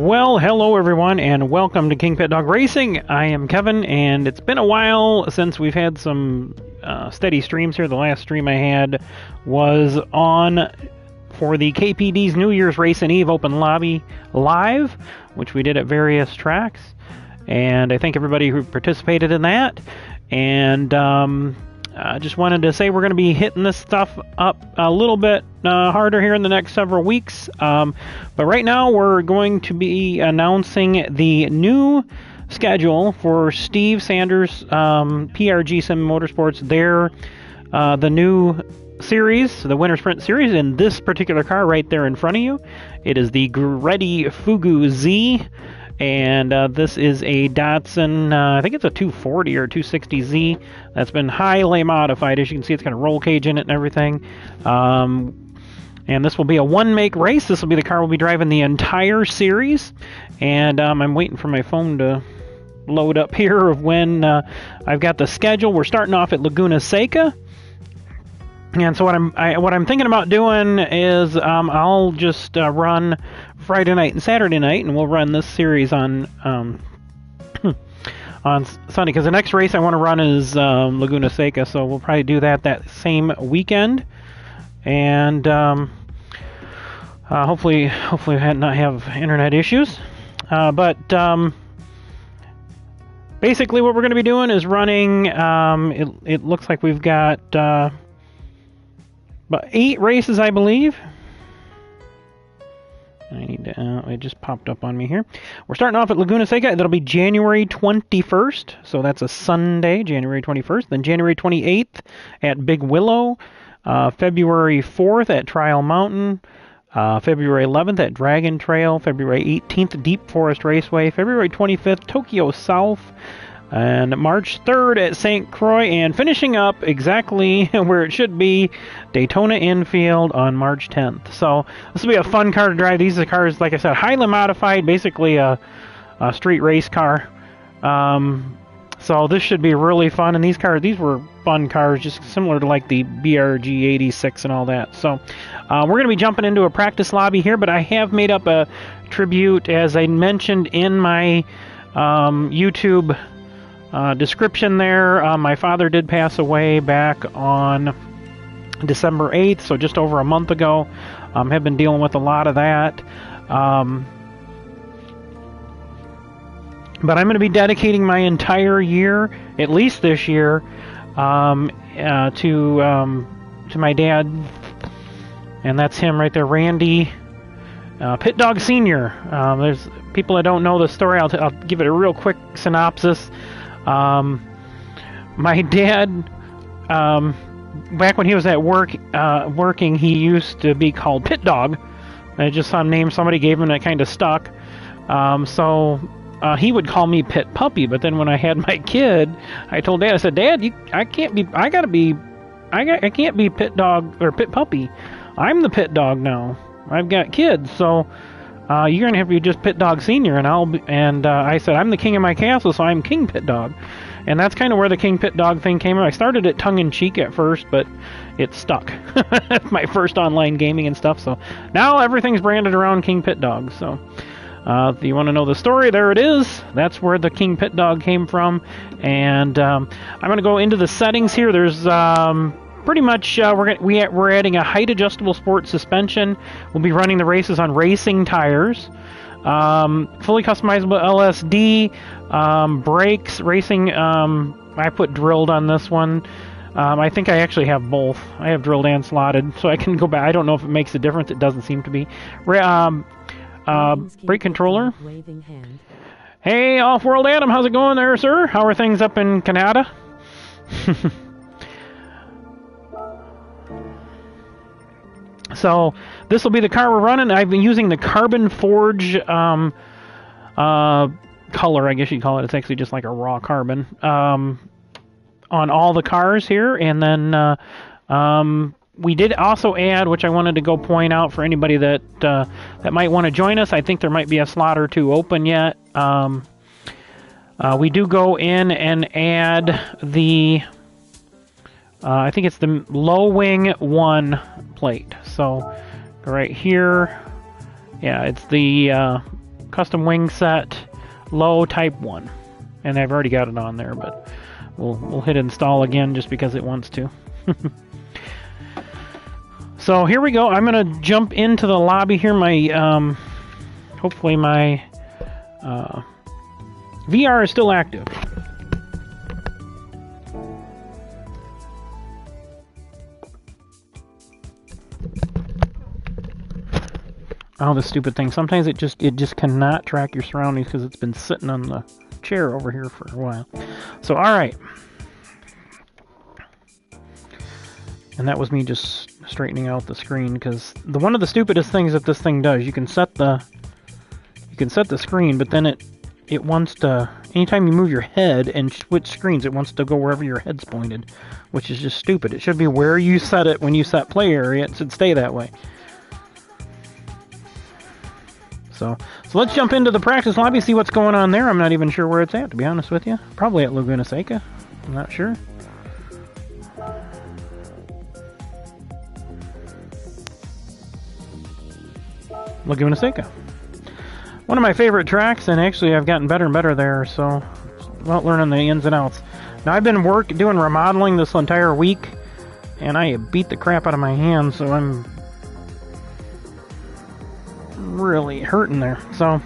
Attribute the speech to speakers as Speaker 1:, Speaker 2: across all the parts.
Speaker 1: Well, hello everyone, and welcome to KingPittDawg Racing. I am Kevin, and it's been a while since we've had some steady streams here. The last stream I had was on for the KPD's New Year's Race and Eve Open Lobby Live, which we did at various tracks. And I thank everybody who participated in that. And I just wanted to say we're going to be hitting this stuff up a little bit harder here in the next several weeks. But right now we're going to be announcing the new schedule for Steve Sanders' PRG Sim Motorsports. The new series, the Winter Sprint Series, in this particular car right there in front of you. It is the Greddy FuguZ. And this is a Datsun, I think it's a 240 or 260Z that's been highly modified. As you can see, it's got a roll cage in it and everything. And this will be a one-make race. This will be the car we'll be driving the entire series. And I'm waiting for my phone to load up here of when I've got the schedule. We're starting off at Laguna Seca. And so what I'm thinking about doing is I'll just run Friday night and Saturday night, and we'll run this series on on Sunday, because the next race I want to run is Laguna Seca, so we'll probably do that same weekend, and hopefully not have internet issues, but basically what we're going to be doing is running. It looks like we've got about 8 races, I believe. I need to, it just popped up on me here. We're starting off at Laguna Seca. That'll be January 21st. So that's a Sunday, January 21st. Then January 28th at Big Willow. February 4th at Trial Mountain. February 11th at Dragon Trail. February 18th, Deep Forest Raceway. February 25th, Tokyo South. And March 3rd at St. Croix, and finishing up exactly where it should be, Daytona Infield on March 10th. So this will be a fun car to drive. These are cars, like I said, highly modified, basically a street race car. So this should be really fun. And these were fun cars, just similar to like the PRG 86 and all that. So we're going to be jumping into a practice lobby here, but I have made up a tribute, as I mentioned in my YouTube description there. My father did pass away back on December 8th, so just over a month ago. Have been dealing with a lot of that. But I'm going to be dedicating my entire year, at least this year, to my dad, and that's him right there, Randy PittDawg Sr. There's people that don't know the story. I'll give it a real quick synopsis. My dad, back when he was at work, working, he used to be called PittDawg. It's just some name somebody gave him that kind of stuck. So he would call me Pit Puppy. But then when I had my kid, I told Dad, I said, Dad, I can't be PittDawg or Pit Puppy. I'm the PittDawg now. I've got kids, so you're gonna have to be just PittDawg Senior, and I said I'm the king of my castle, so I'm KingPittDawg, and that's kind of where the KingPittDawg thing came. I started it tongue-in-cheek at first, but it stuck. My first online gaming and stuff. So now everything's branded around KingPittDawg. So if you want to know the story, there it is. That's where the KingPittDawg came from, and I'm gonna go into the settings here. There's pretty much, we're adding a height-adjustable sport suspension. We'll be running the races on racing tires. Fully customizable LSD. Brakes, racing. I put drilled on this one. I think I actually have both. I have drilled and slotted, so I can go back. I don't know if it makes a difference. It doesn't seem to be. Brake controller. Hey, Off-World Adam, how's it going there, sir? How are things up in Canada? So this will be the car we're running. I've been using the Carbon Forge color, I guess you'd call it. It's actually just like a raw carbon on all the cars here. And then we did also add, which I wanted to go point out for anybody that might want to join us. I think there might be a slot or two open yet. We do go in and add the I think it's the low wing 1 plate. So right here, yeah, it's the custom wing set, low type 1. And I've already got it on there, but we'll hit install again just because it wants to. So here we go. I'm going to jump into the lobby here. My hopefully my VR is still active. Oh, this stupid thing. Sometimes it just cannot track your surroundings because it's been sitting on the chair over here for a while. So, alright. And that was me just straightening out the screen, because one of the stupidest things that this thing does, you can set the screen, but then it wants to, anytime you move your head and switch screens, it wants to go wherever your head's pointed, which is just stupid. It should be where you set it when you set play area. It should stay that way. So let's jump into the practice lobby, see what's going on there. I'm not even sure where it's at, to be honest with you. Probably at Laguna Seca. I'm not sure. Laguna Seca. One of my favorite tracks, and actually I've gotten better and better there, so about learning the ins and outs. Now I've been doing remodeling this entire week, and I beat the crap out of my hands, so I'm really hurting there. So,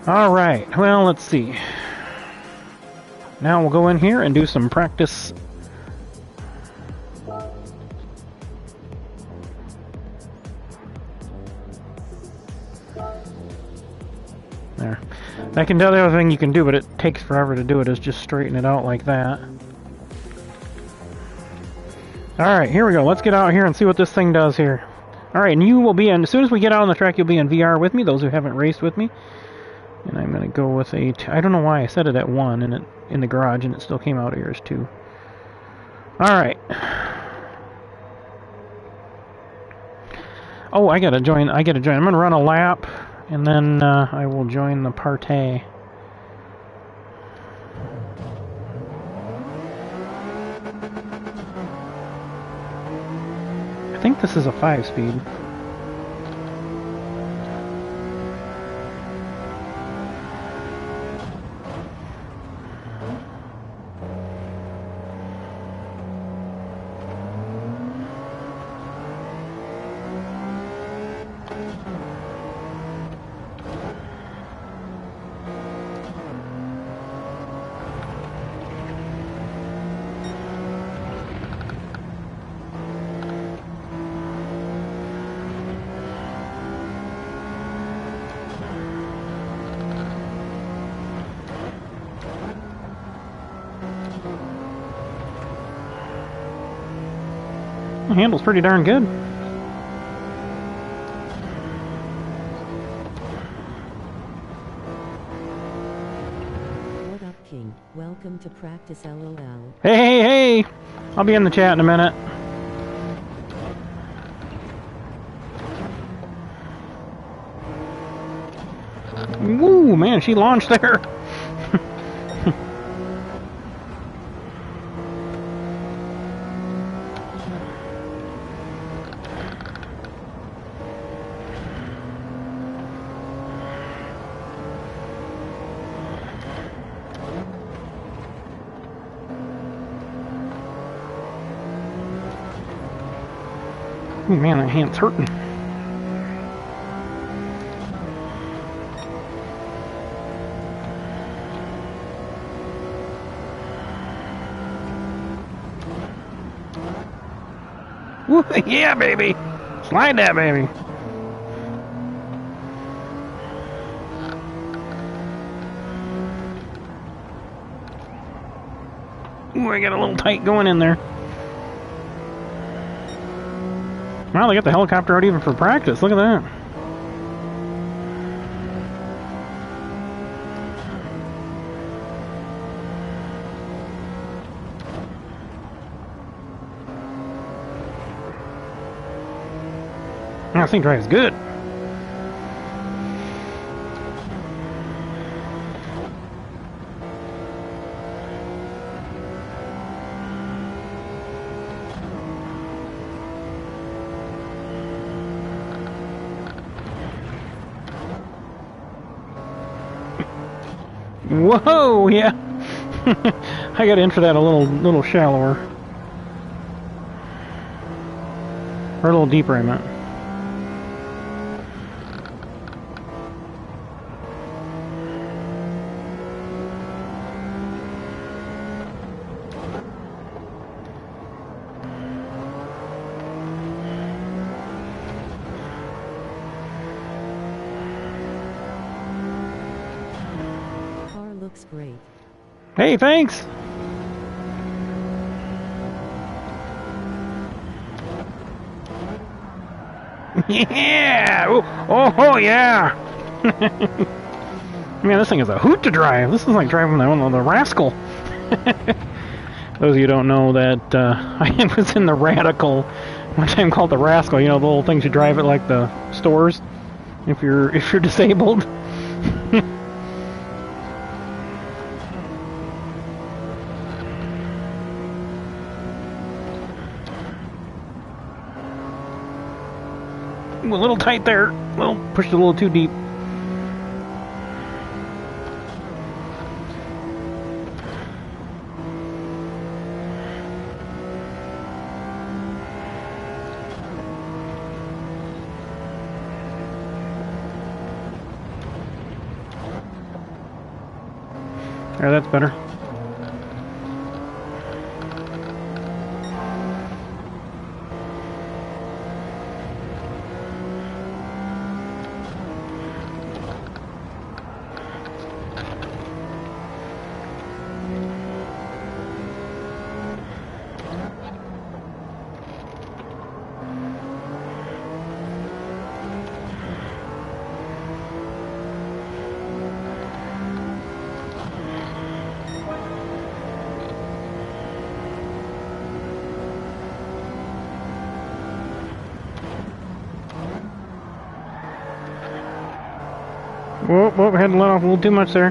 Speaker 1: alright, well, let's see. Now we'll go in here and do some practice. There. I can tell the other thing you can do, but it takes forever to do it, is just straighten it out like that. Alright, here we go. Let's get out here and see what this thing does here. Alright, and you will be in, as soon as we get out on the track, you'll be in VR with me, those who haven't raced with me. And I'm going to go with I don't know why I set it at 1 and in the garage, and it still came out here as 2. Alright. Oh, I gotta join. I'm going to run a lap, and then I will join the partay. I think this is a 5-speed. The handle's pretty darn good.
Speaker 2: What up, King? Welcome to practice, LOL.
Speaker 1: Hey! I'll be in the chat in a minute. Woo, man, she launched there. Ooh, man, that hand's hurting. Ooh, yeah, baby! Slide that, baby! Ooh, I got a little tight going in there. Wow, they got the helicopter out even for practice. Look at that. This thing drives good. Whoa, yeah. I got to enter that a little shallower. Or a little deeper, I meant.
Speaker 2: Car looks great.
Speaker 1: Hey, thanks. Yeah! Oh, yeah! Man, this thing is a hoot to drive. This is like driving the Rascal. Those of you who don't know that I was in the Radical, one time called the Rascal. You know, the little things you drive at like the stores if you're disabled. Ooh, a little tight there. Well, pushed it a little too deep. There, that's better. Whoa, had to let off a little too much there.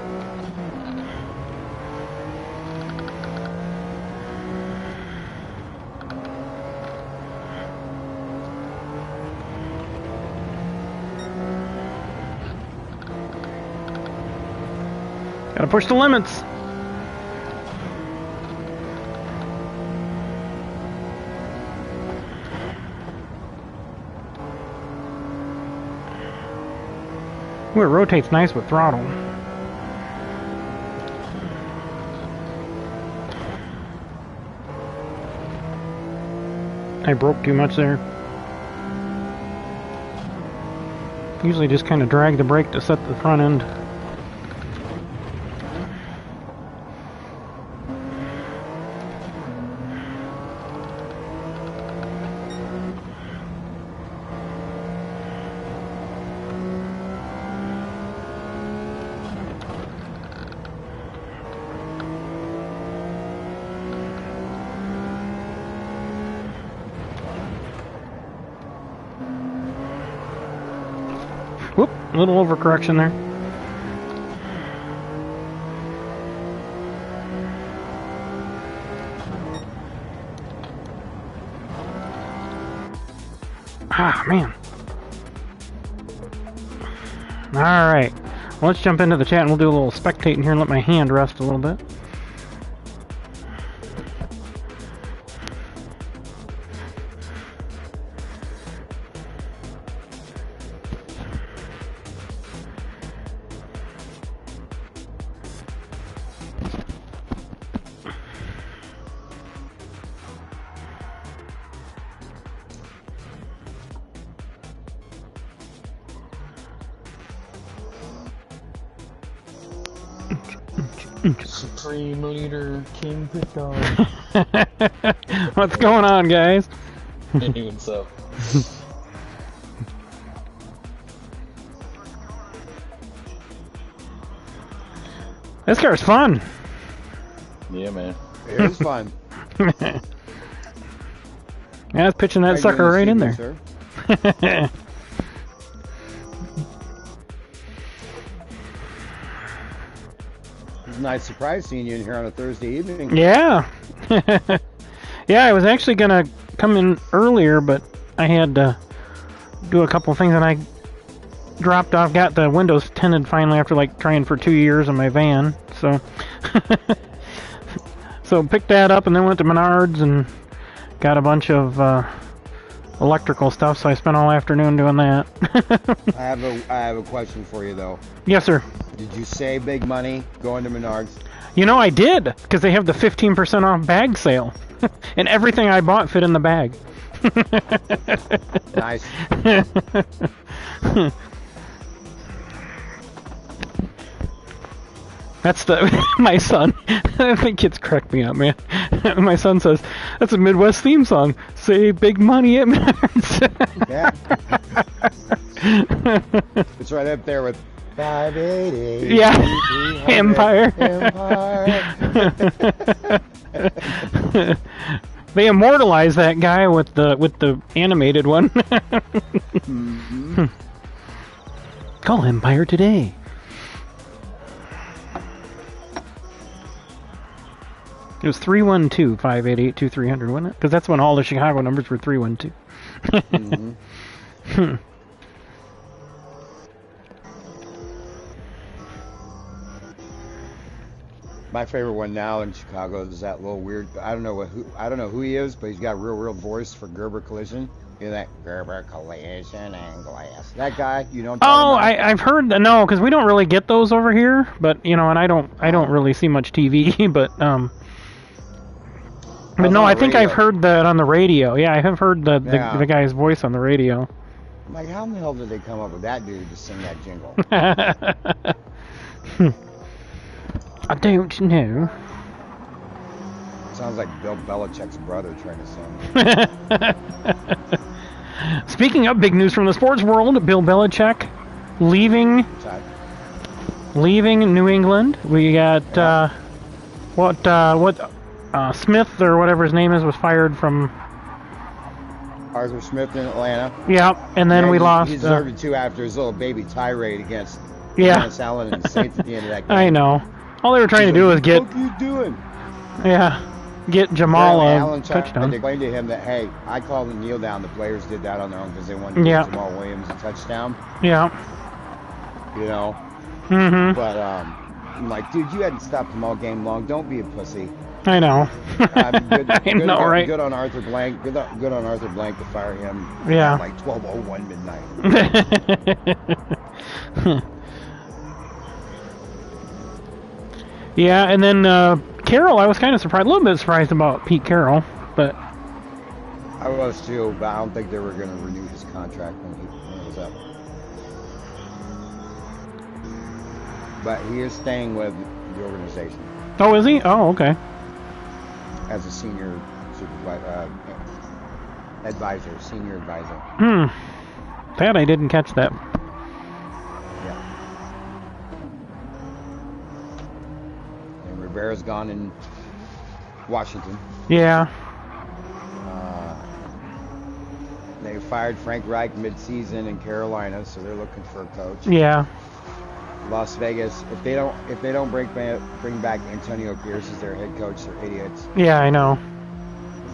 Speaker 1: Gotta push the limits. Ooh, it rotates nice with throttle. I broke too much there. Usually just kind of drag the brake to set the front end. Whoop, a little overcorrection there. Ah, man. Alright, well, let's jump into the chat and we'll do a little spectating here and let my hand rest a little bit.
Speaker 3: Supreme leader, KingPittDawg.
Speaker 1: What's going on, guys?
Speaker 3: Hey, what's up?
Speaker 1: This car's fun.
Speaker 3: Yeah, man.
Speaker 4: It is fun.
Speaker 1: Yeah, it's pitching that sucker right in there.
Speaker 4: Sir? It's a nice surprise seeing you in here on a Thursday evening.
Speaker 1: Yeah. Yeah, I was actually going to come in earlier, but I had to do a couple things, and I dropped off, got the windows tinted finally after like trying for 2 years in my van. So, so picked that up and then went to Menards and got a bunch of electrical stuff. So I spent all afternoon doing that.
Speaker 4: I have a question for you though.
Speaker 1: Yes, sir.
Speaker 4: Did you save big money going to Menards?
Speaker 1: You know, I did, because they have the 15% off bag sale. And everything I bought fit in the bag.
Speaker 4: Nice.
Speaker 1: That's my son. I think kids crack me up, man. My son says, that's a Midwest theme song. Save big money at Menards.
Speaker 4: Yeah. It's right up there with 588.
Speaker 1: Yeah. Empire. They immortalized that guy with the animated one.
Speaker 4: Mm-hmm.
Speaker 1: Call Empire today. It was 312-588-2300, wasn't it? Because that's when all the Chicago numbers were 312.
Speaker 4: Mm-hmm. My favorite one now in Chicago is that little weird. I don't know who he is, but he's got a real voice for Gerber Collision. You know that Gerber Collision and Glass. That guy, you know.
Speaker 1: I've heard no, because we don't really get those over here. But you know, and I don't really see much TV. But no, I think I've heard that on the radio. Yeah, I have heard the guy's voice on the radio.
Speaker 4: I'm like, how in the hell did they come up with that dude to sing that jingle?
Speaker 1: I don't know.
Speaker 4: Sounds like Bill Belichick's brother trying to sing.
Speaker 1: Speaking of big news from the sports world, Bill Belichick leaving New England. We got Smith or whatever his name is was fired from
Speaker 4: Arthur Smith in Atlanta.
Speaker 1: Yeah, and then we lost.
Speaker 4: He deserved it too after his little baby tirade against Dennis Allen and the Saints at the end of that game.
Speaker 1: I know. All they were trying to do was get.
Speaker 4: What are you doing?
Speaker 1: Yeah, get Jamal a touchdown.
Speaker 4: And they explained to him that, hey, I called a kneel down. The players did that on their own because they wanted to give Jamal Williams a touchdown.
Speaker 1: Yeah.
Speaker 4: You know.
Speaker 1: Mm-hmm.
Speaker 4: But I'm like, dude, you hadn't stopped them all game long. Don't be a pussy.
Speaker 1: I know.
Speaker 4: I
Speaker 1: know, right?
Speaker 4: Good on Arthur Blank. Good on Arthur Blank to fire him.
Speaker 1: Yeah.
Speaker 4: At like 12:01 midnight.
Speaker 1: Yeah, and then Carroll, I was kind of surprised, a little bit surprised about Pete Carroll, but
Speaker 4: I was too, but I don't think they were going to renew his contract when it was up. But he is staying with the organization.
Speaker 1: Oh, is he? Oh, okay.
Speaker 4: As a senior senior advisor.
Speaker 1: That I didn't catch that.
Speaker 4: Yeah. And Rivera's gone in Washington.
Speaker 1: Yeah.
Speaker 4: They fired Frank Reich mid-season in Carolina, so they're looking for a coach.
Speaker 1: Yeah.
Speaker 4: Las Vegas, if they don't bring back Antonio Pierce as their head coach, they're idiots.
Speaker 1: Yeah, I know.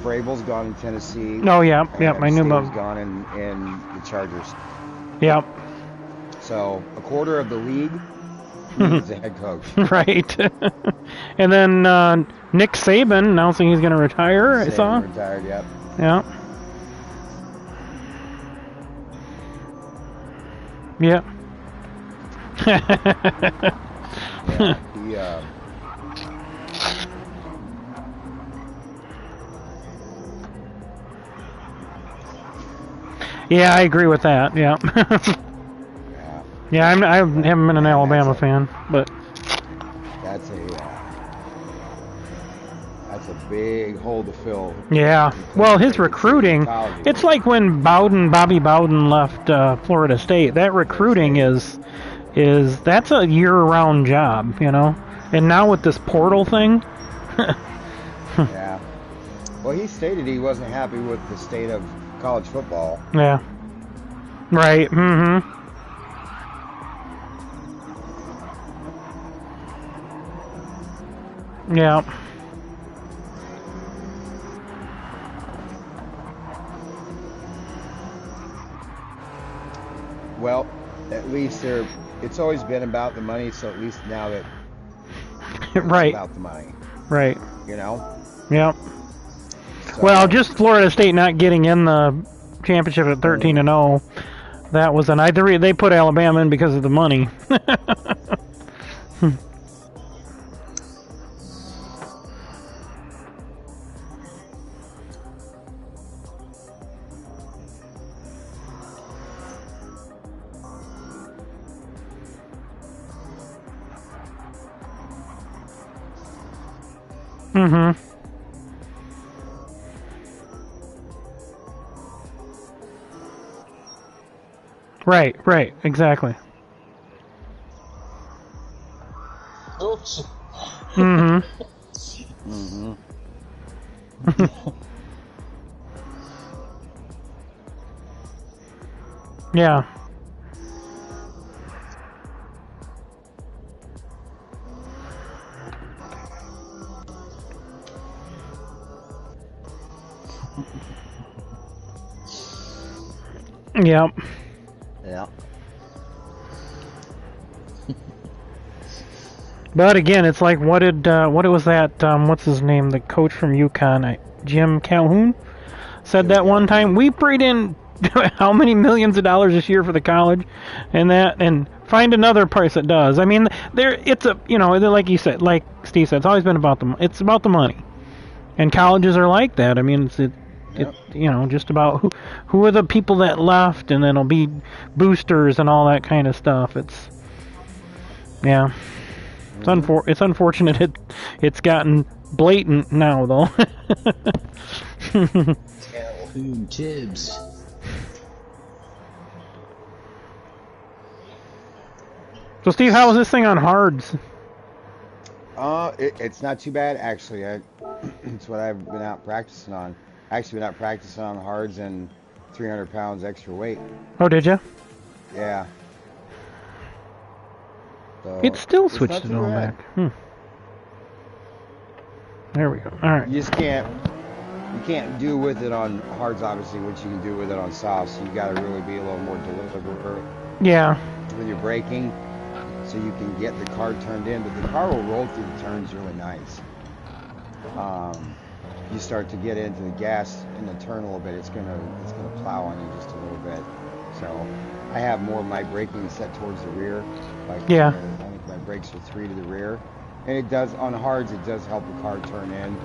Speaker 4: Vrabel's gone in Tennessee.
Speaker 1: Oh yeah, yeah, I knew about.
Speaker 4: Steve's gone in the Chargers.
Speaker 1: Yep.
Speaker 4: So a quarter of the league needs a head coach.
Speaker 1: Right. And then Nick Saban announcing he's going to retire. I saw.
Speaker 4: Retired. Yep.
Speaker 1: Yeah. Yep.
Speaker 4: Yeah,
Speaker 1: yeah, I agree with that. Yeah. Yeah, I haven't been an Alabama fan, but
Speaker 4: that's a big hole to fill.
Speaker 1: Yeah. Well, his recruiting, it's like when Bobby Bowden left Florida State. That recruiting is that's a year-round job, you know. And now with this portal thing.
Speaker 4: Yeah. Well, he stated he wasn't happy with the state of college football.
Speaker 1: Yeah. Right. Mm-hmm. Yeah.
Speaker 4: Well, at least it's always been about the money, so at least now that
Speaker 1: Right.
Speaker 4: About the money,
Speaker 1: Right.
Speaker 4: you know.
Speaker 1: Yep.
Speaker 4: So,
Speaker 1: Well, just Florida State not getting in the championship at 13-0. That was an they put Alabama in because of the money. Mm-hmm. Right, right, exactly.
Speaker 3: Oops.
Speaker 1: Mm-hmm. Yeah. Yep.
Speaker 4: Yeah.
Speaker 1: But again, it's like, what was that? What's his name? The coach from UConn, Jim Calhoun, said that one time. We bring in how many millions of dollars this year for the college, and find another place that does. I mean, it's a like you said, like Steve said, it's always been about it's about the money, and colleges are like that. I mean, it's just about who are the people that left, and then it'll be boosters and all that kind of stuff. It's it's unfortunate it's gotten blatant now though.
Speaker 3: Calhoun Tibbs.
Speaker 1: So Steve, how is this thing on hards?
Speaker 4: It's not too bad actually. It's what I've been out practicing on. Actually, been out practicing on hards and 300 pounds extra weight.
Speaker 1: Oh, did you?
Speaker 4: Yeah. So,
Speaker 1: It still
Speaker 4: it's
Speaker 1: switched
Speaker 4: not
Speaker 1: it
Speaker 4: too
Speaker 1: all
Speaker 4: bad.
Speaker 1: back. There we go. All right.
Speaker 4: You just can't do with it on hards obviously what you can do with it on softs. You got to really be a little more deliberate.
Speaker 1: Yeah.
Speaker 4: When you're braking, so you can get the car turned in, but the car will roll through the turns really nice. You start to get into the gas in the turn a little bit, it's gonna plow on you just a little bit. So I have more of my braking set towards the rear. Like
Speaker 1: Yeah.
Speaker 4: I think my brakes are 3 to the rear, and it does on hards. It does help the car turn in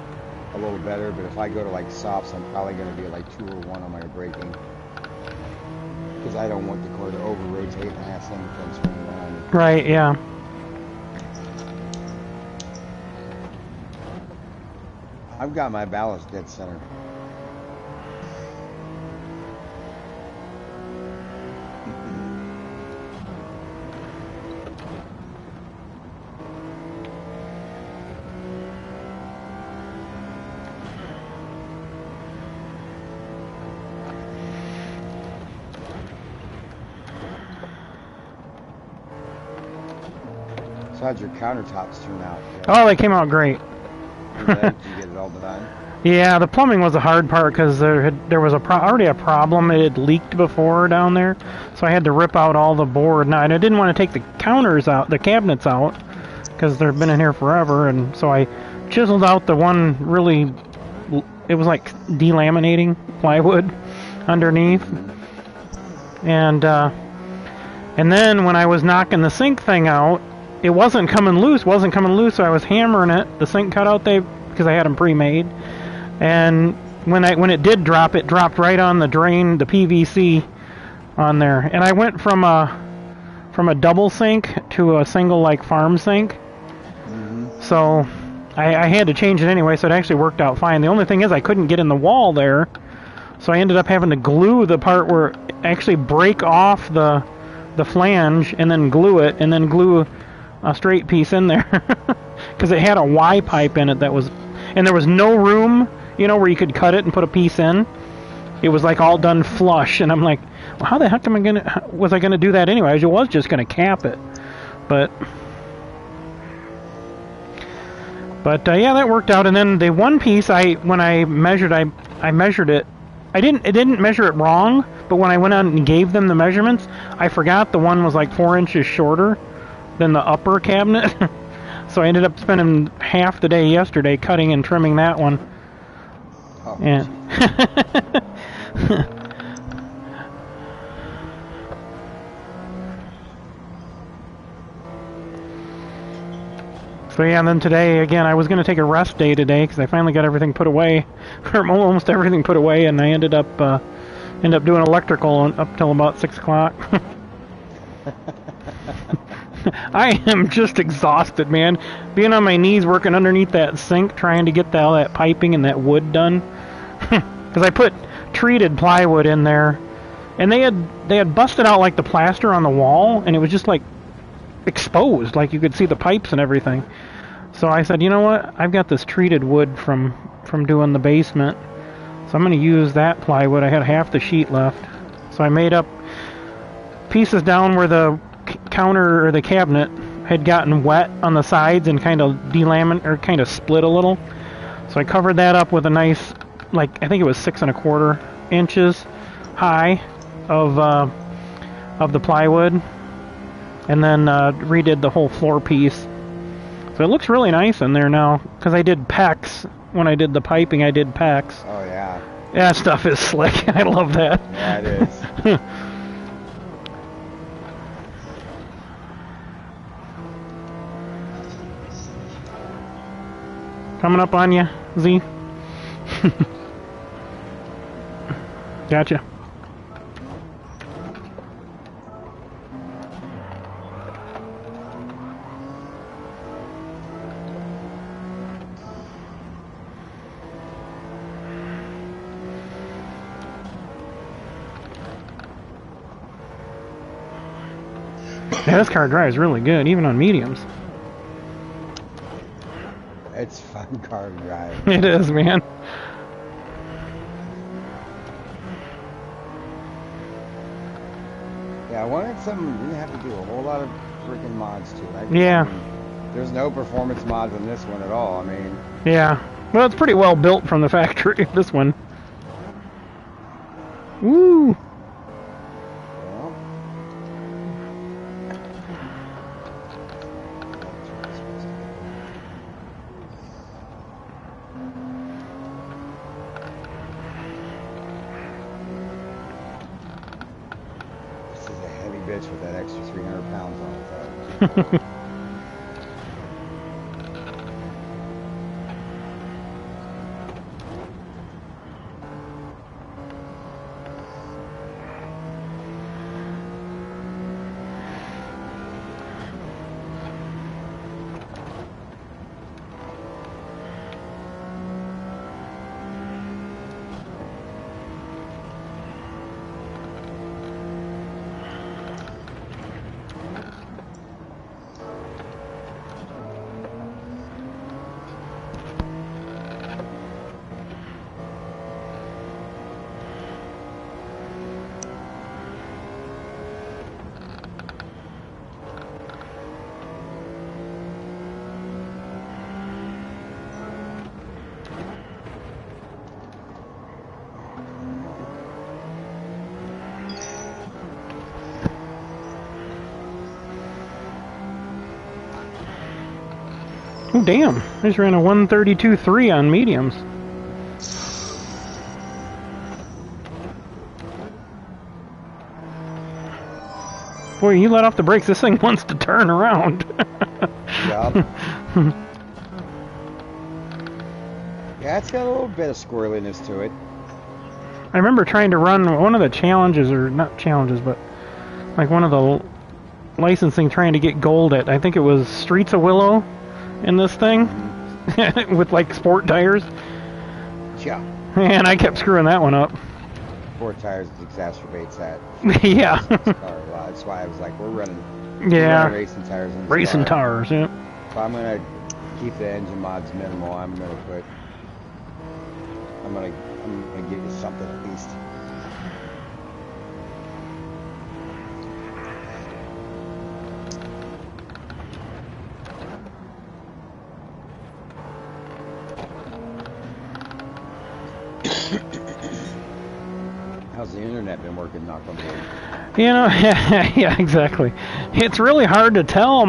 Speaker 4: a little better. But if I go to like softs, I'm probably gonna be like 2 or 1 on my braking because I don't want the car to over rotate and have something come swing around.
Speaker 1: Right. Yeah.
Speaker 4: I've got my ballast dead center. So how'd your countertops turn out?
Speaker 1: Oh, they came out great.
Speaker 4: Did you get it all done?
Speaker 1: Yeah, the plumbing was the hard part because there was already a problem. It had leaked before down there, so I had to rip out all the board. Now, and I didn't want to take the counters out, the cabinets out, because they've been in here forever. And so I chiseled out the one really. It was like delaminating plywood underneath, and then when I was knocking the sink thing out, it wasn't coming loose. So I was hammering it. The sink cutout because I had them pre-made. And when it did drop, it dropped right on the drain, the PVC on there. And I went from a double sink to a single like farm sink.
Speaker 4: Mm-hmm.
Speaker 1: So I had to change it anyway, so it actually worked out fine. The only thing is I couldn't get in the wall there, so I ended up having to glue the part where actually break off the flange and then glue it, and then glue a straight piece in there because it had a Y pipe in it and there was no room, where you could cut it and put a piece in. It was like all done flush, and I'm like, well, how the heck was I gonna do that anyway? I was just gonna cap it, but yeah, that worked out. And then the one piece, when I measured, I measured it. It didn't measure it wrong, but when I went out and gave them the measurements, I forgot the one was like 4 inches shorter than the upper cabinet. So I ended up spending half the day yesterday cutting and trimming that one.
Speaker 4: Oh,
Speaker 1: And so yeah, and then today again I was going to take a rest day today because I finally got everything put away, or almost everything put away, and I ended up doing electrical up till about 6 o'clock. I am just exhausted, man. Being on my knees working underneath that sink trying to get all that piping and that wood done. Because I put treated plywood in there, and they had busted out like the plaster on the wall, and it was just like exposed, like you could see the pipes and everything. So I said, you know what? I've got this treated wood from doing the basement, so I'm going to use that plywood. I had half the sheet left, so I made up pieces down where the counter or the cabinet had gotten wet on the sides and kind of delaminated or kind of split a little. So I covered that up with a nice, like I think it was 6 1/4 inches high of the plywood, and then redid the whole floor piece. So it looks really nice in there now because I did PECS when I did the piping. I did PECS.
Speaker 4: Oh yeah.
Speaker 1: That stuff is slick. I love that.
Speaker 4: Yeah, it is.
Speaker 1: Coming up on you, Z. Gotcha. Yeah, this car drives really good, even on mediums.
Speaker 4: It's a fun car to drive.
Speaker 1: It is, man.
Speaker 4: Yeah, I wanted something you didn't have to do a whole lot of freaking mods to it.
Speaker 1: Yeah.
Speaker 4: There's no performance mods on this one at all. I mean,
Speaker 1: Yeah. Well, it's pretty well built from the factory, this one. Woo!
Speaker 4: well, this is a heavy bitch with that extra 300 pounds on it, though.
Speaker 1: Oh, damn. I just ran a 132.3 on mediums. Boy, you let off the brakes. This thing wants to turn around.
Speaker 4: Yup. Yeah, it's got a little bit of squirreliness to it.
Speaker 1: I remember trying to run one of the challenges, or not challenges, but like one of the licensing trying to get gold at, I think it was Streets of Willow in this thing with like sport tires.
Speaker 4: Yeah.
Speaker 1: And I kept screwing that one up.
Speaker 4: Four tires exacerbates that.
Speaker 1: Yeah.
Speaker 4: Car a lot. That's why I was like, we're running racing tires in this
Speaker 1: Racing
Speaker 4: car.
Speaker 1: tires, yeah.
Speaker 4: So I'm gonna keep the engine mods minimal. I'm gonna give you something at least. How's the internet internet been working, knock on wood?
Speaker 1: You know, yeah, exactly. It's really hard to tell.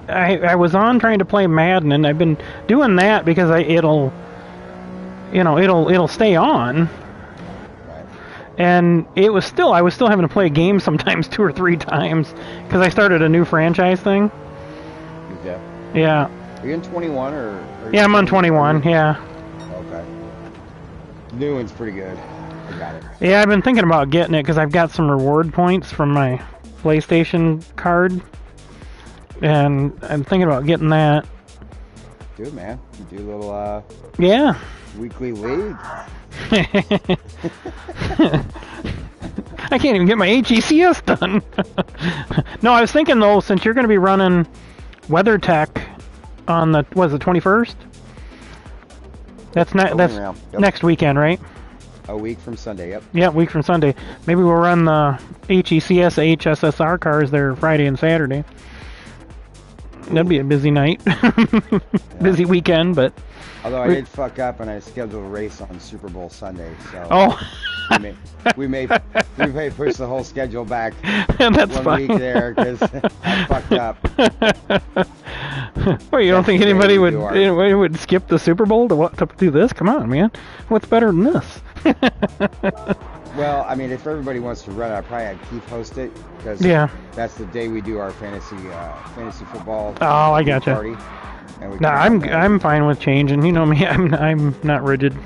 Speaker 1: I was on trying to play Madden, and I've been doing that because it'll stay on.
Speaker 4: Right.
Speaker 1: And I was still having to play a game sometimes 2 or 3 times because I started a new franchise thing.
Speaker 4: Yeah.
Speaker 1: Yeah.
Speaker 4: Are you in 21 or?
Speaker 1: Yeah, I'm on 21. Yeah.
Speaker 4: Okay. New one's pretty good. I got it.
Speaker 1: Yeah, I've been thinking about getting it because I've got some reward points from my PlayStation card, and I'm thinking about getting that.
Speaker 4: Do it, man. You do a little
Speaker 1: Yeah.
Speaker 4: weekly league.
Speaker 1: I can't even get my HECS done. No, I was thinking though, since you're going to be running WeatherTech on the 21st. That's
Speaker 4: Yep.
Speaker 1: next weekend, right?
Speaker 4: A week from Sunday. Yep.
Speaker 1: Yeah, week from Sunday. Maybe we'll run the HECS, HSSR cars there Friday and Saturday. That'd be a busy night. Busy weekend, but...
Speaker 4: Although I did fuck up and I scheduled a race on Super Bowl Sunday, so...
Speaker 1: Oh!
Speaker 4: we may push the whole schedule back
Speaker 1: That's
Speaker 4: one
Speaker 1: fine.
Speaker 4: week there, because I fucked up.
Speaker 1: Well, you don't think
Speaker 4: That's the way
Speaker 1: anybody
Speaker 4: we do
Speaker 1: would skip the Super Bowl to do this? Come on, man. What's better than this?
Speaker 4: Well, I mean, if everybody wants to run it, I'd probably have Keith host it, because that's the day we do our fantasy football
Speaker 1: Oh, I gotcha.
Speaker 4: party. And we
Speaker 1: No, I'm fine with changing. You know me, I'm not rigid.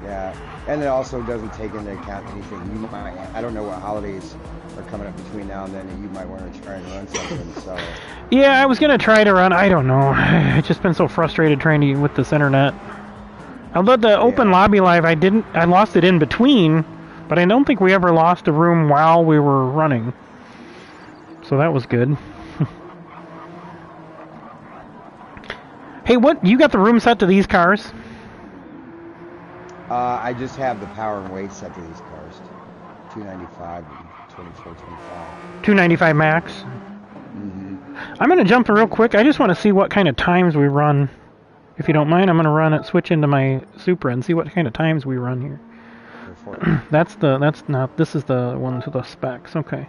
Speaker 4: Yeah, and it also doesn't take into account anything you might. I don't know what holidays are coming up between now and then, and you might want to try and run something. So.
Speaker 1: Yeah, I was gonna try to run. I don't know. I've just been so frustrated trying to with this internet. Although the Open Lobby Live, I lost it in between, but I don't think we ever lost a room while we were running. So that was good. Hey, you got the room set to these cars?
Speaker 4: I just have the power and weight set to these cars. 295 and 2425.
Speaker 1: 295 max?
Speaker 4: Mm-hmm.
Speaker 1: I'm going to jump real quick. I just want to see what kind of times we run. If you don't mind, I'm going to switch into my Supra and see what kind of times we run here. This is the one to the specs. Okay.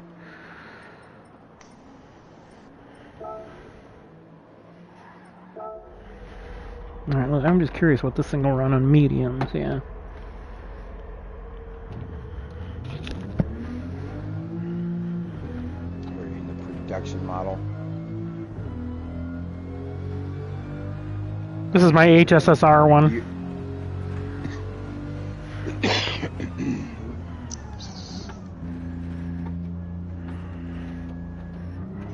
Speaker 1: Alright, well, I'm just curious what this thing will run on mediums, yeah.
Speaker 4: We're in the production model.
Speaker 1: This is my HSSR one.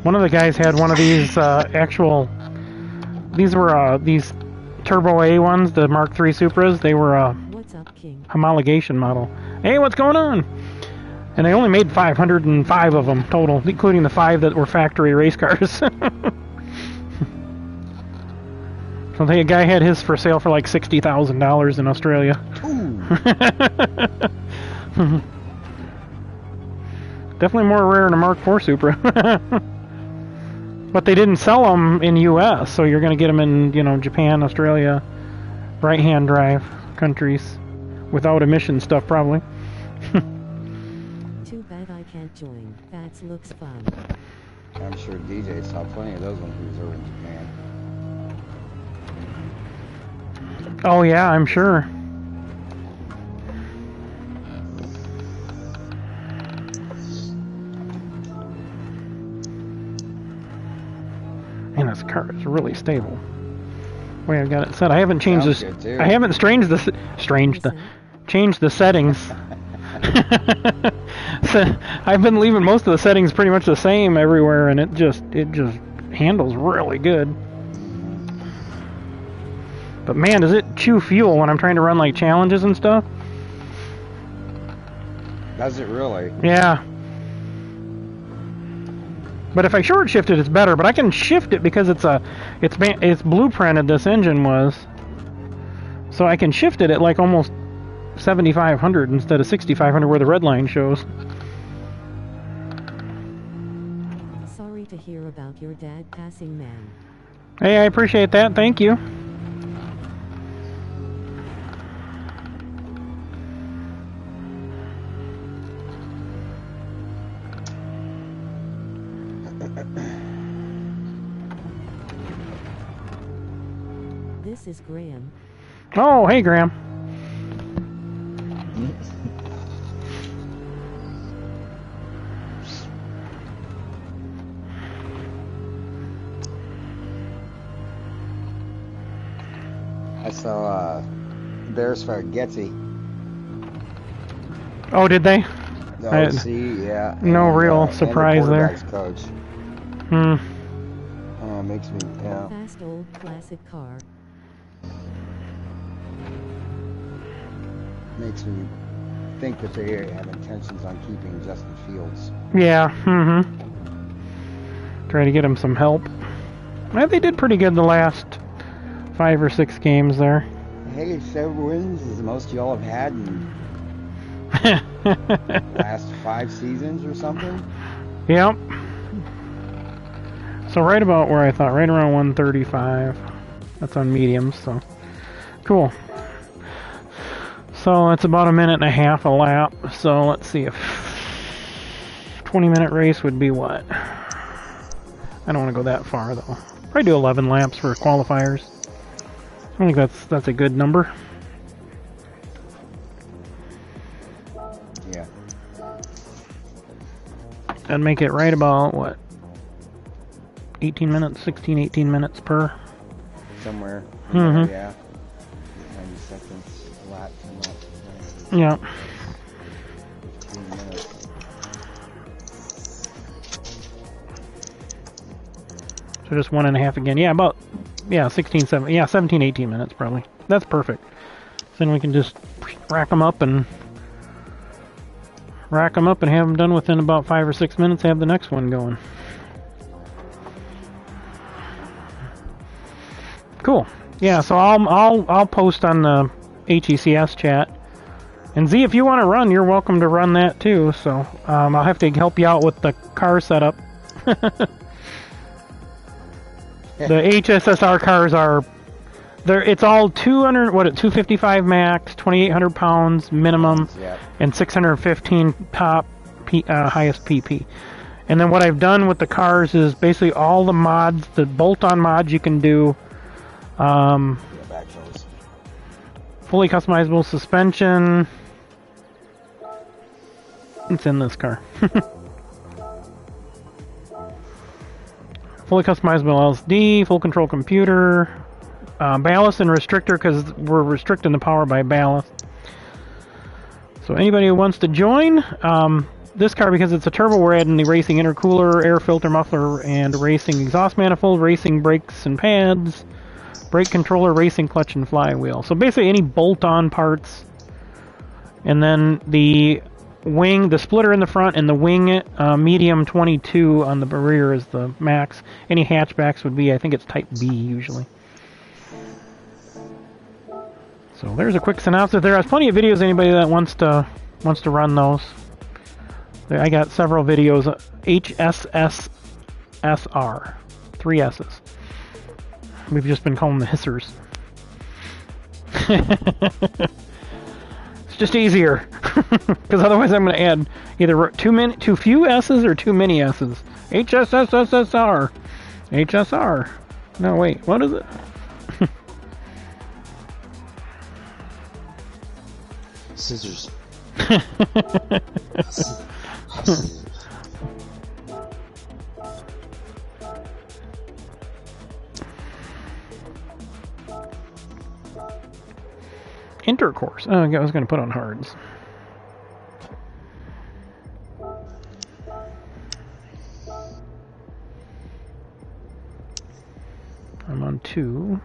Speaker 1: One of the guys had one of these these were these Turbo A ones, the Mark III Supras. They were
Speaker 2: What's up, King?
Speaker 1: homologation model. Hey, what's going on? And they only made 505 of them total, including the 5 that were factory race cars. So the guy had his for sale for like $60,000 in Australia. Definitely more rare than a Mark IV Supra. But they didn't sell them in U.S., so you're going to get them in, Japan, Australia, right-hand drive countries, without emission stuff, probably.
Speaker 2: Too bad I can't join. That looks fun.
Speaker 4: I'm sure DJ saw plenty of those when he was over in Japan.
Speaker 1: Oh, yeah, I'm sure. Man, this car is really stable. The way I got it set. I haven't changed this. I haven't changed the settings. So I've been leaving most of the settings pretty much the same everywhere, and it just handles really good. But man, does it chew fuel when I'm trying to run like challenges and stuff?
Speaker 4: Does it really?
Speaker 1: Yeah. But if I short shift it, it's better. But I can shift it because it's blueprinted. This engine was, so I can shift it at like almost 7,500 instead of 6,500 where the red line shows.
Speaker 2: Sorry to hear about your dad passing, man.
Speaker 1: Hey, I appreciate that. Thank you.
Speaker 2: This is Graham.
Speaker 1: Oh, hey, Graham.
Speaker 4: I saw Bears fire Getty.
Speaker 1: Oh, did they?
Speaker 4: The
Speaker 1: I-
Speaker 4: OC, yeah.
Speaker 1: no real
Speaker 4: and
Speaker 1: surprise
Speaker 4: the
Speaker 1: there.
Speaker 4: quarterback's coach. Makes me, yeah.
Speaker 2: Fast old classic car.
Speaker 4: Makes me think that they have intentions on keeping Justin Fields.
Speaker 1: Yeah, Try to get him some help. Well, they did pretty good the last 5 or 6 games there.
Speaker 4: Hey, 7 wins is the most y'all have had in last 5 seasons or something?
Speaker 1: Yep. So right about where I thought, right around 135. That's on mediums, so cool. So it's about 1.5 minutes a lap. So let's see if 20-minute race would be what? I don't want to go that far though. Probably do 11 laps for qualifiers. I think that's a good number.
Speaker 4: Yeah.
Speaker 1: And make it right about what? 18 minutes, 16, 18 minutes per.
Speaker 4: Somewhere.
Speaker 1: Mhm.
Speaker 4: Yeah. 90 seconds a lap, 10 laps.
Speaker 1: Yeah.
Speaker 4: 15 minutes.
Speaker 1: So just 1.5 again. Yeah, about 16, 17, 17, 18 minutes probably. That's perfect. Then we can just rack them up and have them done within about 5 or 6 minutes. Have the next one going. Cool. Yeah. So I'll post on the HECS chat. And Z, if you want to run, you're welcome to run that too. So I'll have to help you out with the car setup. The HSSR cars are, it's all 255 max, 2,800 pounds minimum,
Speaker 4: Yeah.
Speaker 1: and 615 top highest PP. And then what I've done with the cars is basically all the mods, the bolt-on mods you can do.
Speaker 4: Yeah, back shows.
Speaker 1: Fully customizable suspension. It's in this car. Fully customizable LSD, full control computer, ballast and restrictor because we're restricting the power by ballast. So anybody who wants to join, this car, because it's a turbo, we're adding the racing intercooler, air filter muffler, and racing exhaust manifold, racing brakes and pads, brake controller, racing clutch and flywheel. So basically any bolt-on parts. And then the wing, the splitter in the front, and the wing medium 22 on the rear is the max. Any hatchbacks would be, I think it's type B usually. So there's a quick synopsis. There are plenty of videos. Anybody that wants to run those. I got several videos. HSSR, 3 S's. We've just been calling them the hissers. It's just easier, because otherwise I'm going to add either too few S's or too many S's. HSSSR, HSR. No, wait, what is it?
Speaker 3: Scissors.
Speaker 1: Intercourse. Oh, I was going to put on hards. I'm on 2.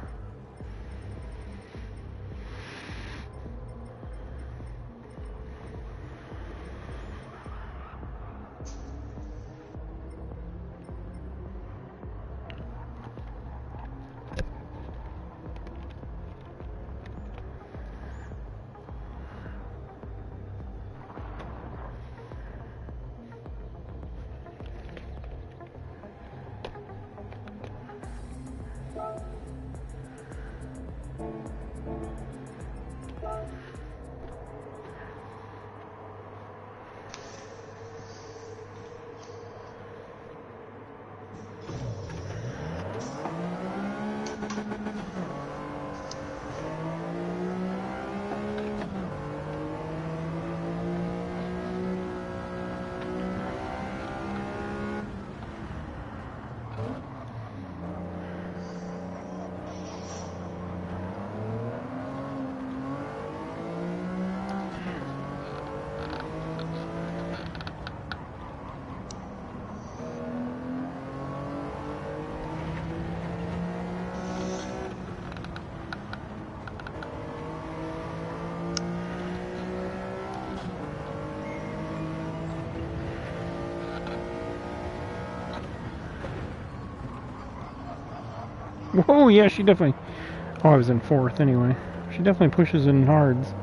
Speaker 1: Whoa, yeah, she definitely... Oh, I was in 4th anyway. She definitely pushes in hards.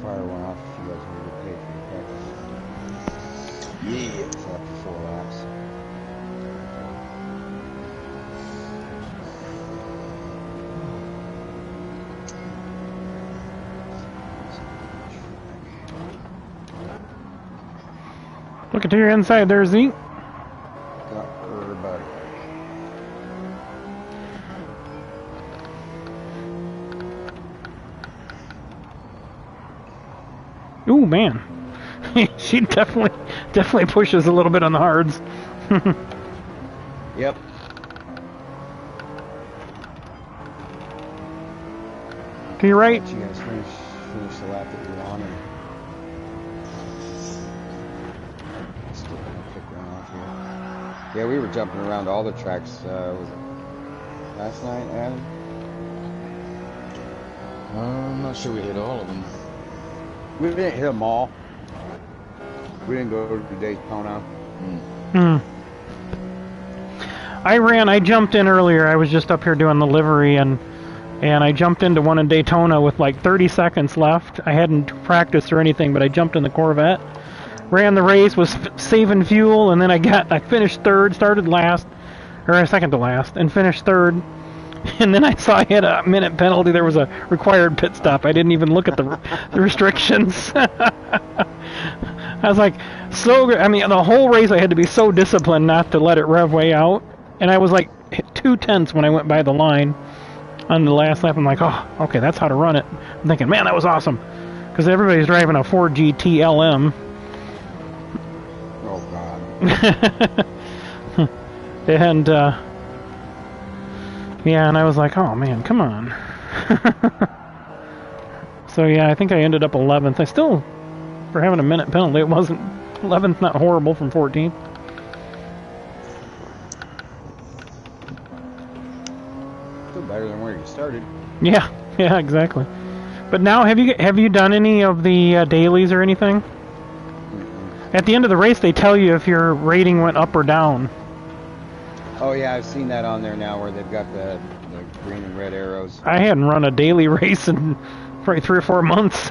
Speaker 4: Fire one off if you guys want to pay for your practice. Yeah. It's after 4 laps.
Speaker 1: Look to your inside there, Z.
Speaker 4: Got her buddy.
Speaker 1: Ooh, man. She definitely pushes a little bit on the hards.
Speaker 4: Yep.
Speaker 1: To your right.
Speaker 4: Let you guys finish the lap that you're on, and still gonna pick one off here. Yeah, we were jumping around all the tracks. Was it last night, Adam?
Speaker 3: I'm not sure we hit all of them.
Speaker 4: We didn't hit them all. We didn't go to Daytona.
Speaker 1: I jumped in earlier. I was just up here doing the livery, and I jumped into one in Daytona with like 30 seconds left. I hadn't practiced or anything, but I jumped in the Corvette, ran the race, was saving fuel, and then I finished 3rd, started last, or second to last, and finished 3rd. And then I saw I had a minute penalty. There was a required pit stop. I didn't even look at the restrictions. I was like, so good. I mean, the whole race I had to be so disciplined not to let it rev way out. And I was like 2/10 when I went by the line on the last lap. I'm like, oh, okay, that's how to run it. I'm thinking, man, that was awesome. Because everybody's driving a 4GT LM.
Speaker 4: Oh, God.
Speaker 1: And, yeah, and I was like, oh, man, come on. So, yeah, I think I ended up 11th. I still, for having a minute penalty, it wasn't 11th, not horrible from 14th.
Speaker 4: Still better than where you started.
Speaker 1: Yeah, yeah, exactly. But now, have you done any of the dailies or anything? At the end of the race, they tell you if your rating went up or down.
Speaker 4: Oh, yeah, I've seen that on there now where they've got the green and red arrows.
Speaker 1: I hadn't run a daily race in probably 3 or 4 months.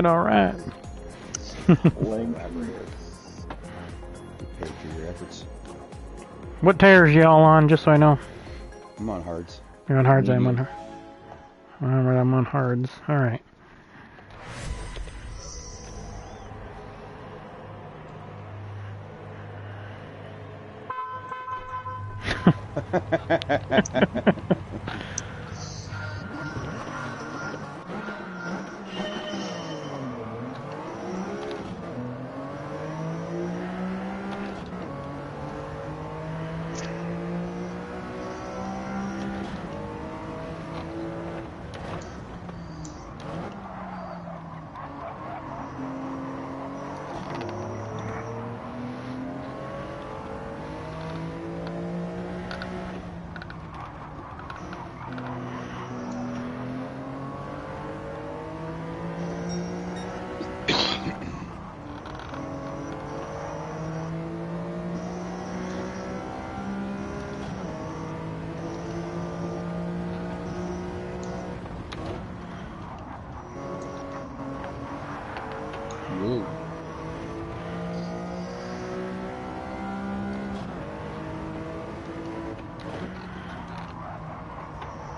Speaker 1: All right.
Speaker 4: Collaborative. Paid for your efforts.
Speaker 1: What tires y'all on, just so I know?
Speaker 4: I'm on hards.
Speaker 1: You're on hards, I'm on hards. Alright, I'm on hards. Alright.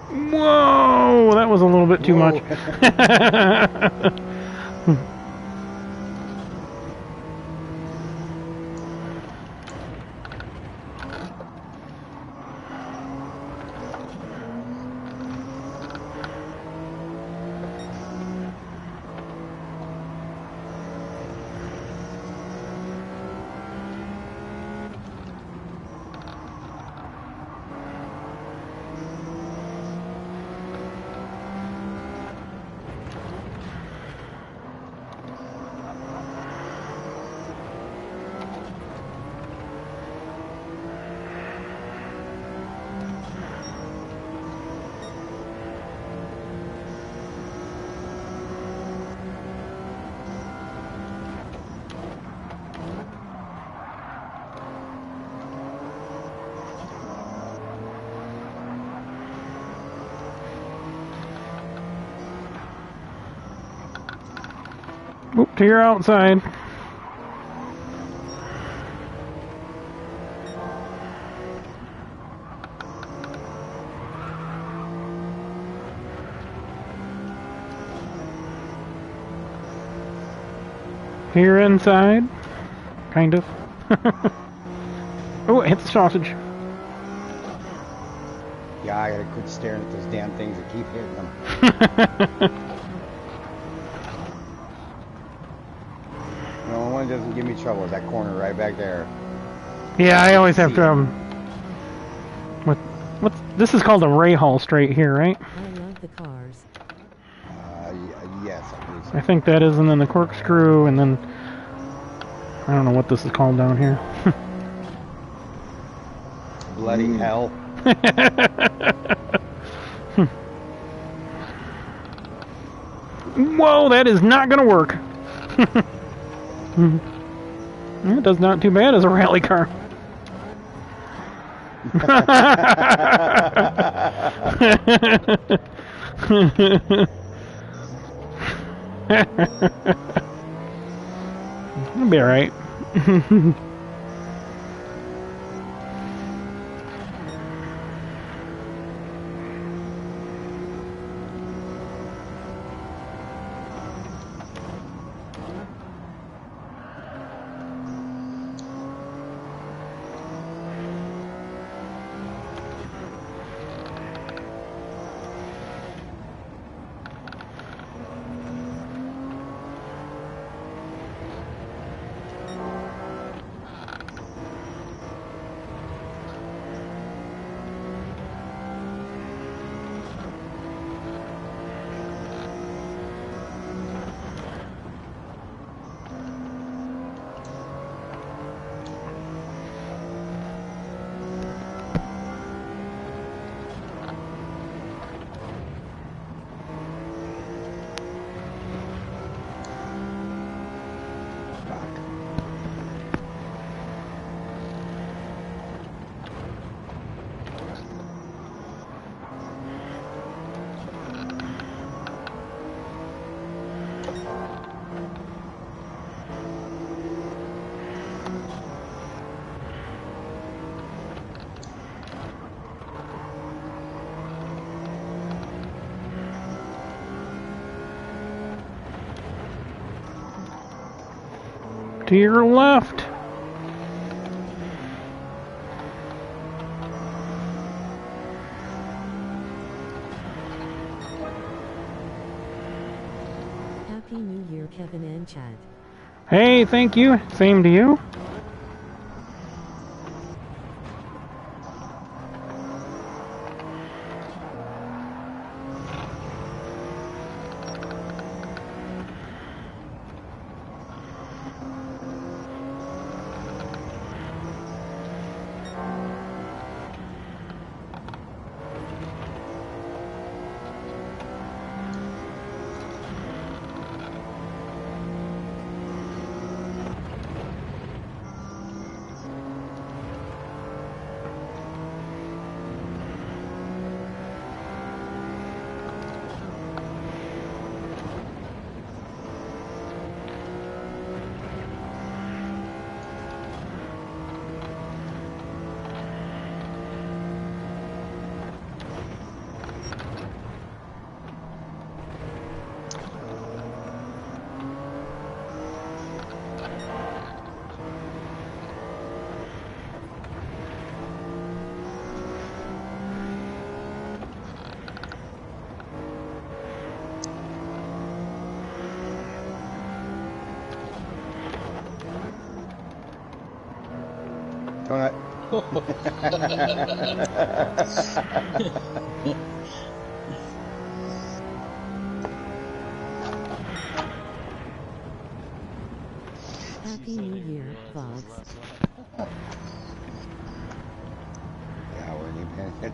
Speaker 1: Whoa, that was a little bit too much. Oop, to your outside. Here inside. Kind of. Oh, it hit the sausage.
Speaker 4: Yeah, I gotta quit staring at those damn things and keep hitting them. The only one that doesn't give me trouble is that corner right back there.
Speaker 1: Yeah, I always have to, what's, this is called a ray hall straight here, right?
Speaker 2: I love the cars.
Speaker 4: Yes, I believe so.
Speaker 1: I think that is, and then the corkscrew, and then, I don't know what this is called down here.
Speaker 4: Bloody hell.
Speaker 1: Whoa, that is not gonna work. It does not too bad as a rally car. It'll be alright. To your left.
Speaker 2: Happy New Year, Kevin and Chad.
Speaker 1: Hey, thank you. Same to you.
Speaker 2: Happy New Year, Bugs.
Speaker 4: Yeah, we're independent.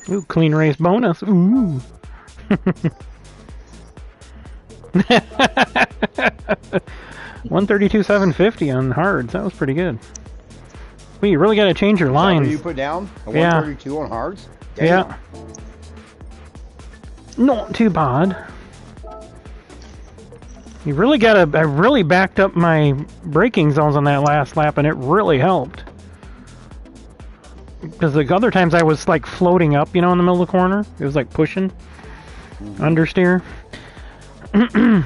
Speaker 1: Ooh, clean race bonus. Ooh. 132,750 on hards. That was pretty good. Well, you really got to change your
Speaker 4: Is that what
Speaker 1: lines.
Speaker 4: you put down? A
Speaker 1: Yeah.
Speaker 4: 132 on hards? Damn.
Speaker 1: Yeah. Not too bad. You really got to. I really backed up my braking zones on that last lap, and it really helped. Because the other times I was like floating up, you know, in the middle of the corner. It was like pushing. Understeer. I'm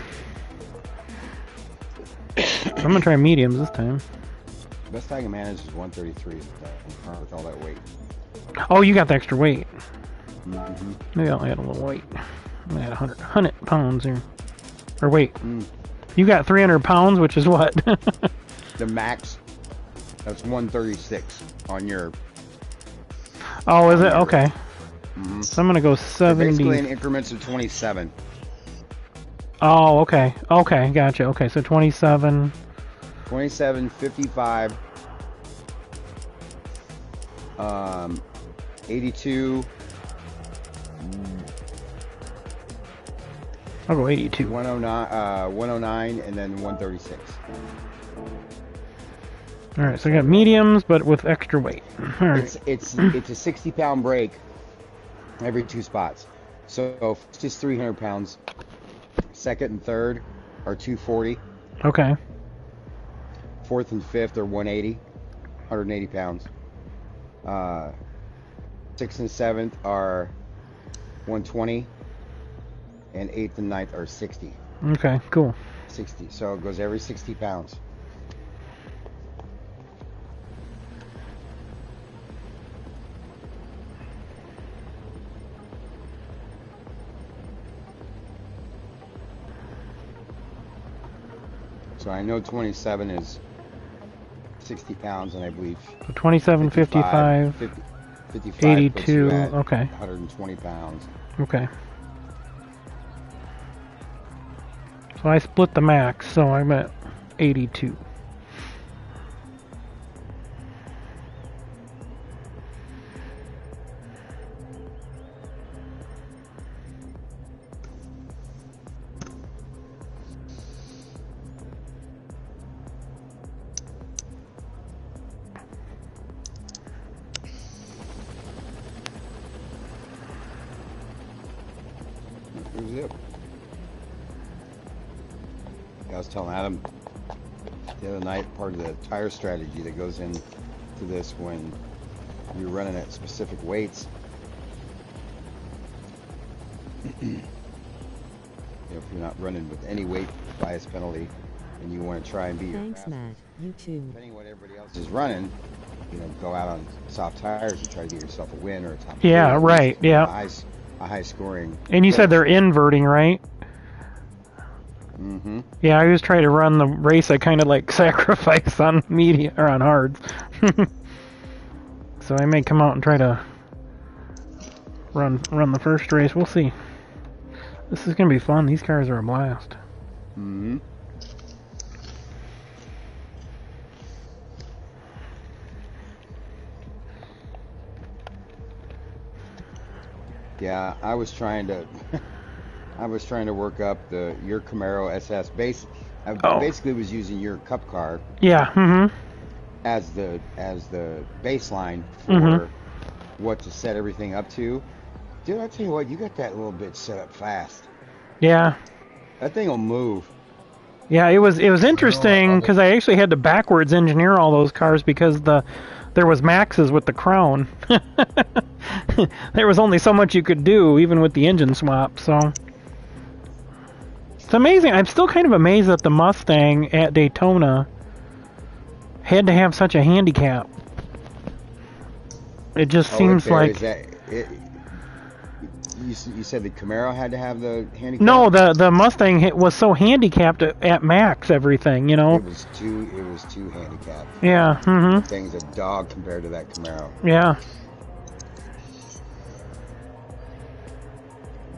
Speaker 1: gonna try mediums this time.
Speaker 4: Best I can manage is 133 with all that weight.
Speaker 1: Oh, you got the extra weight.
Speaker 4: Mm-hmm.
Speaker 1: Maybe I'll add a little weight. I add 100 pounds here. Or wait.
Speaker 4: Mm.
Speaker 1: You got 300 pounds, which is what?
Speaker 4: The max, that's 136 on your...
Speaker 1: Oh, is it? Okay.
Speaker 4: Mm-hmm.
Speaker 1: So I'm gonna go 70.
Speaker 4: Basically in increments of 27.
Speaker 1: Oh, okay. Okay, gotcha. Okay, so 27.
Speaker 4: 27, 55, 82,
Speaker 1: I'll go 82.
Speaker 4: 109, and then 136.
Speaker 1: All right, so I got mediums, but with extra weight. All right.
Speaker 4: It's a 60-pound brake every 2 spots. So first is 300 pounds. Second and third are 240.
Speaker 1: Okay.
Speaker 4: Fourth and fifth are 180 pounds. Sixth and seventh are 120, and eighth and ninth are 60.
Speaker 1: Okay, cool.
Speaker 4: 60. So it goes every 60 pounds. So I know 27 is 60 pounds, and I believe
Speaker 1: So 27, 55,
Speaker 4: 55
Speaker 1: 82.
Speaker 4: puts you at
Speaker 1: Okay.
Speaker 4: 120 pounds.
Speaker 1: Okay. So I split the max, so I'm at 82.
Speaker 4: Yep. I was telling Adam the other night, part of the tire strategy that goes into this when you're running at specific weights. If you're not running with any weight bias penalty and you want to try and be
Speaker 2: Thanks, Matt. You too.
Speaker 4: depending on what everybody else is running, go out on soft tires and try to get yourself a win or a top
Speaker 1: Yeah,
Speaker 4: three,
Speaker 1: right, yeah.
Speaker 4: a high scoring.
Speaker 1: And you said they're inverting, right?
Speaker 4: Mm-hmm.
Speaker 1: Yeah, I always try to run the race I kind of like sacrifice on media or on hards. So I may come out and try to run the first race. We'll see. This is gonna be fun. These cars are a blast.
Speaker 4: Mm-hmm. Yeah, I was trying to work up your Camaro SS base. I basically was using your Cup car
Speaker 1: Yeah. Mm-hmm.
Speaker 4: as the baseline for what to set everything up to. Dude, I tell you what, you got that little bit set up fast.
Speaker 1: Yeah.
Speaker 4: That thing will move.
Speaker 1: Yeah, it was interesting because I actually had to backwards engineer all those cars because there was maxes with the Crown. There was only so much you could do even with the engine swap, so it's amazing. I'm still kind of amazed that the Mustang at Daytona had to have such a handicap. It just seems like
Speaker 4: You said the Camaro had to have the handicap?
Speaker 1: No, the Mustang was so handicapped at max everything, you know.
Speaker 4: It was too handicapped.
Speaker 1: Yeah.
Speaker 4: The thing's a dog compared to that Camaro.
Speaker 1: Yeah.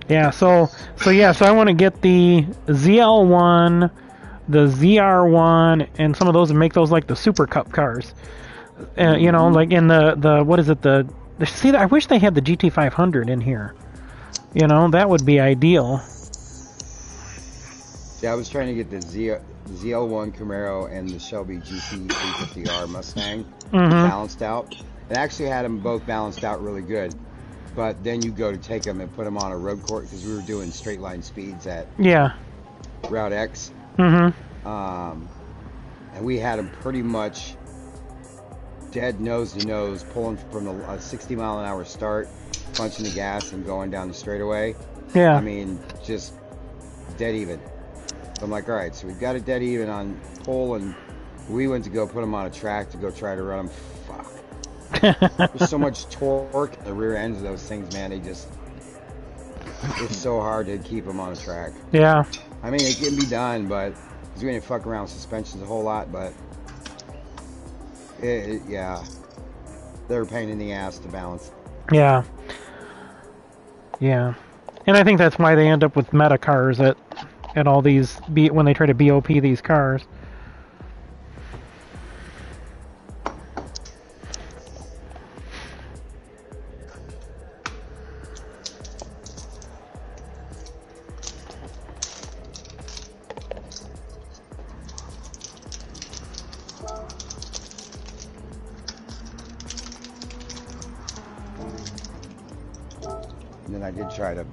Speaker 1: Yeah, so I want to get the ZL1, the ZR1, and some of those and make those like the Super Cup cars. You know, like in the what is it, see, I wish they had the GT500 in here. You know, that would be ideal.
Speaker 4: Yeah, I was trying to get the ZL1 Camaro and the Shelby GT350R Mustang balanced out. It actually had them both balanced out really good. But then you go to take them and put them on a road course, because we were doing straight line speeds at Route X. And we had them pretty much dead nose to nose, pulling from a 60 mile an hour start, punching the gas and going down the straightaway.
Speaker 1: Yeah.
Speaker 4: I mean, just dead even. So I'm like, all right, so we've got a dead even on pull, and we went to go put them on a track to go try to run them. Fuck. There's so much torque in the rear ends of those things, man. It's so hard to keep them on a track.
Speaker 1: Yeah.
Speaker 4: I mean, it can be done, but because we didn't fuck around with suspensions a whole lot, but yeah, they're a pain in the ass to balance.
Speaker 1: Yeah. Yeah. And I think that's why they end up with meta cars at all these, when they try to BOP these cars.
Speaker 4: And then I did try to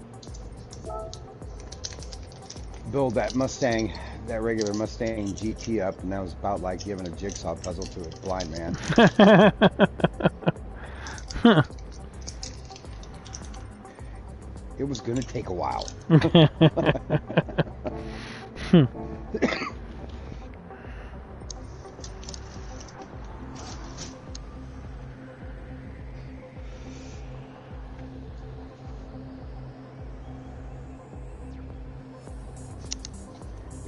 Speaker 4: build that Mustang, that regular Mustang GT up, and that was about like giving a jigsaw puzzle to a blind man. It was gonna take a while.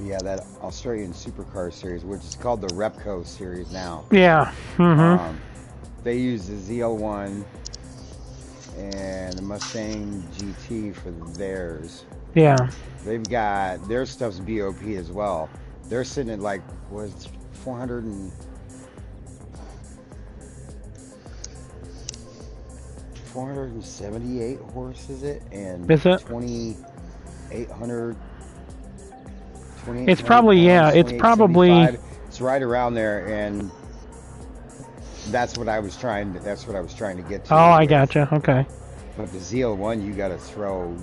Speaker 4: Yeah, that Australian Supercar series, which is called the Repco series now.
Speaker 1: Yeah.
Speaker 4: They use the ZL1 and the Mustang GT for theirs.
Speaker 1: Yeah.
Speaker 4: They've got their stuff's BOP as well. They're sitting at like 478 horse, is it? And
Speaker 1: is it
Speaker 4: 2,800.
Speaker 1: It's probably, yeah, it's probably,
Speaker 4: it's right around there, and that's what I was trying to get to.
Speaker 1: Oh, I gotcha. Okay.
Speaker 4: But the ZL1, you got to throw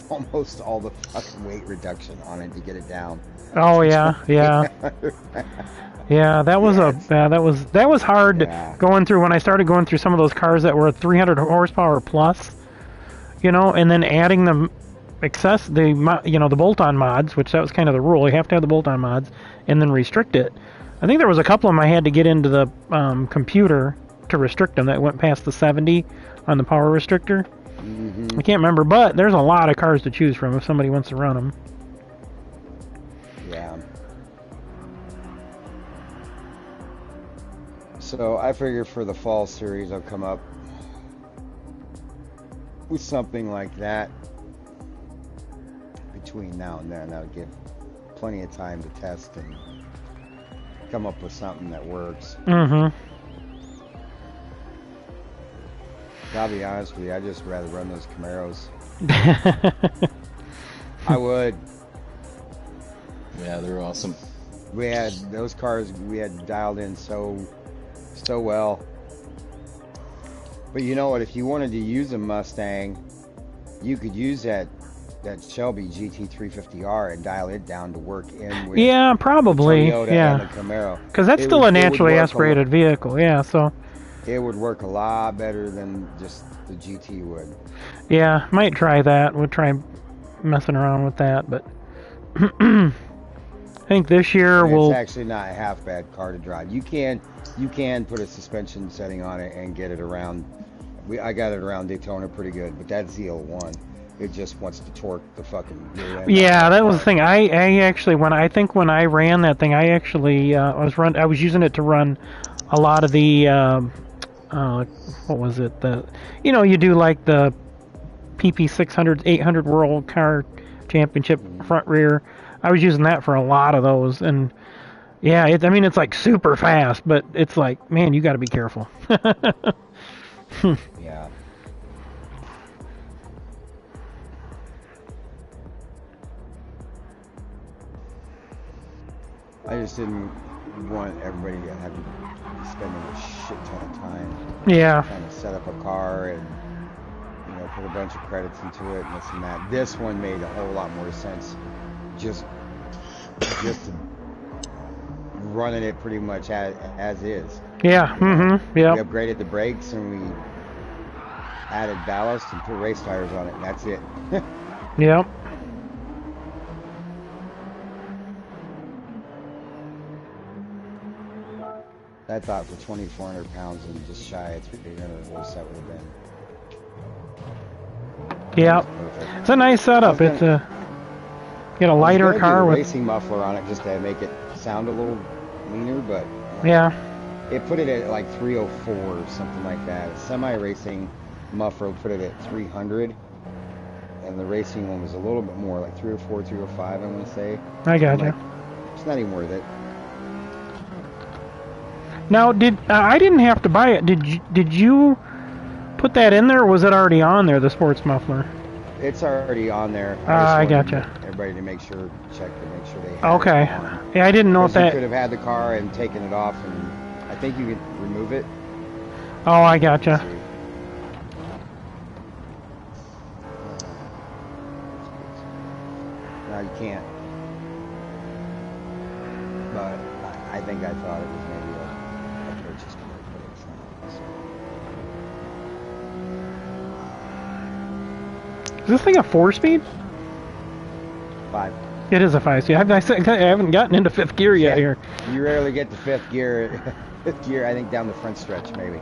Speaker 4: almost all the fucking weight reduction on it to get it down.
Speaker 1: Oh yeah, yeah. Yeah, that was that was hard going through when I started going through some of those cars that were 300 horsepower plus, you know, and then adding the the bolt-on mods, which that was kind of the rule. You have to have the bolt-on mods, and then restrict it. I think there was a couple of them I had to get into the computer to restrict them that went past the 70 on the power restrictor. I can't remember, but there's a lot of cars to choose from if somebody wants to run them.
Speaker 4: Yeah. So I figure for the fall series I'll come up with something like that between now and then. That'll give plenty of time to test and come up with something that works. I'll be honest with you, I'd just rather run those Camaros. I would.
Speaker 3: Yeah, they're awesome.
Speaker 4: We had those cars, we had dialed in so well. But you know what, if you wanted to use a Mustang, you could use that Shelby GT350R and dial it down to work in with
Speaker 1: probably
Speaker 4: the Toyota and the Camaro.
Speaker 1: Because that's still a naturally aspirated vehicle, so
Speaker 4: it would work a lot better than just the GT would.
Speaker 1: Yeah, might try that. We'll try messing around with that, but I think this year
Speaker 4: it's actually not a half bad car to drive. You can put a suspension setting on it and get it around. I got it around Daytona pretty good, but that ZL1, It just wants to torque the fucking rear end.
Speaker 1: Yeah, that was the thing. I actually when I ran that thing, I actually I was using it to run a lot of the what was it? You do like the PP 600 800 World Car Championship front rear. I was using that for a lot of those, and yeah, it's like super fast, but it's like, man, you got to be careful.
Speaker 4: Yeah. I just didn't want everybody to have to be spending a shit ton of time
Speaker 1: Yeah.
Speaker 4: trying to set up a car and put a bunch of credits into it and this and that. This one made a whole lot more sense. Just running it pretty much as is.
Speaker 1: Yeah. Mm-hmm. Yeah.
Speaker 4: We upgraded the brakes and we added ballast and put race tires on it. And that's it.
Speaker 1: Yep.
Speaker 4: I thought for 2,400 pounds and just shy of 300 horse that would have been.
Speaker 1: Yeah. It's a nice setup. It's a get a lighter car with
Speaker 4: racing muffler on it just to make it sound a little leaner, but
Speaker 1: yeah.
Speaker 4: It put it at like 304 or something like that. A semi-racing muffler put it at 300, and the racing one was a little bit more, like 304, 305, I want to say.
Speaker 1: I got you.
Speaker 4: Like, it's not even worth it.
Speaker 1: Now, I didn't have to buy it. Did you put that in there, or was it already on there, the sports muffler?
Speaker 4: It's already on there.
Speaker 1: I gotcha.
Speaker 4: Everybody to make sure, check to make sure they have
Speaker 1: okay.
Speaker 4: it on.
Speaker 1: Yeah, I didn't know if that.
Speaker 4: You could have had the car and taken it off, and I think you could remove it.
Speaker 1: Oh, I gotcha.
Speaker 4: No, you can't. But I think I thought it was maybe a purchase card, but it's not. So.
Speaker 1: Is this thing a 4-speed?
Speaker 4: 5.
Speaker 1: It is a 5-speed. I haven't gotten into 5th gear yet here.
Speaker 4: You rarely get to 5th gear. 5th gear, I think down the front stretch, maybe.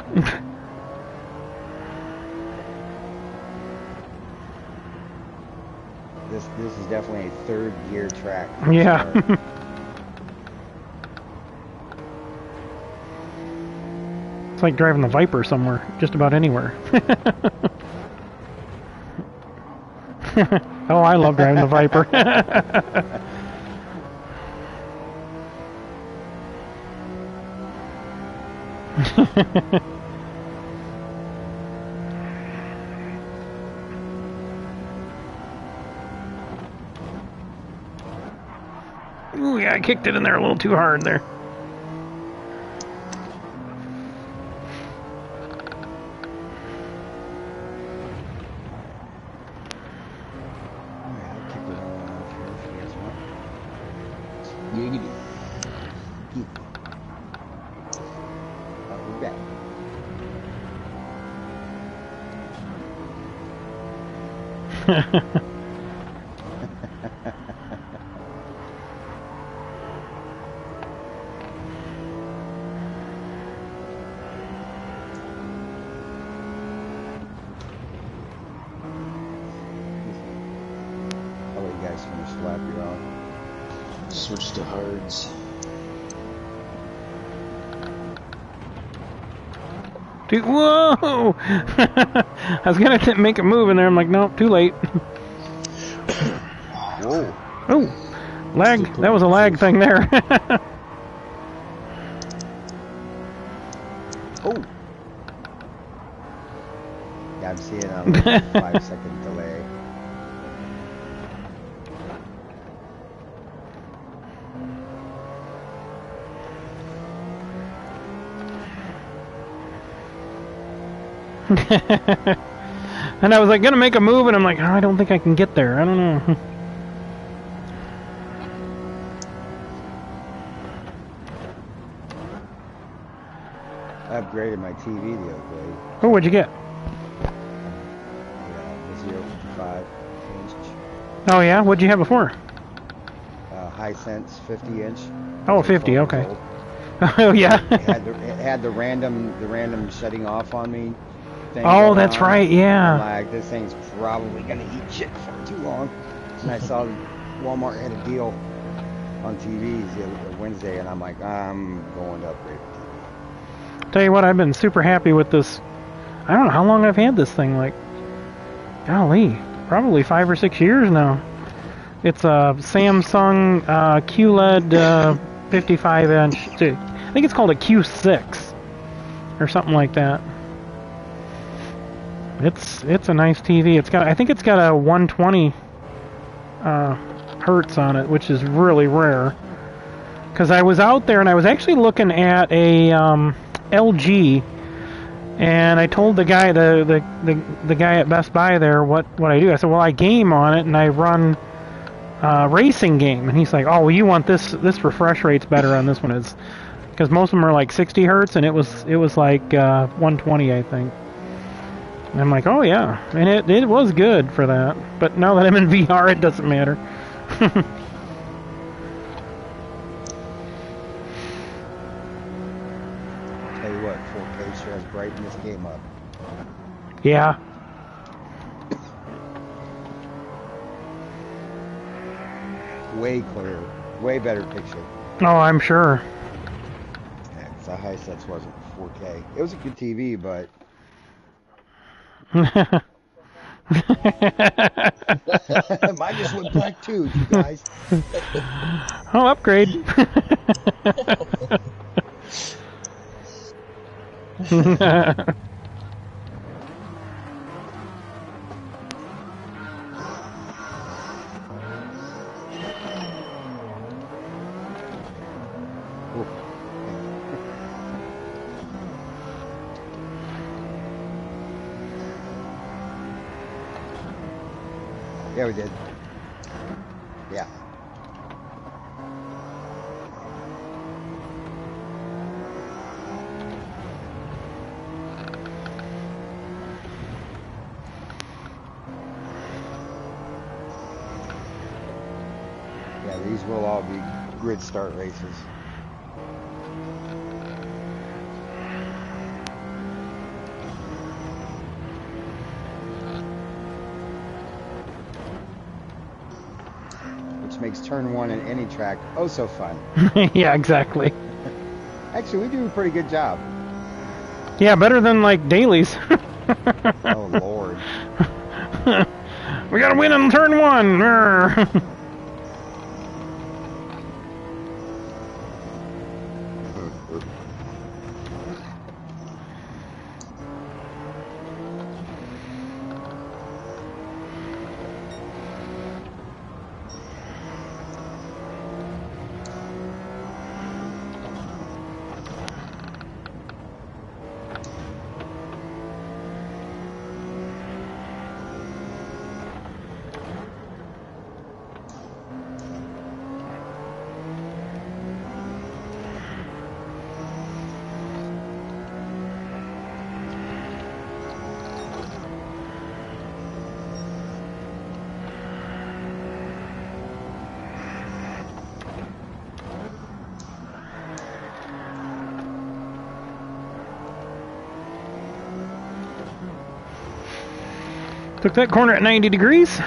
Speaker 4: This is definitely a 3rd gear track.
Speaker 1: Yeah. It's like driving the Viper somewhere, just about anywhere. Oh, I love driving the Viper. Ooh, yeah, I kicked it in there a little too hard there.
Speaker 3: Switch to hards.
Speaker 1: Dude, whoa! I was gonna make a move in there. I'm like, nope, too late.
Speaker 4: Whoa!
Speaker 1: Oh, lag. That was a lag thing there.
Speaker 4: Oh! Yeah, I'm seeing a 5-second delay.
Speaker 1: And I was like gonna make a move, and I'm like, oh, I don't think I can get there. I don't know.
Speaker 4: I upgraded my TV the other day.
Speaker 1: Oh, what'd you get?
Speaker 4: The 0.55 inch.
Speaker 1: Oh yeah, what'd you have before?
Speaker 4: Hisense 50 inch.
Speaker 1: Oh, 50. Okay. Oh yeah.
Speaker 4: It had the random shutting off on me thing.
Speaker 1: Oh,
Speaker 4: going
Speaker 1: that's
Speaker 4: on.
Speaker 1: right, yeah.
Speaker 4: I'm like, this thing's probably gonna eat shit for too long. And I saw Walmart had a deal on TVs the other Wednesday, and I'm like, I'm going to upgrade the TV.
Speaker 1: Tell you what, I've been super happy with this. I don't know how long I've had this thing, like, golly, probably 5 or 6 years now. It's a Samsung QLED 55-inch. I think it's called a Q6 or something like that. It's a nice TV. I think it's got a 120 hertz on it, which is really rare. Because I was out there and I was actually looking at a LG, and I told the guy the guy at Best Buy there what I do. I said, well, I game on it and I run racing game, and he's like, oh, well, you want this refresh rate's better on this one, is because most of them are like 60 hertz, and it was like 120, I think. And I'm like, oh yeah, and it was good for that. But now that I'm in VR, it doesn't matter.
Speaker 4: Tell you what, 4K sure has brightened this game up.
Speaker 1: Yeah.
Speaker 4: Way clearer, way better picture.
Speaker 1: Oh, I'm sure.
Speaker 4: Yeah, 'cause the HECS wasn't 4K. It was a good TV, but mine just went black too, you guys.
Speaker 1: Oh, upgrade.
Speaker 4: Yeah, we did. Yeah. Yeah, these will all be grid start races. Makes turn one in any track oh so fun.
Speaker 1: Yeah, exactly.
Speaker 4: Actually, we do a pretty good job.
Speaker 1: Yeah, better than like dailies.
Speaker 4: Oh Lord.
Speaker 1: We gotta win on turn one. Took that corner at 90 degrees.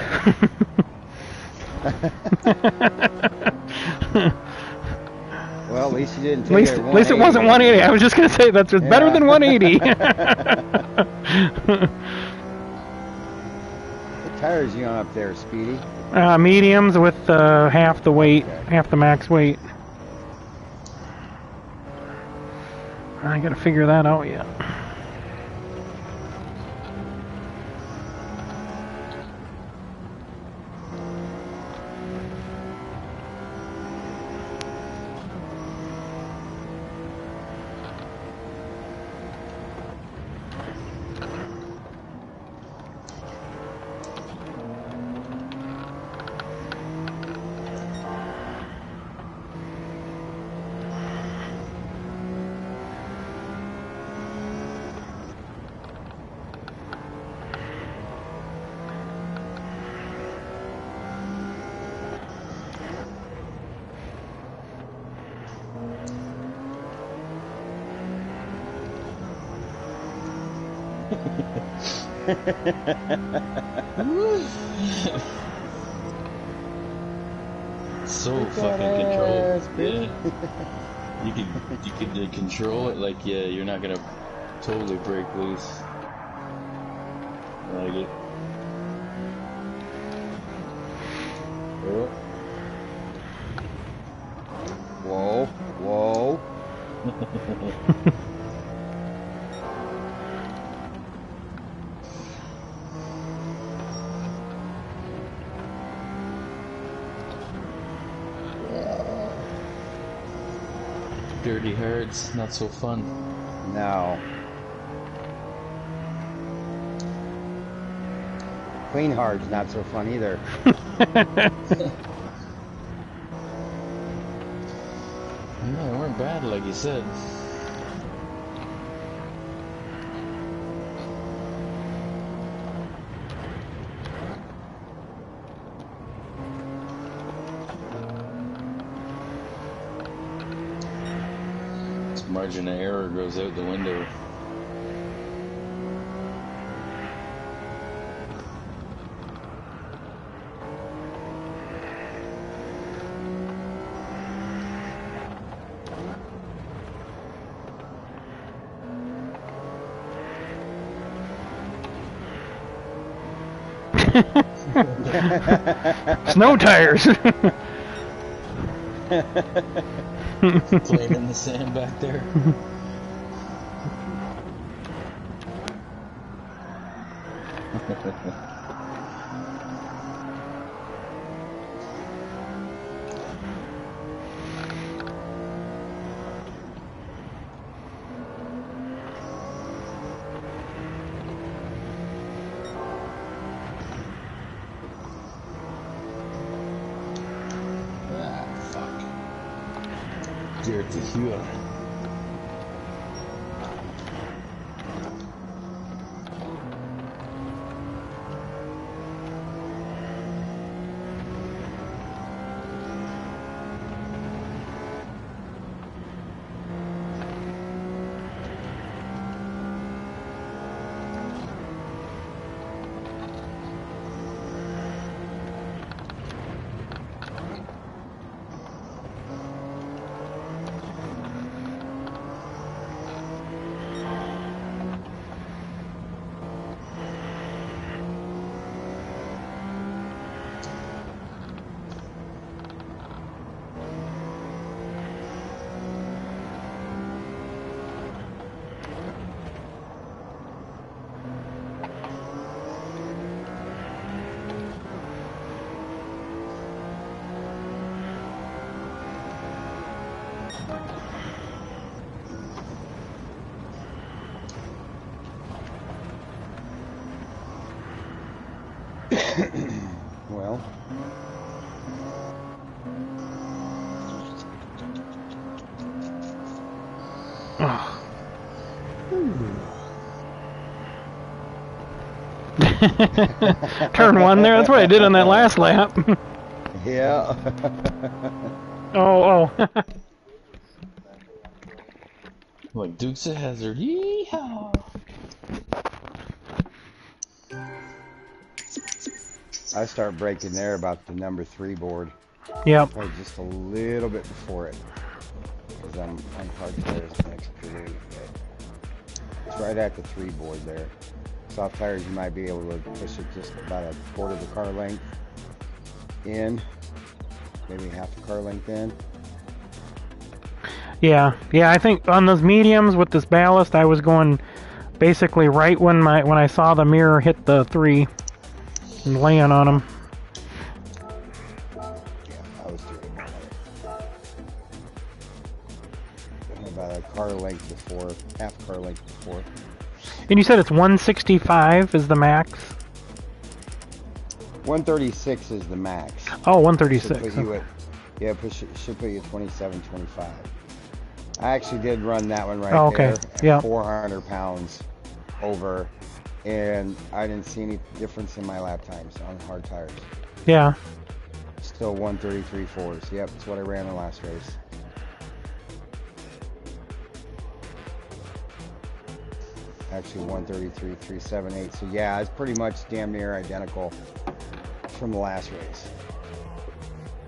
Speaker 4: Well, at least you didn't take it
Speaker 1: at least it wasn't 180. I was just going to say that's better than 180.
Speaker 4: What tires you on up there, Speedy?
Speaker 1: Mediums with half the weight, half the max weight. I got to figure that out yet.
Speaker 3: So fucking controlled. Yeah. You could control it like, yeah, you're not gonna totally break loose. I like it. Oh.
Speaker 4: Whoa, whoa.
Speaker 3: Dirty herds, not so fun.
Speaker 4: No. Clean hard's not so fun either.
Speaker 3: No, they weren't bad like you said. This margin of error goes out the window.
Speaker 1: Snow tires.
Speaker 3: Playing in the sand back there. Dirty Hua.
Speaker 4: Well.
Speaker 1: Turn one there. That's what I did on that last lap.
Speaker 4: Yeah.
Speaker 1: Oh.
Speaker 3: Like Dukes of Hazzard. Yeehaw!
Speaker 4: I start breaking there about the number 3 board.
Speaker 1: Yep.
Speaker 4: Probably just a little bit before it. Because I'm hard tires next to it. It's right at the 3 board there. Soft tires, you might be able to push it just about a quarter of the car length in. Maybe half the car length in.
Speaker 1: Yeah, I think on those mediums with this ballast, I was going basically right when I saw the mirror hit the 3 and laying on them.
Speaker 4: Yeah, I was doing about a car length before, half car length before.
Speaker 1: And you said it's 165 is the max?
Speaker 4: 136 is the max.
Speaker 1: Oh, 136.
Speaker 4: Should put you at, yeah, should put you at 27, 25. I actually did run that one right there.
Speaker 1: Yeah. 400
Speaker 4: pounds over, and I didn't see any difference in my lap times on hard tires.
Speaker 1: Yeah.
Speaker 4: Still 133.4s. Yep, that's what I ran the last race. Actually 133, 378. So yeah, it's pretty much damn near identical from the last race.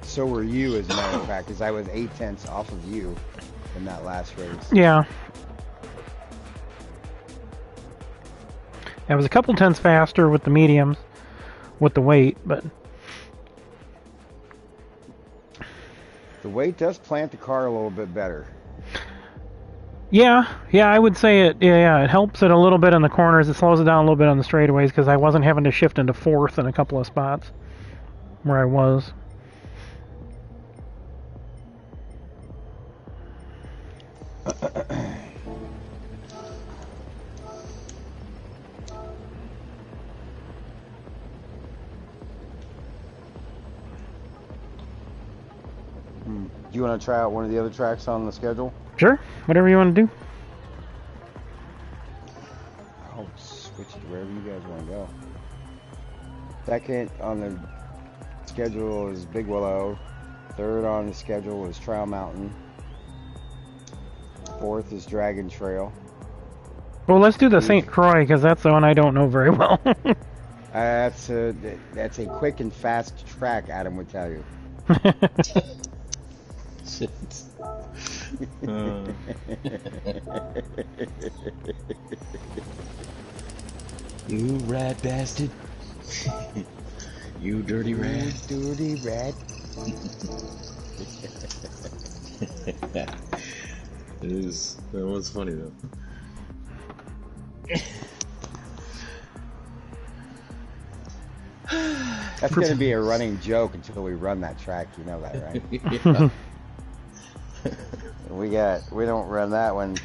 Speaker 4: So were you, as a matter of fact, because I was 8/10 off of you in that last race.
Speaker 1: Yeah. I was a couple tenths faster with the mediums, with the weight, but
Speaker 4: the weight does plant the car a little bit better.
Speaker 1: yeah, I would say it. Yeah, it helps it a little bit in the corners. It slows it down a little bit on the straightaways because I wasn't having to shift into fourth in a couple of spots where I was.
Speaker 4: Do you want to try out one of the other tracks on the schedule?
Speaker 1: Sure, whatever you want to do.
Speaker 4: I'll switch it to wherever you guys want to go. Second on the schedule is Big Willow. Third on the schedule is Trail Mountain. Fourth is Dragon Trail.
Speaker 1: Well, let's do the St. Croix because that's the one I don't know very well.
Speaker 4: That's a quick and fast track, Adam would tell you.
Speaker 3: Shit. You rat bastard. You dirty rat.
Speaker 4: You dirty rat.
Speaker 3: It is. That was funny though.
Speaker 4: That's going to be a running joke until we run that track. You know that, right?
Speaker 3: Yeah.
Speaker 4: We don't run that one.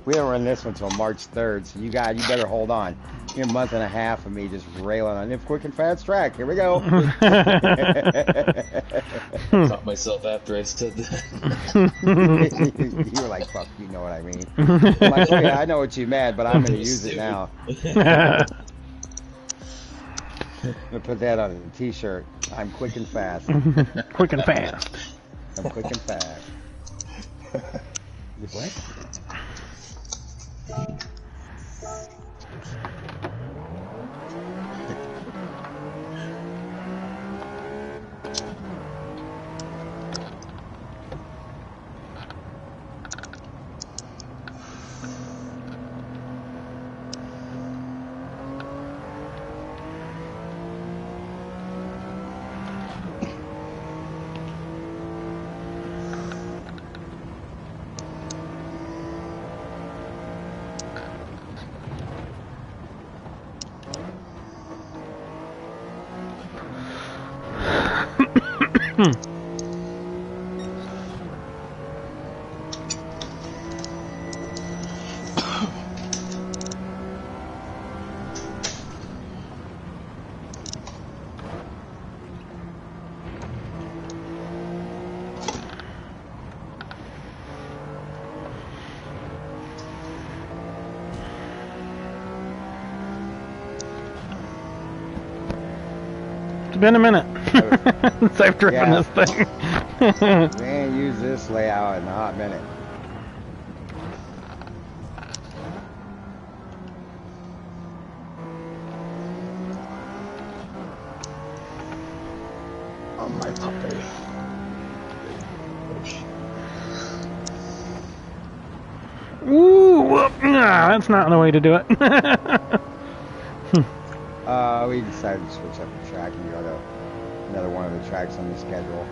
Speaker 4: We don't run this one until March 3rd. So you better hold on. You're a month and a half of me just railing on this quick and fast track. Here we go.
Speaker 3: Caught myself after I said that.
Speaker 4: You were like, fuck, you know what I mean. I'm like, oh yeah, I know what you meant, but I'm going to use it now. I'm going to put that on a t-shirt. I'm quick and fast.
Speaker 1: Quick and fast.
Speaker 4: I'm quick and fast. What?
Speaker 1: It's been a minute since I've driven this thing.
Speaker 4: We ain't used this layout in a hot minute.
Speaker 3: On my puppy.
Speaker 1: Ooh, whoop, nah, that's not the way to do it.
Speaker 4: We decided to switch up the track and go to another one of the tracks on the schedule.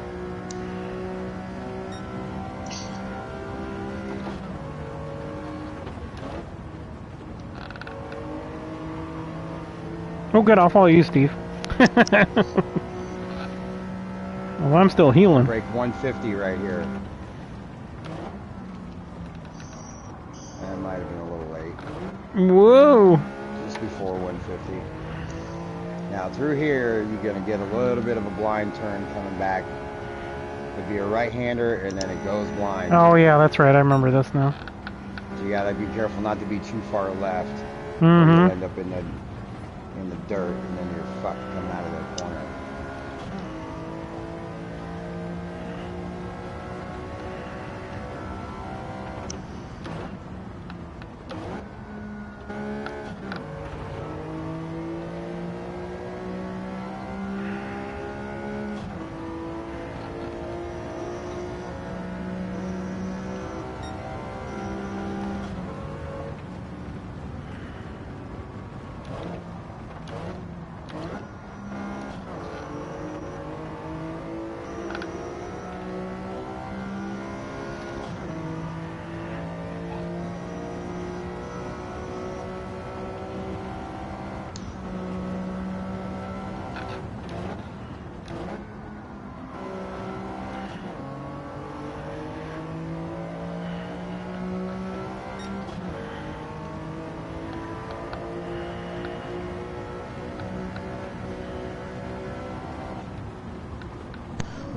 Speaker 1: Oh, good, I'll follow you, Steve. Well, I'm still healing.
Speaker 4: Break 150 right here. That might have been a little late.
Speaker 1: Whoa!
Speaker 4: Just before 150. Now through here, you're going to get a little bit of a blind turn coming back. It'd be a right-hander, and then it goes blind.
Speaker 1: Oh yeah, that's right. I remember this now.
Speaker 4: So you got to be careful not to be too far left.
Speaker 1: Mm-hmm.
Speaker 4: You'll end up in the dirt, and then you're fucked coming out of that corner.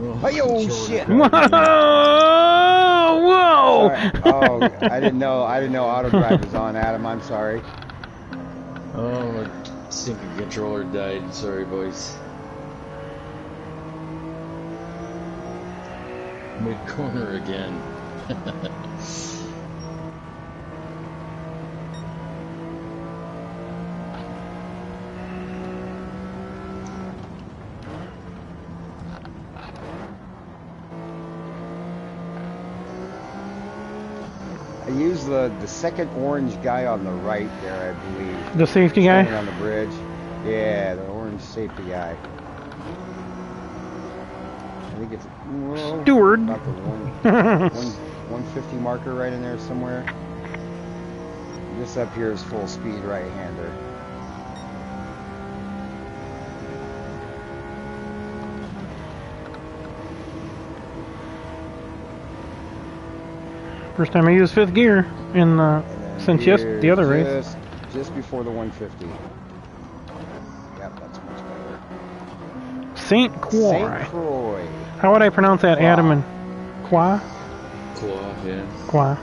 Speaker 4: Hey, oh shit!
Speaker 1: Whoa! Whoa!
Speaker 4: Sorry. Oh, I didn't know auto drive was on, Adam. I'm sorry.
Speaker 3: Oh, my stinking controller died. Sorry, boys. Mid corner again.
Speaker 4: I used the second orange guy on the right there, I believe.
Speaker 1: The safety guy?
Speaker 4: Standing on the bridge. Yeah, the orange safety guy. I think it's
Speaker 1: Steward.
Speaker 4: about the 150 marker right in there somewhere. This up here is full speed right-hander.
Speaker 1: First time I used fifth gear in since the other race.
Speaker 4: Just before the 150. Yep, that's much better.
Speaker 1: St. Croix.
Speaker 4: St. Croix.
Speaker 1: How would I pronounce that,
Speaker 4: Croix.
Speaker 1: Adam? And Croix?
Speaker 3: Claw, yeah.
Speaker 1: Croix.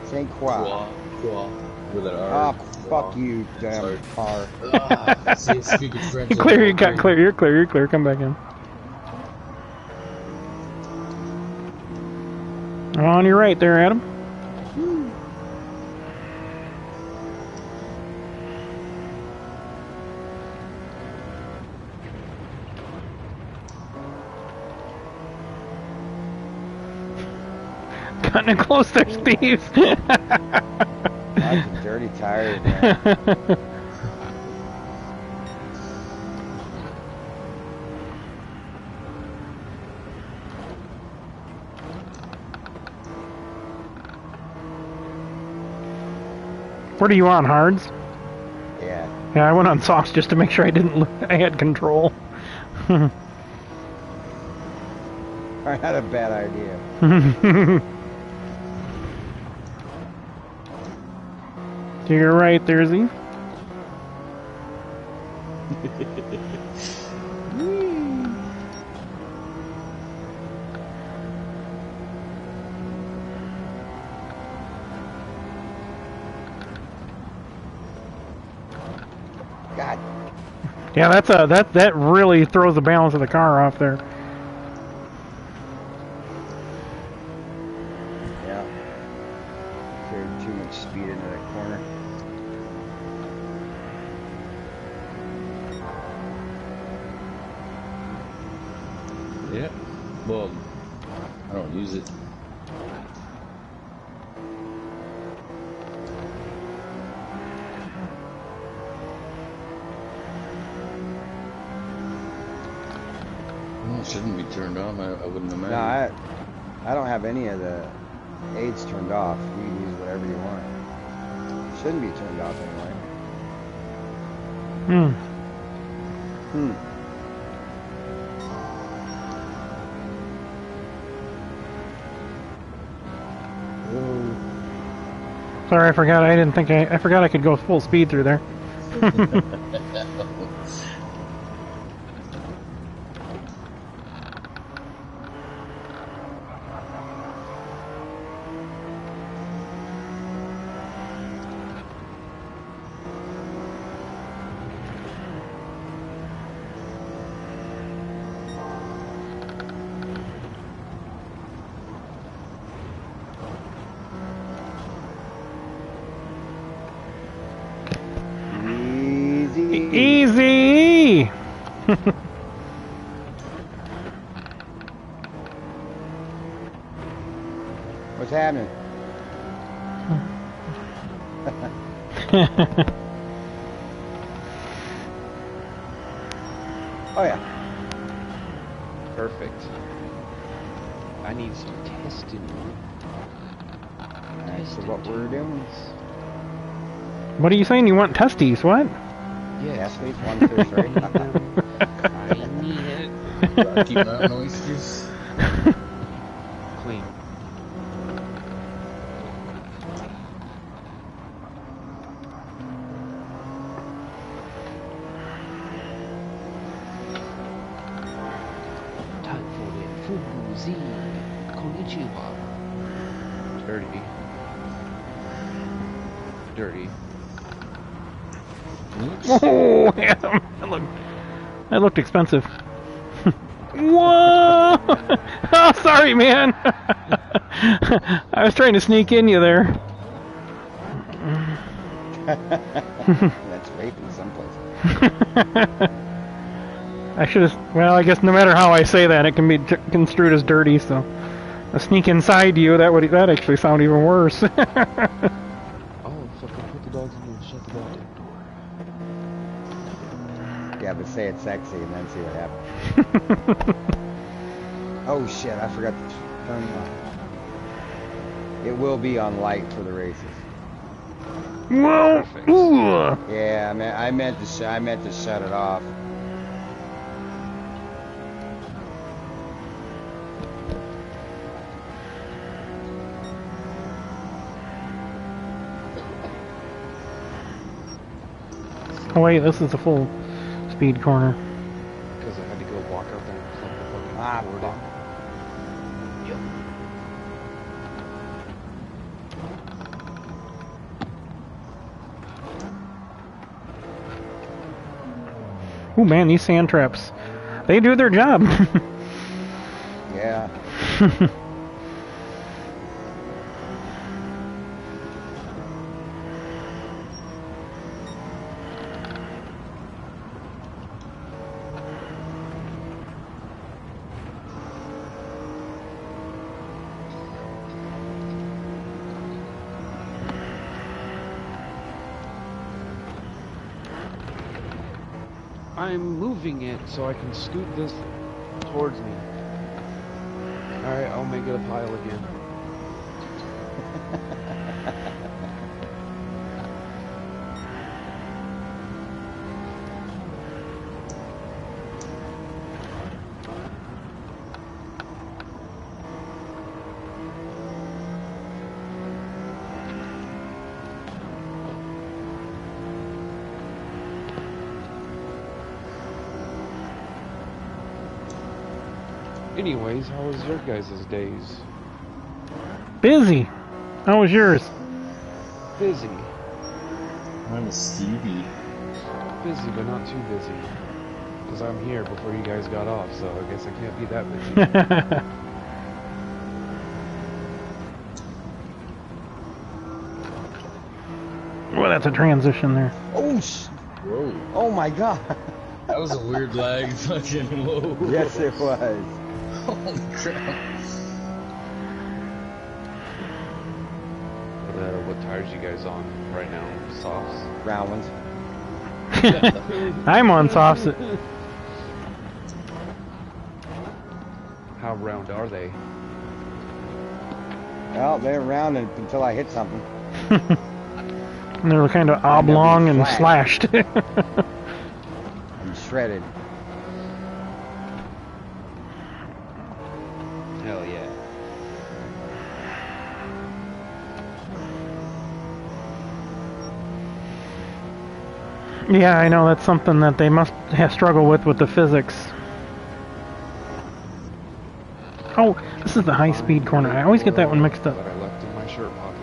Speaker 4: St. Croix.
Speaker 3: Claw. With an R.
Speaker 4: Ah, fuck you, damn
Speaker 3: Sorry.
Speaker 4: car.
Speaker 3: See, speaking French.
Speaker 1: Clear, you got clear. You're clear. You're clear. Come back in. On your right there, Adam. Cutting it close there, Steve.
Speaker 4: I'm dirty tired, man.
Speaker 1: What are you on, hards?
Speaker 4: Yeah.
Speaker 1: Yeah, I went on softs just to make sure I had control.
Speaker 4: I had a bad idea.
Speaker 1: To your right, there's he.
Speaker 4: God.
Speaker 1: Yeah, that really throws the balance of the car off there.
Speaker 4: Yeah. Carried too much speed into that corner.
Speaker 3: Yeah. Well, I don't use it. Well, it shouldn't be turned on. I wouldn't imagine.
Speaker 4: No, I don't have any of the aids turned off. You can use whatever you want. Shouldn't be turned off anyway.
Speaker 1: Sorry, I forgot. I forgot I could go full speed through there. Easy!
Speaker 4: What's happening? Oh yeah.
Speaker 5: Perfect. I need some testing.
Speaker 4: Alright, so what we're doing?
Speaker 1: What are you saying? You want testes? What?
Speaker 4: Yes, please, one fish, right?
Speaker 5: I need it.
Speaker 3: Rocky Mountain oysters.
Speaker 5: Clean. Time for the you hop. Dirty. Dirty.
Speaker 1: Oh, yeah, that looked expensive. Whoa! Oh, sorry, man. I was trying to sneak in you there.
Speaker 4: That's raping someplace.
Speaker 1: I should have. Well, I guess no matter how I say that, it can be construed as dirty. So, a sneak inside you, that actually sound even worse.
Speaker 5: Oh, fucking put the dogs in here and shut the goddamn door.
Speaker 4: Yeah, but say it's sexy and then see what happens. Oh shit, I forgot to turn on. It will be on light for the races.
Speaker 1: Whoa! Ooh.
Speaker 4: Yeah, I meant to shut it off.
Speaker 1: Oh wait, this is a full speed corner.
Speaker 5: Because I had to go walk out there and plug the fucking cord in. Yep.
Speaker 1: Oh man, these sand traps, they do their job.
Speaker 4: Yeah.
Speaker 5: I'm moving it so I can scoot this towards me. Alright, I'll make it a pile again. Anyways, how was your guys' days?
Speaker 1: Busy. How was yours?
Speaker 5: Busy.
Speaker 3: I'm a Stevie.
Speaker 5: Busy, but not too busy. Because I'm here before you guys got off, so I guess I can't be that busy.
Speaker 1: Well, that's a transition there.
Speaker 4: Oh,
Speaker 3: Whoa.
Speaker 4: oh my god.
Speaker 3: That was a weird lag. Fucking whoa.
Speaker 4: Yes, it was.
Speaker 3: Holy crap.
Speaker 5: What tires you guys on right now? Softs?
Speaker 4: Round ones.
Speaker 1: I'm on softs.
Speaker 5: How round are they?
Speaker 4: Well, they're round until I hit something.
Speaker 1: And they were kind of oblong and slashed.
Speaker 4: I'm shredded.
Speaker 5: Hell yeah.
Speaker 1: Yeah, I know that's something that they must have struggled with the physics. Oh, this is the high-speed corner. I always get that one mixed up.
Speaker 5: That I left in my shirt pocket.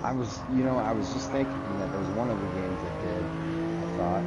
Speaker 4: I was just thinking that there was one of the games that did, I thought.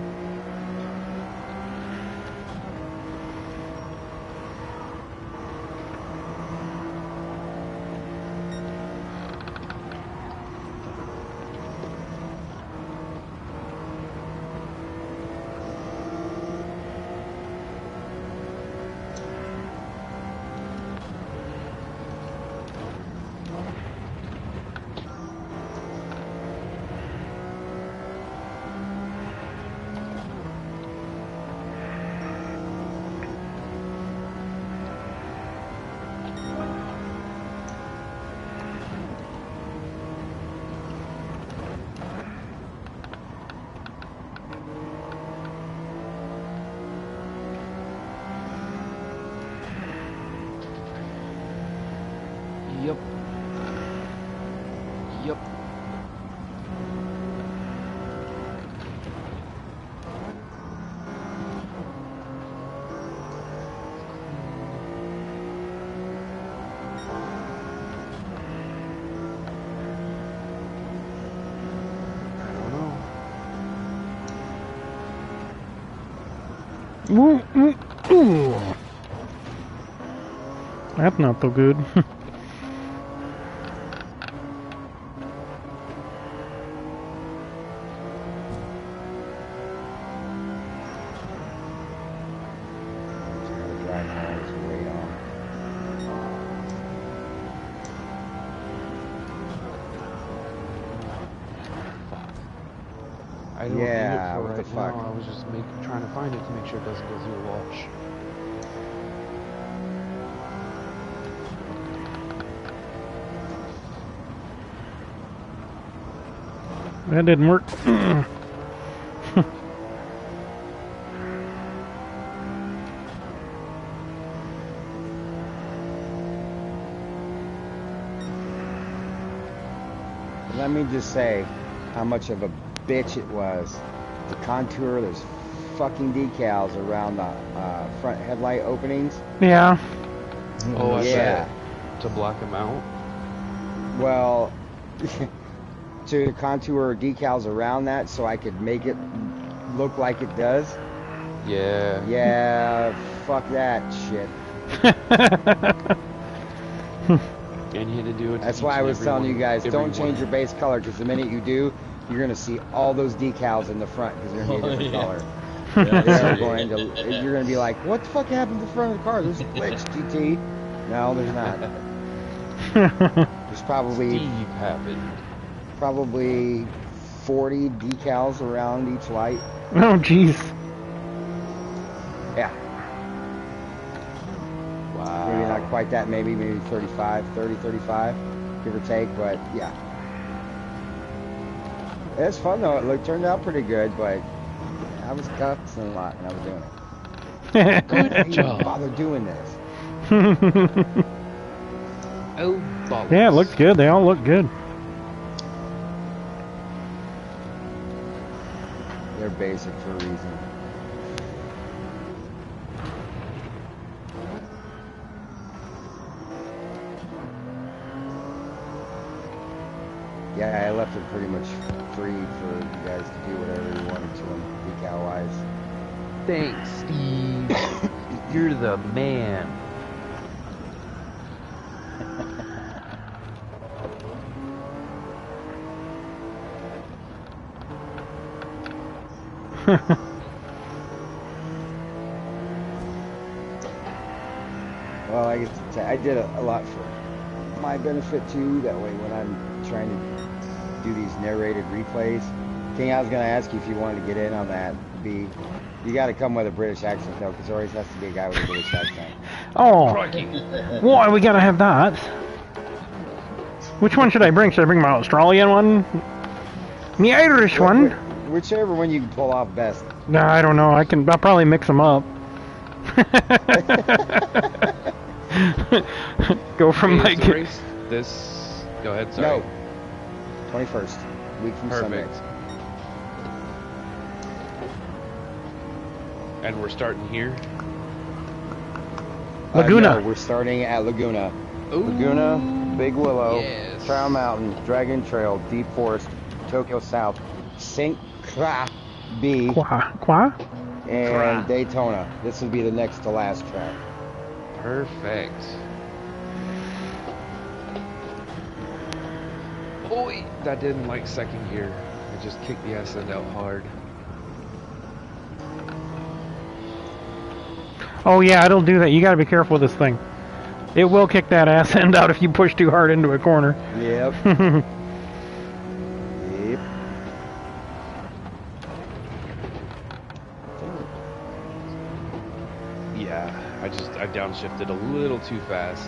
Speaker 1: Ooh, ooh, ooh. That's not so good.
Speaker 5: I don't
Speaker 4: Yeah,
Speaker 5: need it for
Speaker 4: what the
Speaker 5: right
Speaker 4: fuck?
Speaker 5: now. I was just trying to find it to make sure it doesn't go through the wash.
Speaker 1: That didn't work.
Speaker 4: Let me just say how much of a bitch it was. The contour, there's fucking decals around the front headlight openings.
Speaker 1: Yeah.
Speaker 5: Oh, I
Speaker 4: Yeah.
Speaker 5: bet. To block them out?
Speaker 4: Well, to contour decals around that so I could make it look like it does.
Speaker 5: Yeah.
Speaker 4: Yeah, fuck that shit.
Speaker 5: And you had to do it.
Speaker 4: That's why I was telling you guys, don't change your base color, because the minute you do, you're going to see all those decals in the front, because they're going to be a different color. They're going to, you're going to be like, what the fuck happened to the front of the car? There's a glitch, GT. No, there's not. There's probably
Speaker 5: Steve happened.
Speaker 4: probably 40 decals around each light.
Speaker 1: Oh, jeez.
Speaker 4: Yeah.
Speaker 5: Wow.
Speaker 4: Maybe not quite that, maybe 35, 30, 35, give or take, but yeah. It's fun though, it turned out pretty good, but I was cussing a lot when I was doing it.
Speaker 5: Good job.
Speaker 4: Bother doing this.
Speaker 5: Oh, bollocks.
Speaker 1: Yeah, it looks good. They all look good.
Speaker 4: They're basic for a reason. Yeah, I left it pretty much free for you guys to do whatever you wanted to them, decal-wise.
Speaker 5: Thanks, Steve. You're the man.
Speaker 4: Well, I get to I did a lot for my benefit too. That way, when I'm trying to do these narrated replays, King, I was going to ask you if you wanted to get in on that. You got to come with a British accent though, because there always has to be a guy with a British accent.
Speaker 1: Oh, why we gotta have that? Which one should I bring? Should I bring my Australian one? The Irish one?
Speaker 4: Whichever one you can pull off best.
Speaker 1: No, I don't know. I'll probably mix them up. Go from
Speaker 5: Hey,
Speaker 1: like
Speaker 5: is the race this. Go ahead. Sorry.
Speaker 4: No. 21st, week from Sunday.
Speaker 5: Perfect. And we're starting here.
Speaker 1: Laguna.
Speaker 4: No, we're starting at Laguna.
Speaker 5: Ooh,
Speaker 4: Laguna, Big Willow,
Speaker 5: yes.
Speaker 4: Trial Mountain, Dragon Trail, Deep Forest, Tokyo South, St. Croix B,
Speaker 1: Qua?
Speaker 4: and Daytona. This will be the next to last track.
Speaker 5: Perfect. Oh, that didn't like second gear. I just kicked the ass end out hard.
Speaker 1: Oh yeah, it'll do that. You gotta be careful with this thing. It will kick that ass end out if you push too hard into a corner.
Speaker 4: Yep. Yep.
Speaker 5: Yeah, I downshifted a little too fast.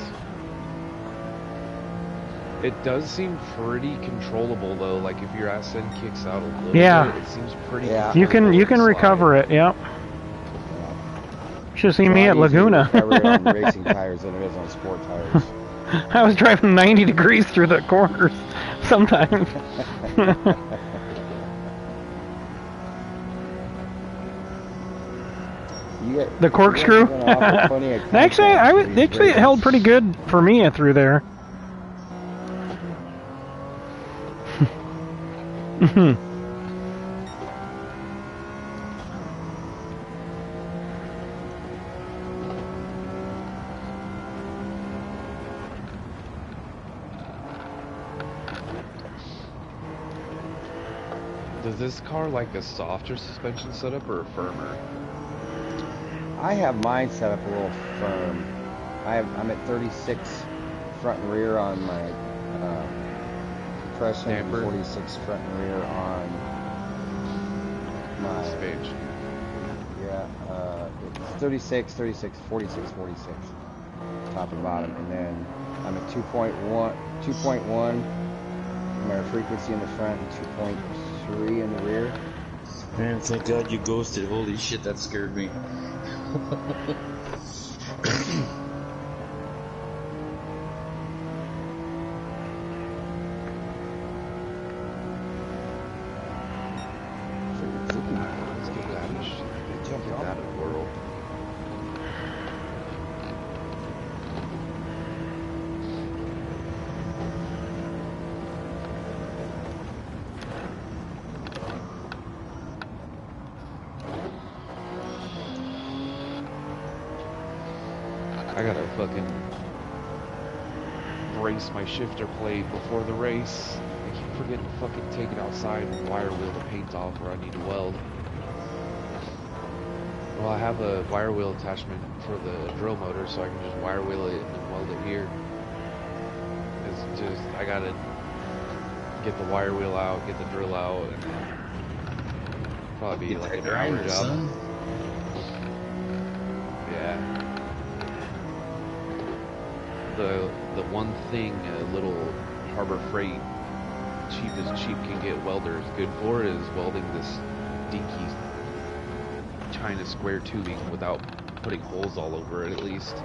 Speaker 5: It does seem pretty controllable though. Like if your ass end kicks out a little
Speaker 1: Yeah.
Speaker 5: bit, it seems pretty.
Speaker 4: Yeah.
Speaker 1: You can recover it. Yep. Should have seen me at Laguna.
Speaker 4: Recover it on racing tires than it is on sport tires.
Speaker 1: I was driving 90 degrees through the corners sometimes. The corkscrew. Actually, it held pretty good for me through there.
Speaker 5: Does this car like a softer suspension setup or a firmer?
Speaker 4: I have mine set up a little firm. I'm at 36 front and rear on my compression, and 46 front and rear on my
Speaker 5: Spage.
Speaker 4: Yeah, it's 36, 46, 46, 46, top and bottom, and then I'm at 2.1 my frequency in the front, and 2.3 in the rear.
Speaker 3: Man, thank God you ghosted. Holy shit, that scared me.
Speaker 5: Let's get that. Get that out of the world. I gotta fucking brace my shifter plate before the race. I keep forgetting to fucking take it outside and wire wheel the paint off where I need to weld. Well, I have a wire wheel attachment for the drill motor, so I can just wire wheel it and then weld it here. It's just, I gotta get the wire wheel out, get the drill out, and probably be like an hour job.
Speaker 3: Son.
Speaker 5: Yeah. The one thing a little Harbor Freight cheap as cheap can get welders good for is welding this dinky China square tubing without putting holes all over it at least.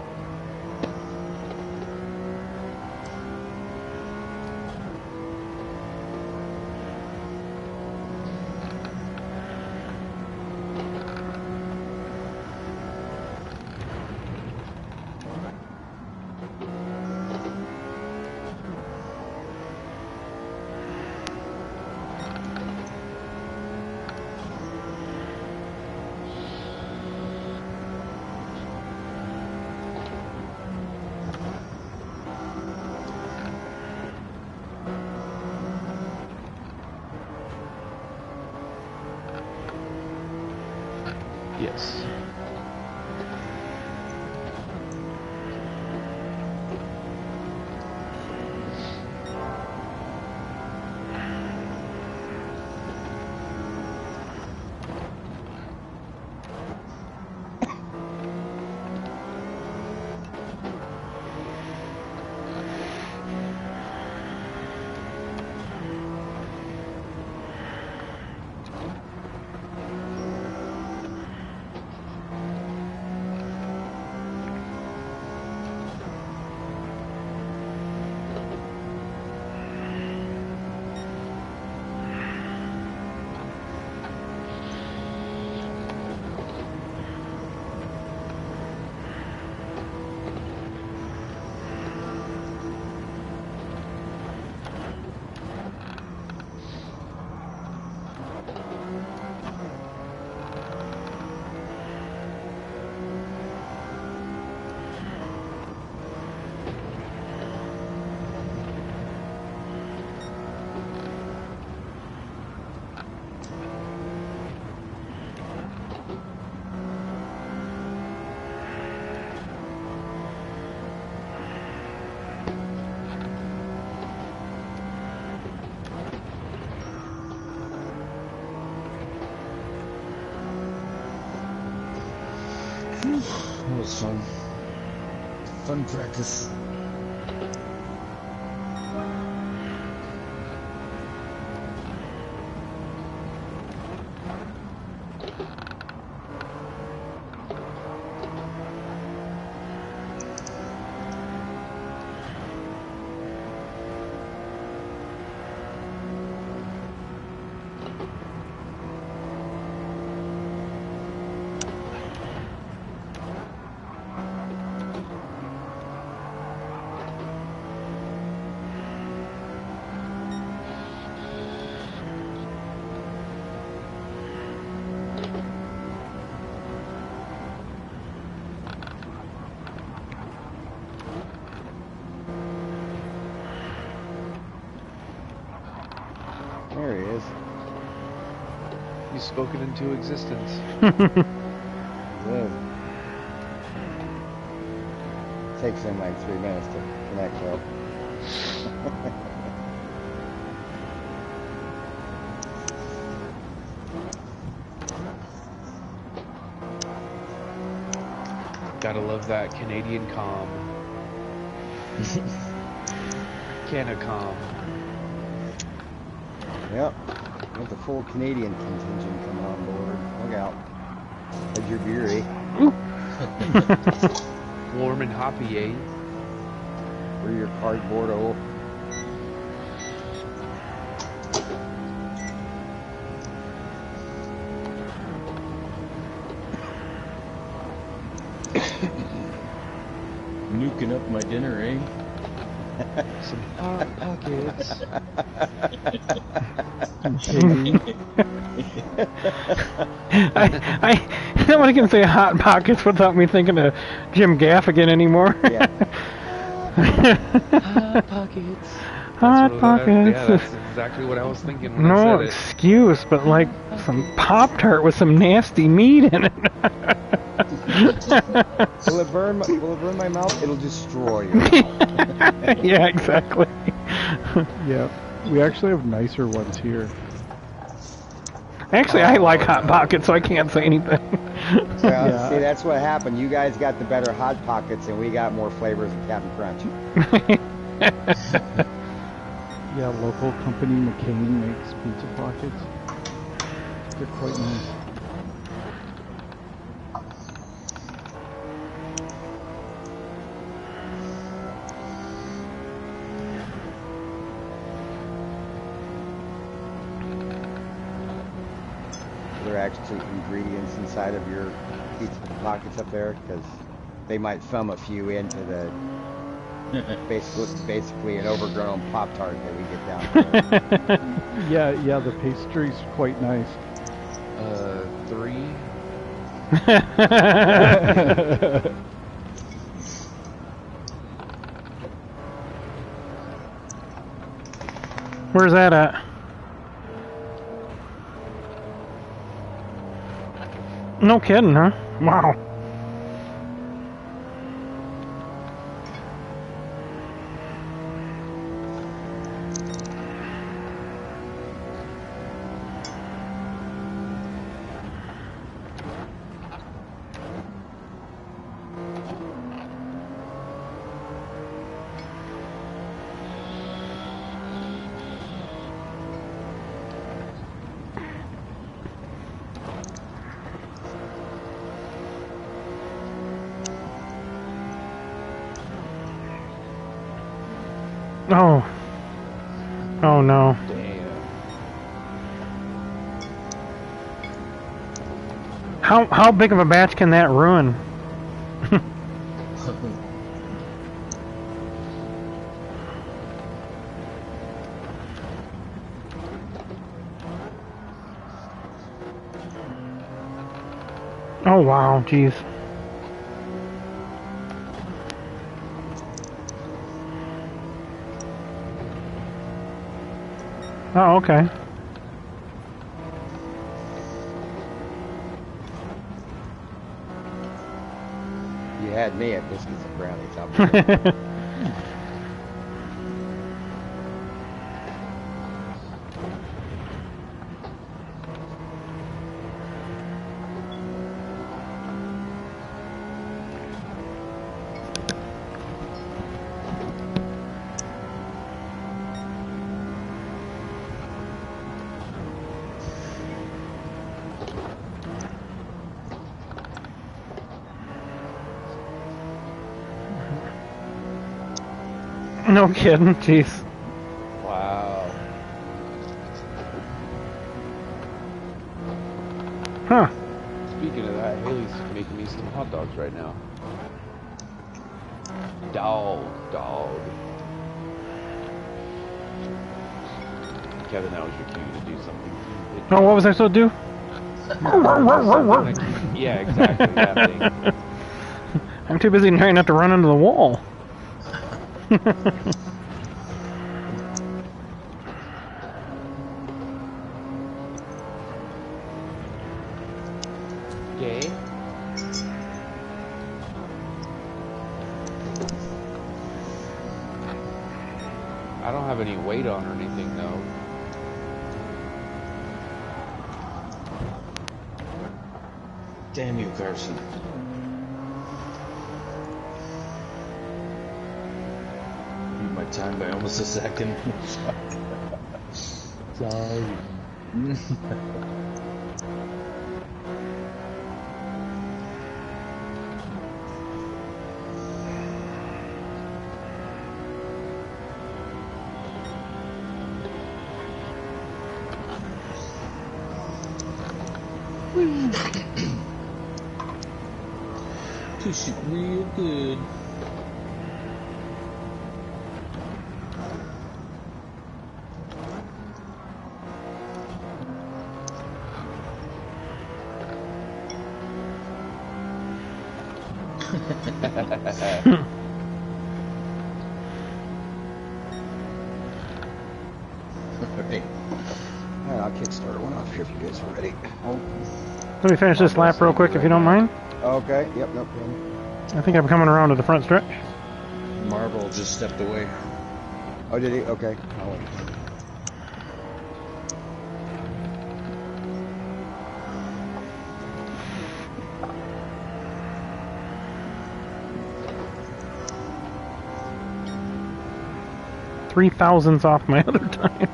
Speaker 5: Yes.
Speaker 3: That was fun. Fun practice.
Speaker 5: be spoken into existence.
Speaker 4: Good. Takes him like 3 minutes to connect though.
Speaker 5: Gotta love that Canadian calm. Canacom.
Speaker 4: Yep. Got the full Canadian contingent coming on board. Look out. How's your beer, eh?
Speaker 5: Warm and hoppy, eh?
Speaker 4: Where your cardboard old.
Speaker 3: Nuking up my dinner, eh?
Speaker 5: Some hot pockets.
Speaker 1: I don't want to say Hot Pockets without me thinking of Jim Gaffigan anymore.
Speaker 4: Yeah.
Speaker 5: Hot pockets.
Speaker 1: Hot
Speaker 5: Yeah,
Speaker 1: Pockets.
Speaker 5: that's exactly what I was thinking when
Speaker 1: No
Speaker 5: I said it.
Speaker 1: excuse, but like some Pop-Tart with some nasty meat in it.
Speaker 4: Will it burn my mouth? It'll destroy you.
Speaker 1: Yeah, exactly.
Speaker 6: Yeah, we actually have nicer ones here.
Speaker 1: Actually, I like Hot Pockets, so I can't say anything.
Speaker 4: Well,
Speaker 6: Yeah.
Speaker 4: see, that's what happened. You guys got the better Hot Pockets, and we got more flavors of Captain Crunch.
Speaker 6: Yeah, local company McCain makes pizza pockets. They're quite nice.
Speaker 4: Are there actually ingredients inside of your pizza pockets up there? Because they might thumb a few into the basically an overgrown Pop-Tart that we get down there.
Speaker 6: Yeah, the pastry's quite nice.
Speaker 5: 3.
Speaker 1: Where's that at? No kidding, huh? Wow. Oh. Oh no.
Speaker 5: Damn.
Speaker 1: How big of a batch can that ruin? Oh wow, jeez. Oh, okay.
Speaker 4: You had me at biscuits and brownies. I'll be there.
Speaker 1: No kidding, jeez.
Speaker 5: Wow.
Speaker 1: Huh.
Speaker 5: Speaking of that, Haley's making me some hot dogs right now. Dog. Kevin, that was your cue to do something.
Speaker 1: Oh, what was I supposed to do?
Speaker 5: Yeah, exactly, that thing.
Speaker 1: I'm too busy trying not to run into the wall.
Speaker 5: Gay? I don't have any weight on or anything though.
Speaker 3: Damn you, Carson. Beat my time by almost a second. Sorry. Push it real good.
Speaker 4: Alright. I'll kickstart one off here if you guys are ready.
Speaker 1: Let me finish this lap real quick if you don't mind.
Speaker 4: Okay, yep, no problem.
Speaker 1: I think I'm coming around to the front stretch.
Speaker 3: Marvel just stepped away.
Speaker 4: Oh, did he? Okay. I'll wait.
Speaker 1: 3,000ths off my other time.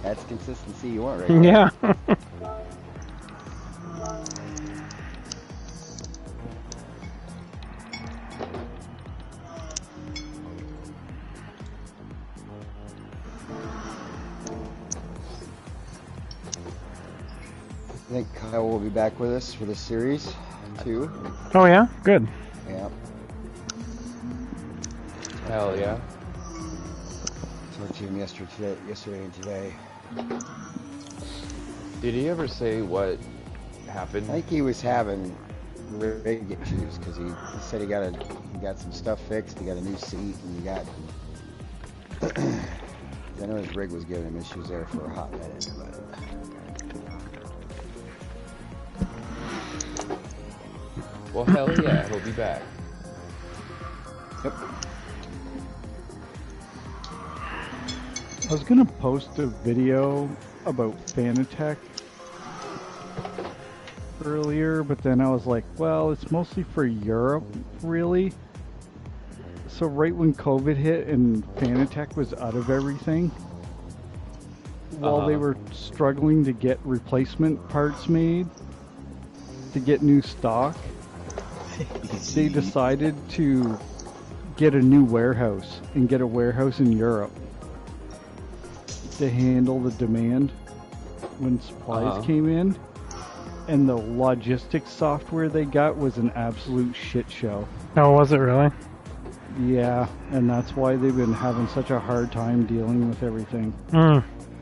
Speaker 4: That's consistency you want right there.
Speaker 1: Yeah.
Speaker 4: I think Kyle will be back with us for this series, too.
Speaker 1: Oh yeah? Good.
Speaker 4: Yeah.
Speaker 5: Hell yeah.
Speaker 4: Talked to him yesterday and today.
Speaker 5: Did he ever say what happened?
Speaker 4: I think he was having rig issues because he said he got some stuff fixed. He got a new seat, and he got. I know his rig was giving him issues there for a hot minute, but.
Speaker 5: Well, hell yeah, he'll be back.
Speaker 4: Yep.
Speaker 6: I was gonna post a video about Fanatec earlier, but then I was like, well, it's mostly for Europe, really. So right when COVID hit and Fanatec was out of everything, while they were struggling to get replacement parts made to get new stock, they decided to get a new warehouse and get a warehouse in Europe to handle the demand when supplies came in. And the logistics software they got was an absolute shit show.
Speaker 1: Oh, was it really?
Speaker 6: Yeah, and that's why they've been having such a hard time dealing with everything.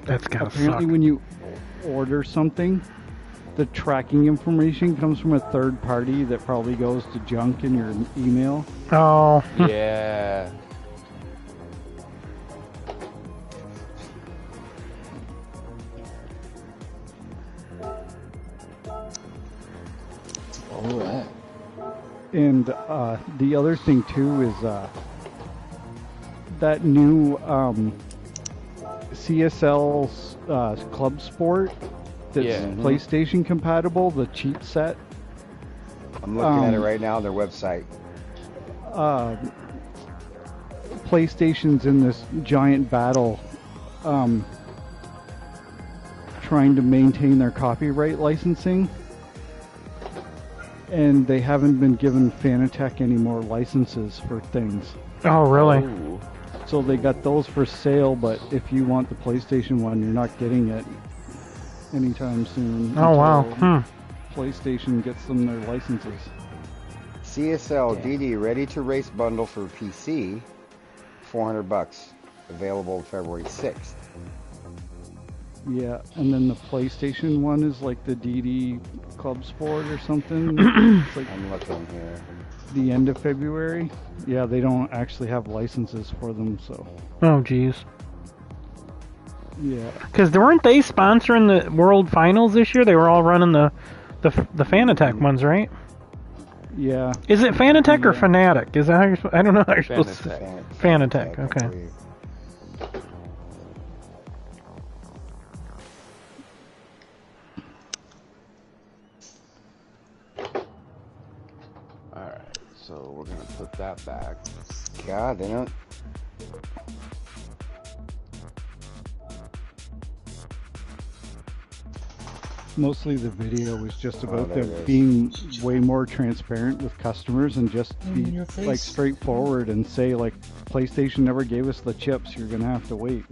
Speaker 1: That's gotta
Speaker 6: Apparently
Speaker 1: suck.
Speaker 6: when you order something, the tracking information comes from a third party that probably goes to junk in your email.
Speaker 1: Oh.
Speaker 5: Yeah.
Speaker 3: Alright.
Speaker 6: And the other thing too is that new CSL Club Sport that's PlayStation compatible, the cheat set.
Speaker 4: I'm looking at it right now on their website.
Speaker 6: PlayStation's in this giant battle trying to maintain their copyright licensing, and they haven't been given Fanatec any more licenses for things.
Speaker 1: Oh, really?
Speaker 5: Ooh.
Speaker 6: So they got those for sale, but if you want the PlayStation one, you're not getting it anytime soon.
Speaker 1: Oh, wow.
Speaker 6: until PlayStation gets them their licenses.
Speaker 4: CSL DD Ready to Race bundle for PC, $400, available February 6th.
Speaker 6: Yeah, and then the PlayStation one is like the DD Club Sport or something. It's like
Speaker 4: I'm looking here.
Speaker 6: the end of February. Yeah, they don't actually have licenses for them, so
Speaker 1: Oh, geez.
Speaker 6: yeah.
Speaker 1: Because weren't they sponsoring the World Finals this year? They were all running the The Fanatec ones, right?
Speaker 6: Yeah.
Speaker 1: Is it Fanatec or
Speaker 6: Yeah.
Speaker 1: Fanatic? Is that how you're I don't know how you're supposed to say. Fanatec,
Speaker 4: I
Speaker 1: okay.
Speaker 4: believe.
Speaker 5: Alright, so we're gonna put that back.
Speaker 4: God, they don't.
Speaker 6: Mostly the video was just about
Speaker 4: there
Speaker 6: them
Speaker 4: it is.
Speaker 6: being way more transparent with customers and just be
Speaker 3: your face.
Speaker 6: like straightforward and say like PlayStation never gave us the chips, you're gonna have to wait.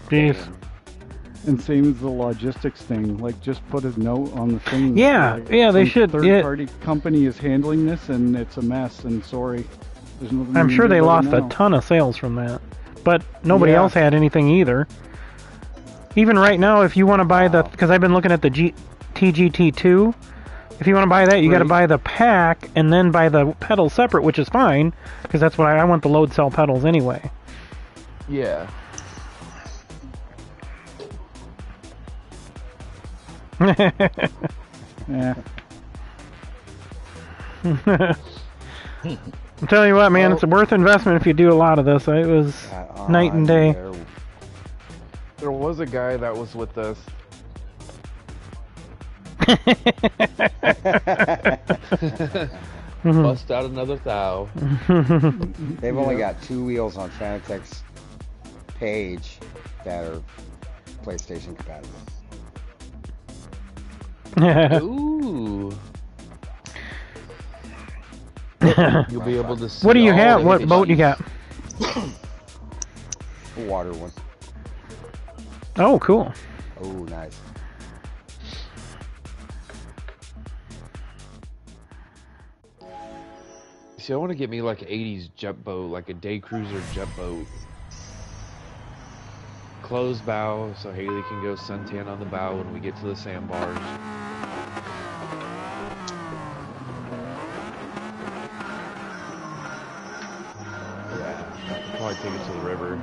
Speaker 1: Jeez.
Speaker 6: And same as the logistics thing, like just put a note on the thing.
Speaker 1: Yeah,
Speaker 6: like,
Speaker 1: yeah, they
Speaker 6: some
Speaker 1: should,
Speaker 6: Third
Speaker 1: yeah.
Speaker 6: party company is handling this and it's a mess. And sorry, there's nothing.
Speaker 1: I'm
Speaker 6: we
Speaker 1: sure
Speaker 6: can do
Speaker 1: they
Speaker 6: about
Speaker 1: lost
Speaker 6: it
Speaker 1: a
Speaker 6: now.
Speaker 1: ton of sales from that. But nobody
Speaker 6: Yeah.
Speaker 1: else had anything either. Even right now, if you want to buy the... Because I've been looking at the TGT2. If you want to buy that, you got to
Speaker 6: Right.
Speaker 1: buy the pack and then buy the pedals separate, which is fine. Because that's what I want the load cell pedals anyway.
Speaker 5: Yeah.
Speaker 6: Yeah.
Speaker 1: I'm telling you what, man, it's a worth investment if you do a lot of this. It was night and day.
Speaker 5: There was a guy that was with us. Bust out another thou.
Speaker 4: They've only got 2 wheels on Fanatec's page that are PlayStation compatible.
Speaker 5: Ooh. You'll be able to see
Speaker 1: What do you
Speaker 5: all
Speaker 1: have?
Speaker 5: the
Speaker 1: What boat you got?
Speaker 4: A water one.
Speaker 1: Oh, cool.
Speaker 4: Oh, nice.
Speaker 5: See, I want to get me like an 80s jet boat, like a day cruiser jet boat. Closed bow, so Haley can go suntan on the bow when we get to the sandbars. Yeah, I'll probably take it to the river.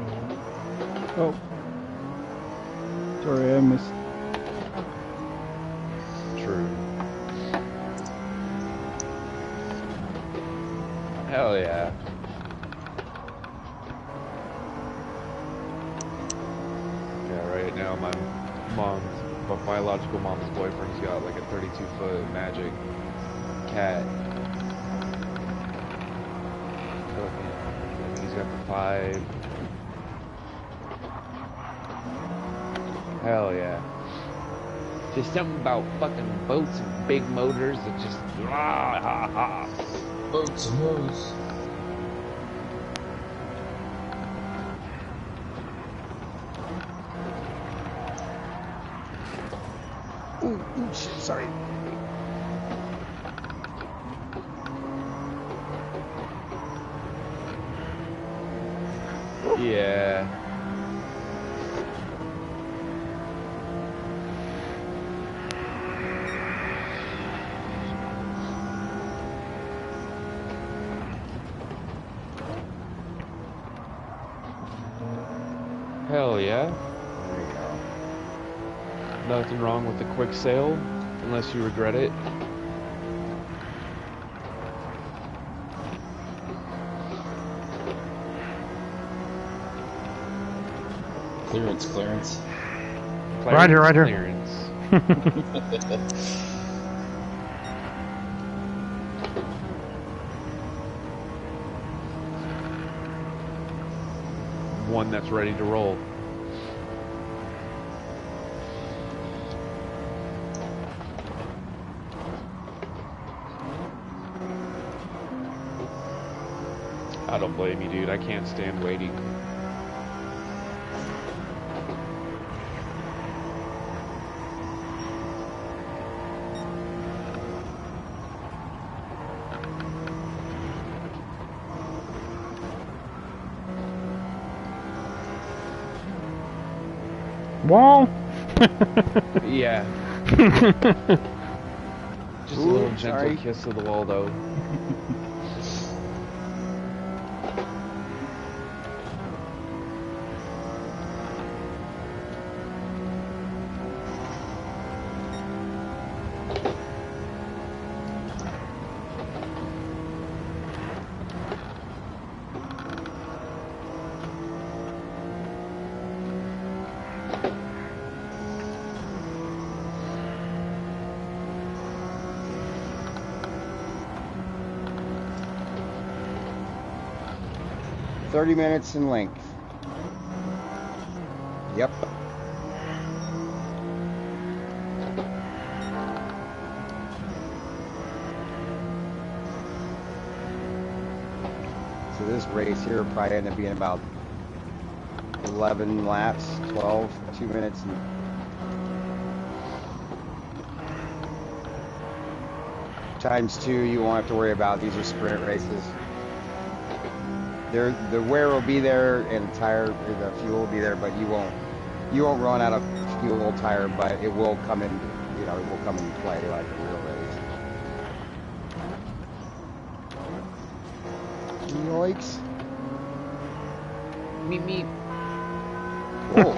Speaker 6: Oh. Sorry, I missed.
Speaker 5: True. Hell yeah. Yeah, right now my biological mom's boyfriend's got like a 32-foot Magic cat. Fucking, he's got the 5. Hell yeah. Just something about fucking boats and big motors that just
Speaker 3: Boats and hoes.
Speaker 4: Ooh, shit, sorry.
Speaker 5: Yeah. Hell yeah.
Speaker 4: There you go.
Speaker 5: Nothing wrong with a quick sale, unless you regret it.
Speaker 3: Clearance.
Speaker 1: Roger, Roger.
Speaker 5: Clearance. One that's ready to roll. I don't blame you, dude. I can't stand waiting.
Speaker 1: Wall?
Speaker 5: Yeah. Just a
Speaker 4: Ooh,
Speaker 5: little gentle
Speaker 4: sorry.
Speaker 5: kiss of the wall, though.
Speaker 4: 30 minutes in length. Yep. So this race here will probably end up being about 11 laps, 12, 2 minutes. And times 2, you won't have to worry about. These are sprint races. The wear will be there and the fuel will be there, but you won't run out of fuel tire, but it will come in, it will come into play like a real race. Yoikes.
Speaker 5: Meep meep.
Speaker 4: Whoa.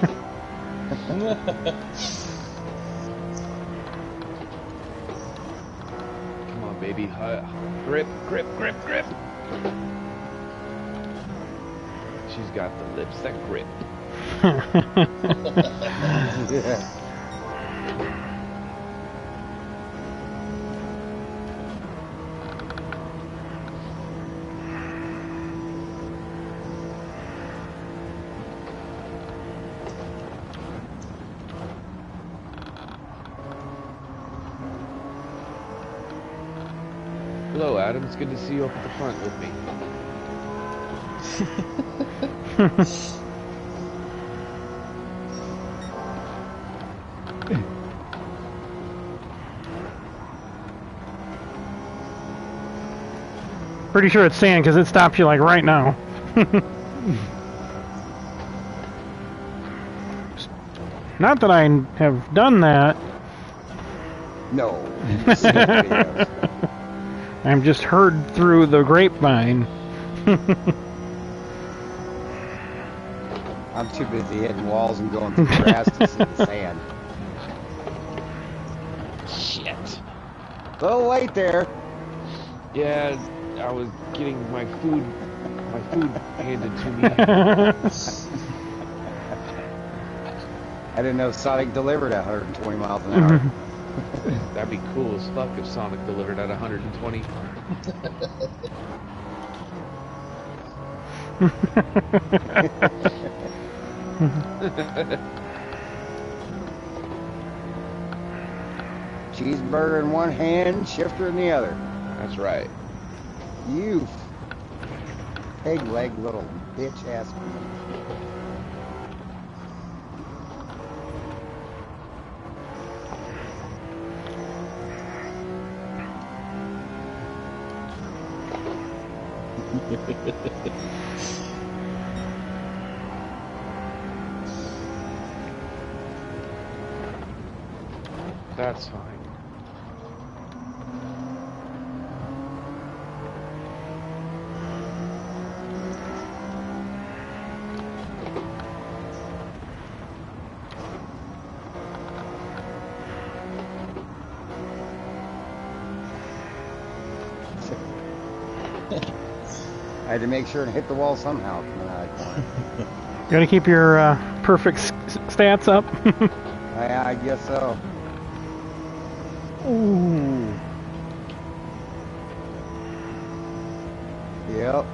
Speaker 5: Come on, baby. Grip, grip, grip, grip. She's got the lips that grip.
Speaker 4: Yeah.
Speaker 5: Hello, Adam. It's good to see you up at the front with me.
Speaker 1: Pretty sure it's sand because it stops you like right now. Not that I have done that.
Speaker 4: No.
Speaker 1: I'm just heard through the grapevine.
Speaker 4: I'm too busy hitting walls and going through grass to see the sand.
Speaker 5: Shit.
Speaker 4: A little late there.
Speaker 5: Yeah, I was getting my food handed to me.
Speaker 4: I didn't know Sonic delivered at 120 miles an hour.
Speaker 5: That'd be cool as fuck if Sonic delivered at 120.
Speaker 4: Cheeseburger in one hand, shifter in the other.
Speaker 5: That's right.
Speaker 4: You peg leg little bitch ass.
Speaker 5: That's fine.
Speaker 4: I had to make sure to hit the wall somehow coming out of the corner.
Speaker 1: Gotta keep your perfect stats up.
Speaker 4: I guess so. Ooh. Yep.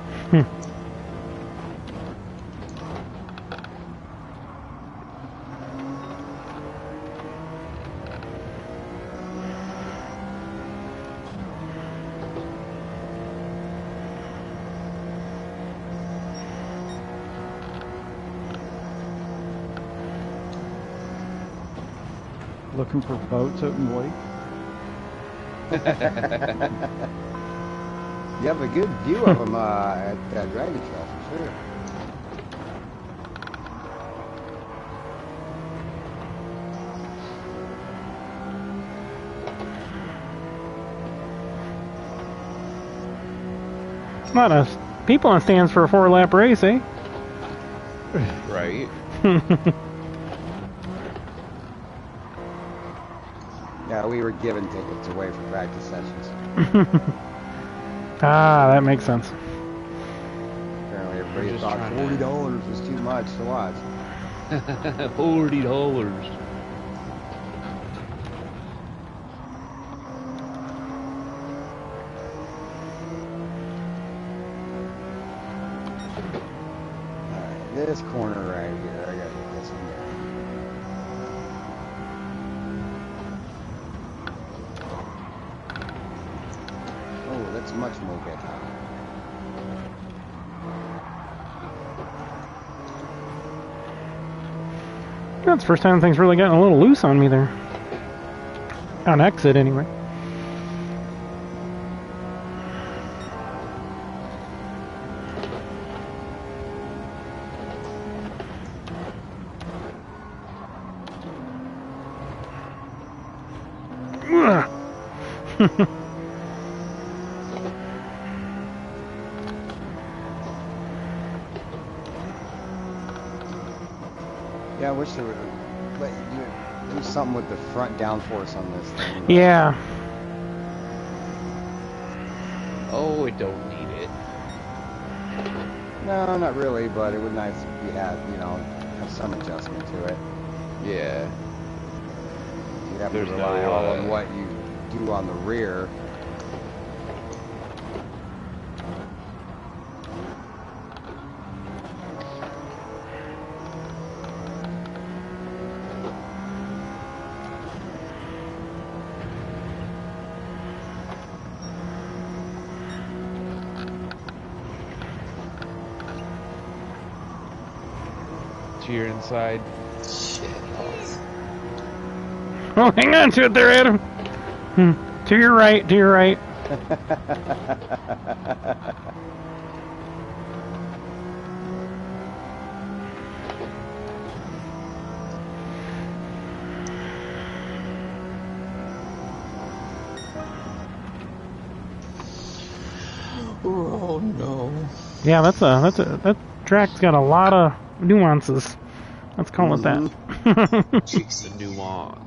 Speaker 6: Looking for boats out in the lake.
Speaker 4: You have a good view of them at Dragon Trail for sure.
Speaker 1: It's not a people on stands for a 4-lap race, eh?
Speaker 5: Right.
Speaker 4: Yeah, we were given tickets away for practice sessions.
Speaker 1: Ah, that makes sense.
Speaker 4: Apparently everybody
Speaker 5: Just
Speaker 4: thought
Speaker 5: trying to-
Speaker 4: $40 was too much to watch.
Speaker 5: $40.
Speaker 4: this corner right here. I gotta get this one there. Oh, that's much more better.
Speaker 1: That's the first time things really gotten a little loose on me there. On exit, anyway.
Speaker 4: Yeah, I wish there would let you do something with the front downforce on this thing.
Speaker 1: Yeah.
Speaker 5: Oh, we don't need it.
Speaker 4: No, not really, but it would nice if you had, you know, have some adjustment to it.
Speaker 5: Yeah.
Speaker 4: You'd have
Speaker 5: There's
Speaker 4: to rely
Speaker 5: no,
Speaker 4: all on what you do on the rear.
Speaker 5: To your inside.
Speaker 3: Shit.
Speaker 1: Oh, hang on to it there, Adam. To your right, to your right.
Speaker 3: Oh no.
Speaker 1: Yeah, that track's got a lot of nuances. Let's call it that.
Speaker 5: The nuance.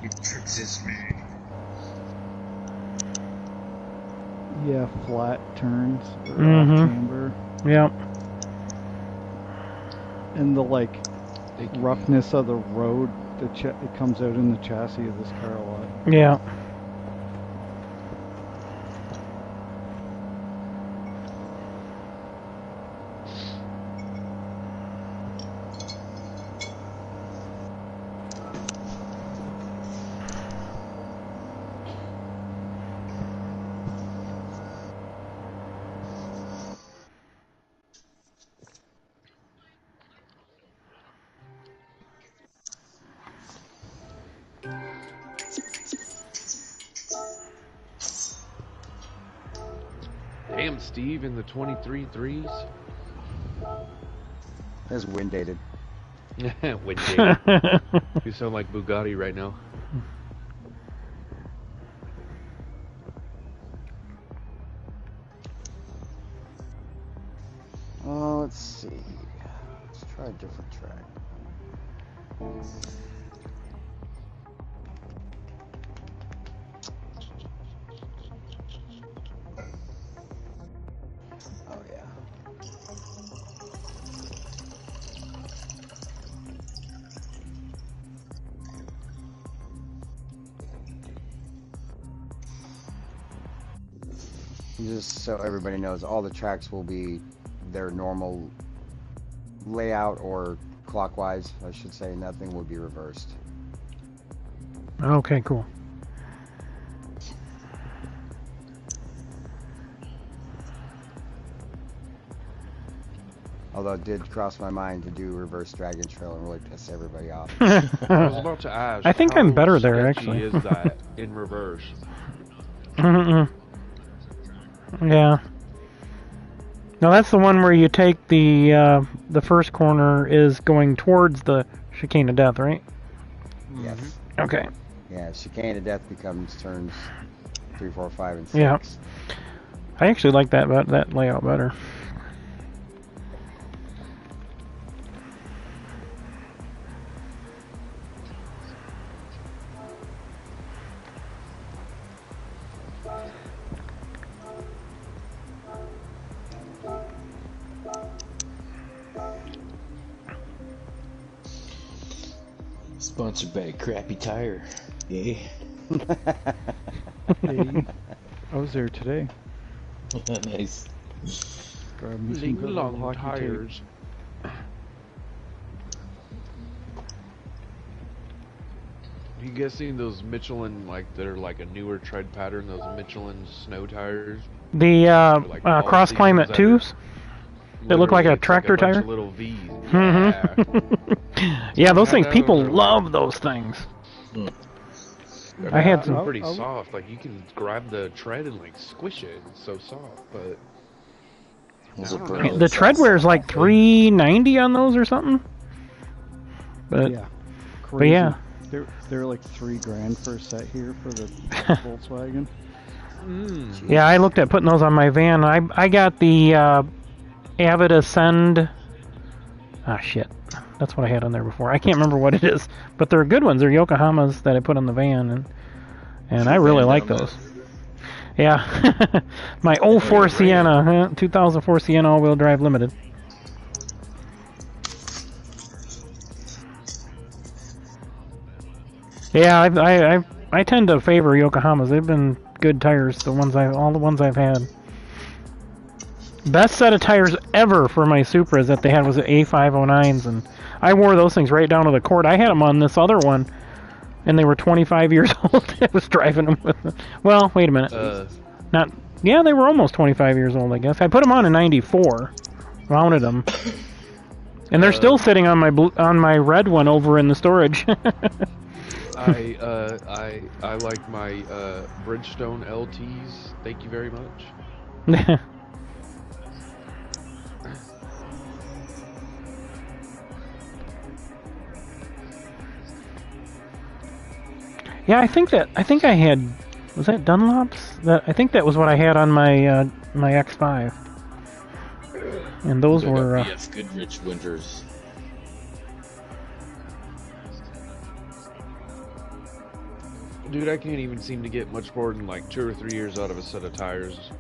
Speaker 3: You tricks me.
Speaker 6: Yeah, flat turns or
Speaker 1: Mhm.
Speaker 6: off chamber,
Speaker 1: Yep.
Speaker 6: and the like
Speaker 5: Thank you.
Speaker 6: roughness of the road. It comes out in the chassis of this car a lot.
Speaker 1: Yeah.
Speaker 5: Damn, Steve, in the 23 threes.
Speaker 4: That's wind dated.
Speaker 5: Wind You sound like Bugatti right now.
Speaker 4: Oh, let's see. Let's try a different track. Oh yeah. Just so everybody knows, all the tracks will be their normal layout, or clockwise, I should say. Nothing will be reversed.
Speaker 1: Okay, cool.
Speaker 4: Although it did cross my mind to do reverse Dragon Trail and really piss everybody off.
Speaker 5: I was about to ask.
Speaker 1: I think I'm
Speaker 5: how
Speaker 1: better there,
Speaker 5: sketchy
Speaker 1: actually.
Speaker 5: Is that in reverse?
Speaker 1: Yeah. Now that's the one where you take the first corner is going towards the chicane of death, right?
Speaker 4: Yes.
Speaker 1: Okay.
Speaker 4: Yeah, chicane of death becomes turns 3, 4, 5, and 6.
Speaker 1: Yeah. I actually like that layout better.
Speaker 3: Sponsored by Crappy Tire. Yeah.
Speaker 6: Hey, I was there today.
Speaker 3: Nice.
Speaker 6: Grab me some
Speaker 5: Ling
Speaker 6: good
Speaker 5: long
Speaker 6: old hockey tape.
Speaker 5: tires. You guys seen those Michelin, like, they're like a newer tread pattern, those Michelin snow tires?
Speaker 1: The
Speaker 5: Like all
Speaker 1: cross climate
Speaker 5: seasons
Speaker 1: 2s. They look like a
Speaker 5: Literally,
Speaker 1: tractor
Speaker 5: it's like a bunch
Speaker 1: tire.
Speaker 5: of little V's.
Speaker 1: Mm-hmm. Yeah, those things. People love those things. I had some
Speaker 5: pretty soft. Like you can grab the tread and like squish it. It's so soft, but
Speaker 1: the treadwear is like $390 on those or something. But
Speaker 6: Yeah.
Speaker 1: but
Speaker 6: Crazy.
Speaker 1: yeah,
Speaker 6: They're like $3,000 for a set here for the Volkswagen.
Speaker 1: yeah. I looked at putting those on my van. I got the Avid Ascend. Ah, shit. That's what I had on there before. I can't remember what it is, but they're good ones. They're Yokohamas that I put on the van, and I really like those. Yeah. My 04 Sienna, 2004 Sienna all-wheel drive limited. Yeah, I tend to favor Yokohamas. They've been good tires. All the ones I've had. Best set of tires ever for my Supras that they had was the A509s, and I wore those things right down to the court. I had them on this other one, and they were 25 years old. I was driving them with them. Well, wait a minute. Yeah, they were almost 25 years old, I guess. I put them on in '94, mounted them, and they're still sitting on my red one over in the storage.
Speaker 5: I like my Bridgestone LTs. Thank you very much.
Speaker 1: Yeah, I think I had, was that Dunlop's? I think that was what I had on my my X5. And those were
Speaker 3: BF Goodrich Winters.
Speaker 5: Dude, I can't even seem to get much more than like 2 or 3 years out of a set of tires.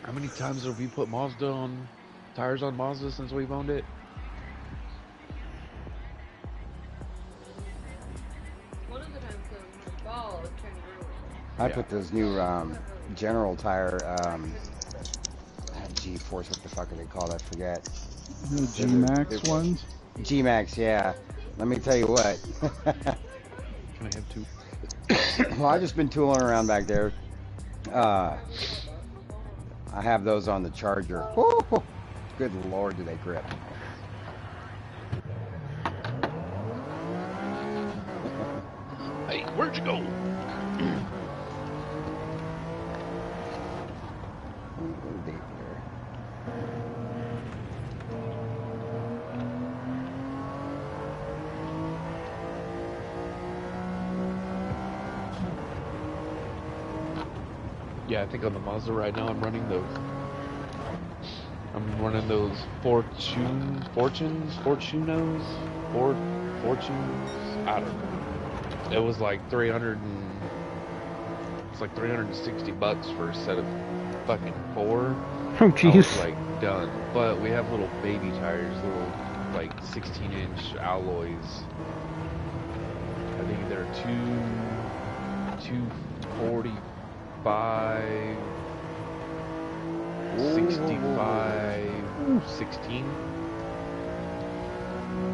Speaker 5: How many times have we put Mazda on tires on Mazda since we've owned it?
Speaker 7: One of the times the ball turned
Speaker 4: I put those new General tire, G-Force, what the fuck are they called? I forget.
Speaker 6: The G-Max ones?
Speaker 4: G-Max, yeah. Let me tell you what.
Speaker 5: Can I have two?
Speaker 4: Well, I've just been tooling around back there. I have those on the Charger. Woo! Good lord, do they grip.
Speaker 5: Hey, where'd you go? Yeah, I think on the Mazda right now I'm running those Fortunos, I don't know. It was like $360 for a set of fucking 4.
Speaker 1: Oh jeez.
Speaker 5: I was like done. But we have little baby tires, little like 16-inch alloys. I think they're 245 65 16.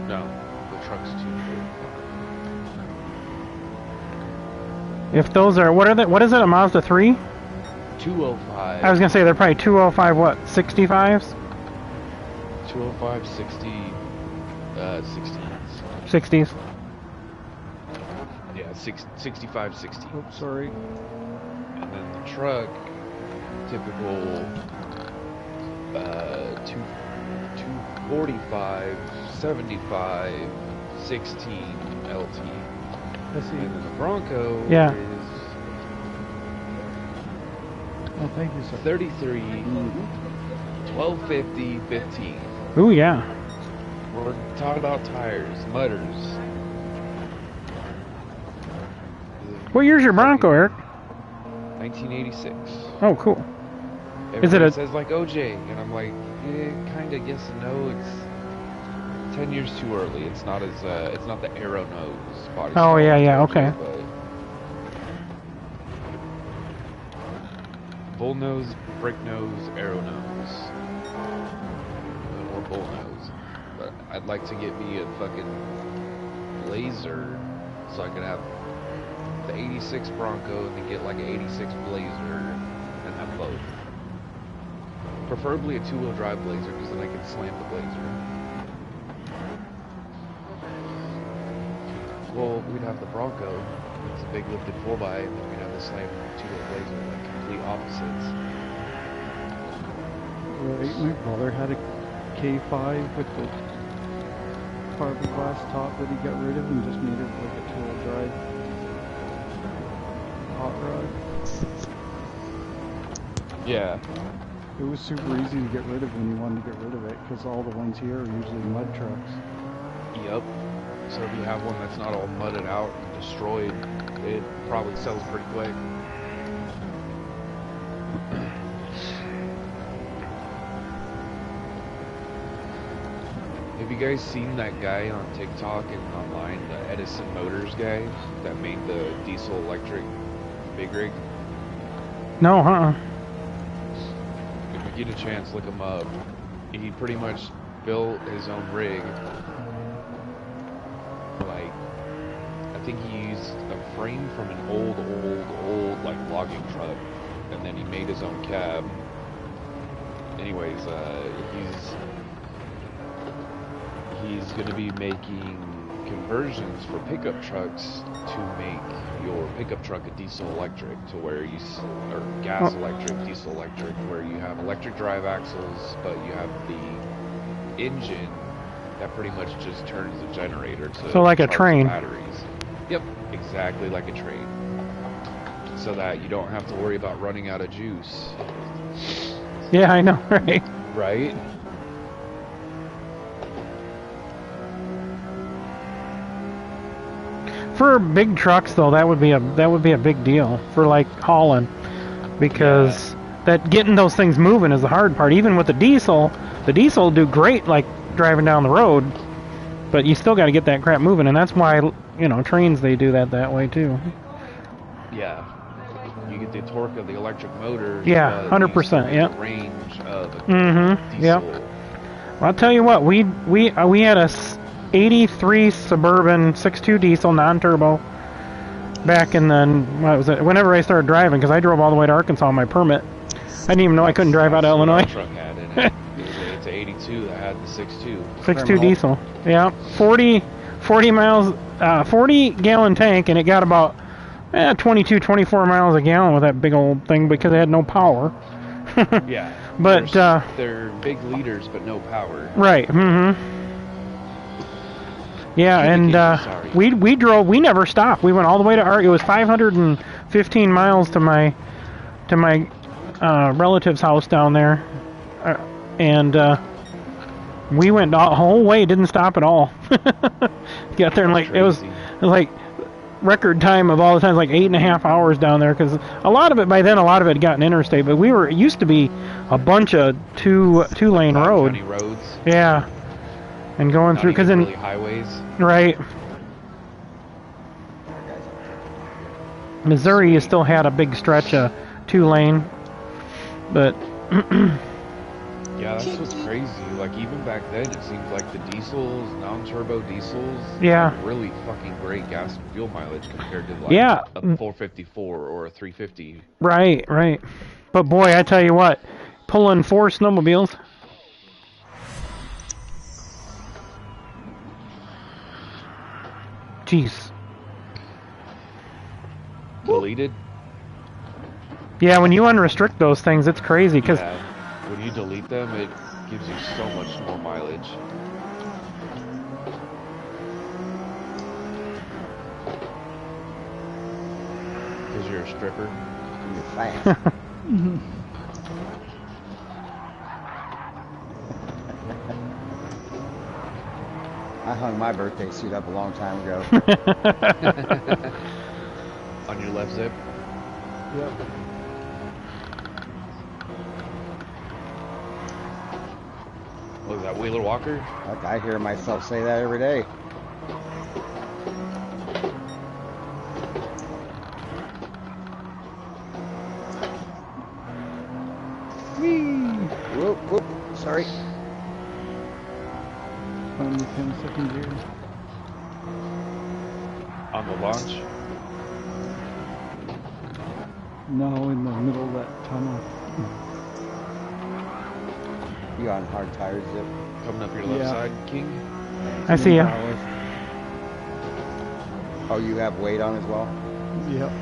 Speaker 5: No, the truck's 245.
Speaker 1: If those are, what is it, a Mazda 3?
Speaker 5: 205.
Speaker 1: I was gonna say they're probably 205 what, 65s?
Speaker 5: 205 60 60s.
Speaker 1: 60s.
Speaker 5: Yeah, 65 60.
Speaker 6: Oops, sorry.
Speaker 5: And then the truck, typical 245 75 16 LT.
Speaker 6: I see.
Speaker 5: And then the Bronco
Speaker 1: Yeah.
Speaker 5: is
Speaker 6: Oh, thank you, sir.
Speaker 5: 33 1250 15.
Speaker 1: Ooh, yeah.
Speaker 5: We're talking about tires, mutters.
Speaker 1: What year's your Bronco, Eric?
Speaker 5: 1986.
Speaker 1: Oh, cool.
Speaker 5: Everybody
Speaker 1: Is it a-
Speaker 5: says like OJ, and I'm like, yeah, kind of, yes and no. 10 years too early. It's not as it's not the arrow nose body.
Speaker 1: Oh,
Speaker 5: style
Speaker 1: yeah, yeah,
Speaker 5: I told you,
Speaker 1: okay.
Speaker 5: but bull nose, brick nose, arrow nose, or bull nose. But I'd like to get me a fucking Blazer so I could have the 86 Bronco and then get like an 86 Blazer and have both. Preferably a two-wheel drive Blazer because then I can slam the Blazer. Well, we'd have the Bronco. It's a big lifted 4x, and then we'd have the slam two-wheel Blazer, like complete opposites.
Speaker 6: Right, my brother had a K5 with the fiberglass top that he got rid of and just made it like a two-wheel drive hot rod.
Speaker 5: Yeah.
Speaker 6: It was super easy to get rid of when you wanted to get rid of it, because all the ones here are usually mud trucks.
Speaker 5: Yep. So if you have one that's not all mudded out and destroyed, it probably sells pretty quick. Have you guys seen that guy on TikTok and online, the Edison Motors guy that made the diesel electric big rig?
Speaker 1: No, huh?
Speaker 5: If you get a chance, look him up. He pretty much built his own rig. Like, I think he used a frame from an old like logging truck, and then he made his own cab. Anyways, he's gonna be making conversions for pickup trucks to make your pickup truck a diesel electric, to where you or gas electric, diesel electric, where you have electric drive axles, but you have the engine that pretty much just turns the generator to
Speaker 1: So like a
Speaker 5: charge
Speaker 1: train.
Speaker 5: batteries. Yep, exactly like a train. So that you don't have to worry about running out of juice.
Speaker 1: Yeah, I know, right?
Speaker 5: Right?
Speaker 1: For big trucks, though, that would be a big deal for like hauling, because that getting those things moving is the hard part. Even with the diesel will do great like driving down the road, but you still got to get that crap moving, and that's why trains they do that way too.
Speaker 5: Yeah. You get the torque of the electric motors.
Speaker 1: Yeah, 100%. Yeah.
Speaker 5: Range of a diesel.
Speaker 1: Yep. Well, I'll tell you what, we had a 83 Suburban 6.2 diesel non-turbo back in the, whenever I started driving, because I drove all the way to Arkansas on my permit. I didn't even know I couldn't drive out of Illinois.
Speaker 5: Truck had in it. It's an 82 that had the 6.2.
Speaker 1: 6.2 diesel. Yeah, 40 miles, 40 gallon tank, and it got about 22, 24 miles a gallon with that big old thing because it had no power.
Speaker 5: Yeah.
Speaker 1: But
Speaker 5: they're big liters, but no power.
Speaker 1: Right. Yeah, and we drove. We never stopped. We went all the way to it was 515 miles to my relative's house down there, and we went the whole way. Didn't stop at all. Got there and it was like record time of all the times, like 8.5 hours down there, because a lot of it had gotten interstate, but it used to be a bunch of two-lane road.
Speaker 5: County roads.
Speaker 1: Yeah, and going through because
Speaker 5: really highways.
Speaker 1: Right. Missouri, you still had a big stretch of 2-lane, but
Speaker 5: yeah, that's what's crazy. Like even back then, it seems like the diesels, non-turbo diesels,
Speaker 1: yeah,
Speaker 5: had really fucking great gas and fuel mileage compared to like
Speaker 1: a
Speaker 5: 454 or a 350.
Speaker 1: Right. But boy, I tell you what, pulling 4 snowmobiles. Jeez.
Speaker 5: Deleted?
Speaker 1: Yeah, when you unrestrict those things, it's crazy because
Speaker 5: when you delete them, it gives you so much more mileage. Because you're a stripper.
Speaker 4: You're fast. I hung my birthday suit up a long time ago.
Speaker 5: On your left zip?
Speaker 6: Yep.
Speaker 5: Was that Wheeler Walker?
Speaker 4: Like, I hear myself say that every day. Whoop, whoop. Sorry.
Speaker 6: Finally 10 second gear.
Speaker 5: On the launch?
Speaker 6: No, in the middle of that tunnel.
Speaker 4: You on hard tires, Zip?
Speaker 5: Coming up your left
Speaker 6: Yeah.
Speaker 5: side, King?
Speaker 1: I see ya.
Speaker 4: Oh, you have weight on as well?
Speaker 6: Yep.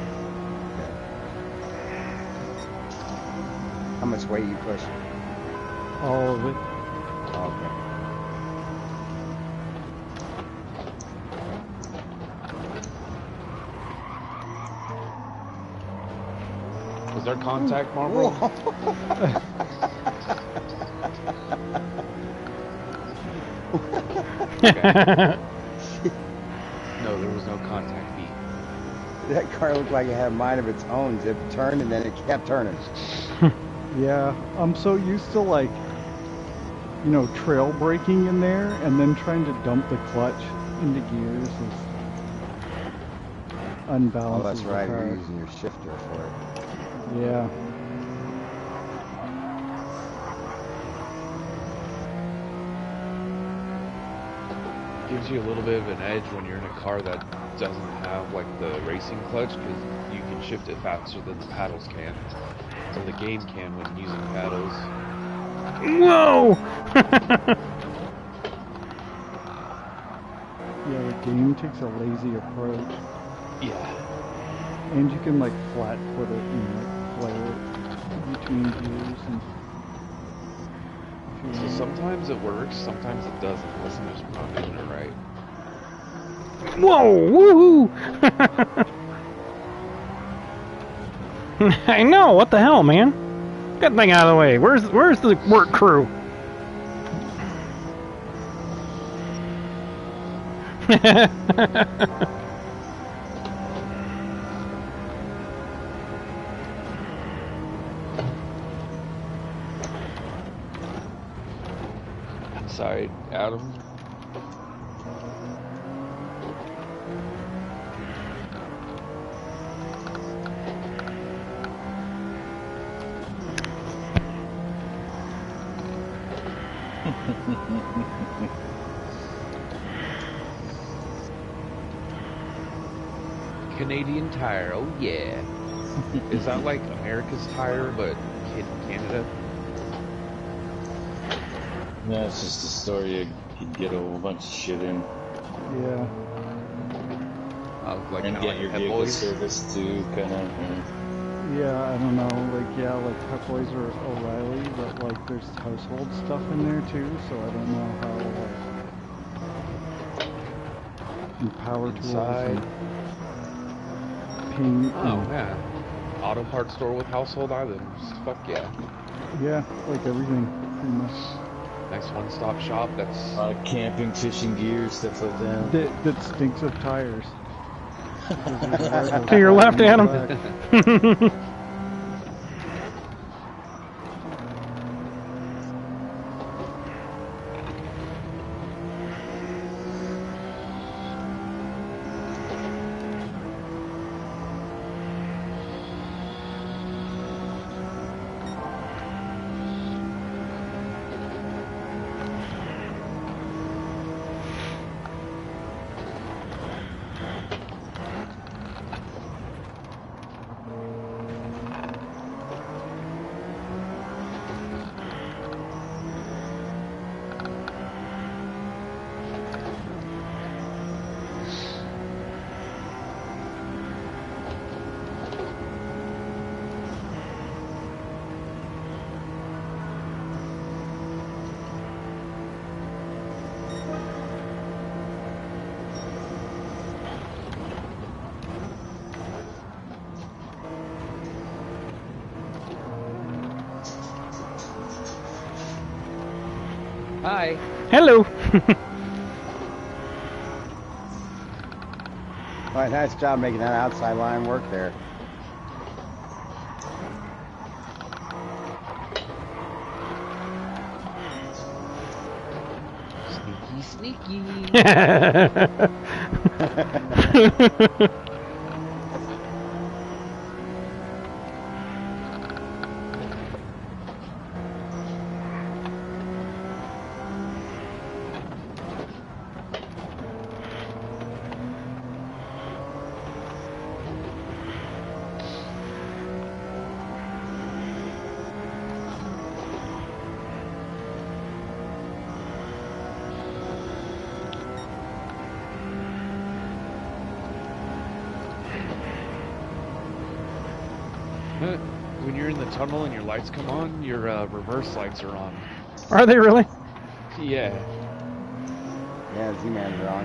Speaker 4: How much weight you push?
Speaker 6: All of it.
Speaker 4: Oh, okay.
Speaker 5: Was there contact, Marlboro? No, there was no contact beat.
Speaker 4: That car looked like it had a mind of its own. Zip turned and then it kept turning.
Speaker 6: Yeah, I'm so used to like, you know, trail braking in there and then trying to dump the clutch into gears is unbalanced.
Speaker 4: Oh, that's right. You're using your shifter for it.
Speaker 6: Yeah.
Speaker 5: Gives you a little bit of an edge when you're in a car that doesn't have like the racing clutch, because you can shift it faster than the paddles can. So the game can when using paddles.
Speaker 1: Whoa!
Speaker 6: Yeah, the game takes a lazy approach.
Speaker 5: Yeah.
Speaker 6: And you can like flat foot it and like flare it between gears and
Speaker 5: So sometimes it works, sometimes it doesn't, unless I'm just not doing it right.
Speaker 1: Whoa! Woohoo! I know. What the hell, man? Get that thing out of the way. Where's the work crew?
Speaker 5: Sorry, Adam. Canadian Tire, oh yeah. Is that like America's Tire, but in Canada?
Speaker 3: No, it's just a store you get a whole bunch of shit in.
Speaker 6: yeah.
Speaker 5: Like
Speaker 3: And
Speaker 5: kinda
Speaker 3: get
Speaker 5: like
Speaker 3: your
Speaker 5: Pep
Speaker 3: vehicle
Speaker 5: Boys?
Speaker 3: service too, kind of.
Speaker 6: Yeah, I don't know, like, yeah, like Pep Boys or O'Reilly, but like there's household stuff in there too, so I don't know how, like, and power tools
Speaker 5: Inside.
Speaker 6: and paint
Speaker 5: Oh
Speaker 6: and,
Speaker 5: man. Auto parts store with household items. Fuck yeah.
Speaker 6: yeah, like everything, pretty much.
Speaker 5: Nice one-stop shop. That's
Speaker 3: A lot of camping, fishing gear, stuff like that.
Speaker 6: That stinks of tires.
Speaker 1: To your left, Adam.
Speaker 5: hi.
Speaker 1: Hello.
Speaker 4: All right, nice job making that outside line work there.
Speaker 5: Sneaky, sneaky. When you're in the tunnel and your lights come on, your reverse lights are on.
Speaker 1: Are they really?
Speaker 5: Yeah.
Speaker 4: Yeah, Z-Man's are on.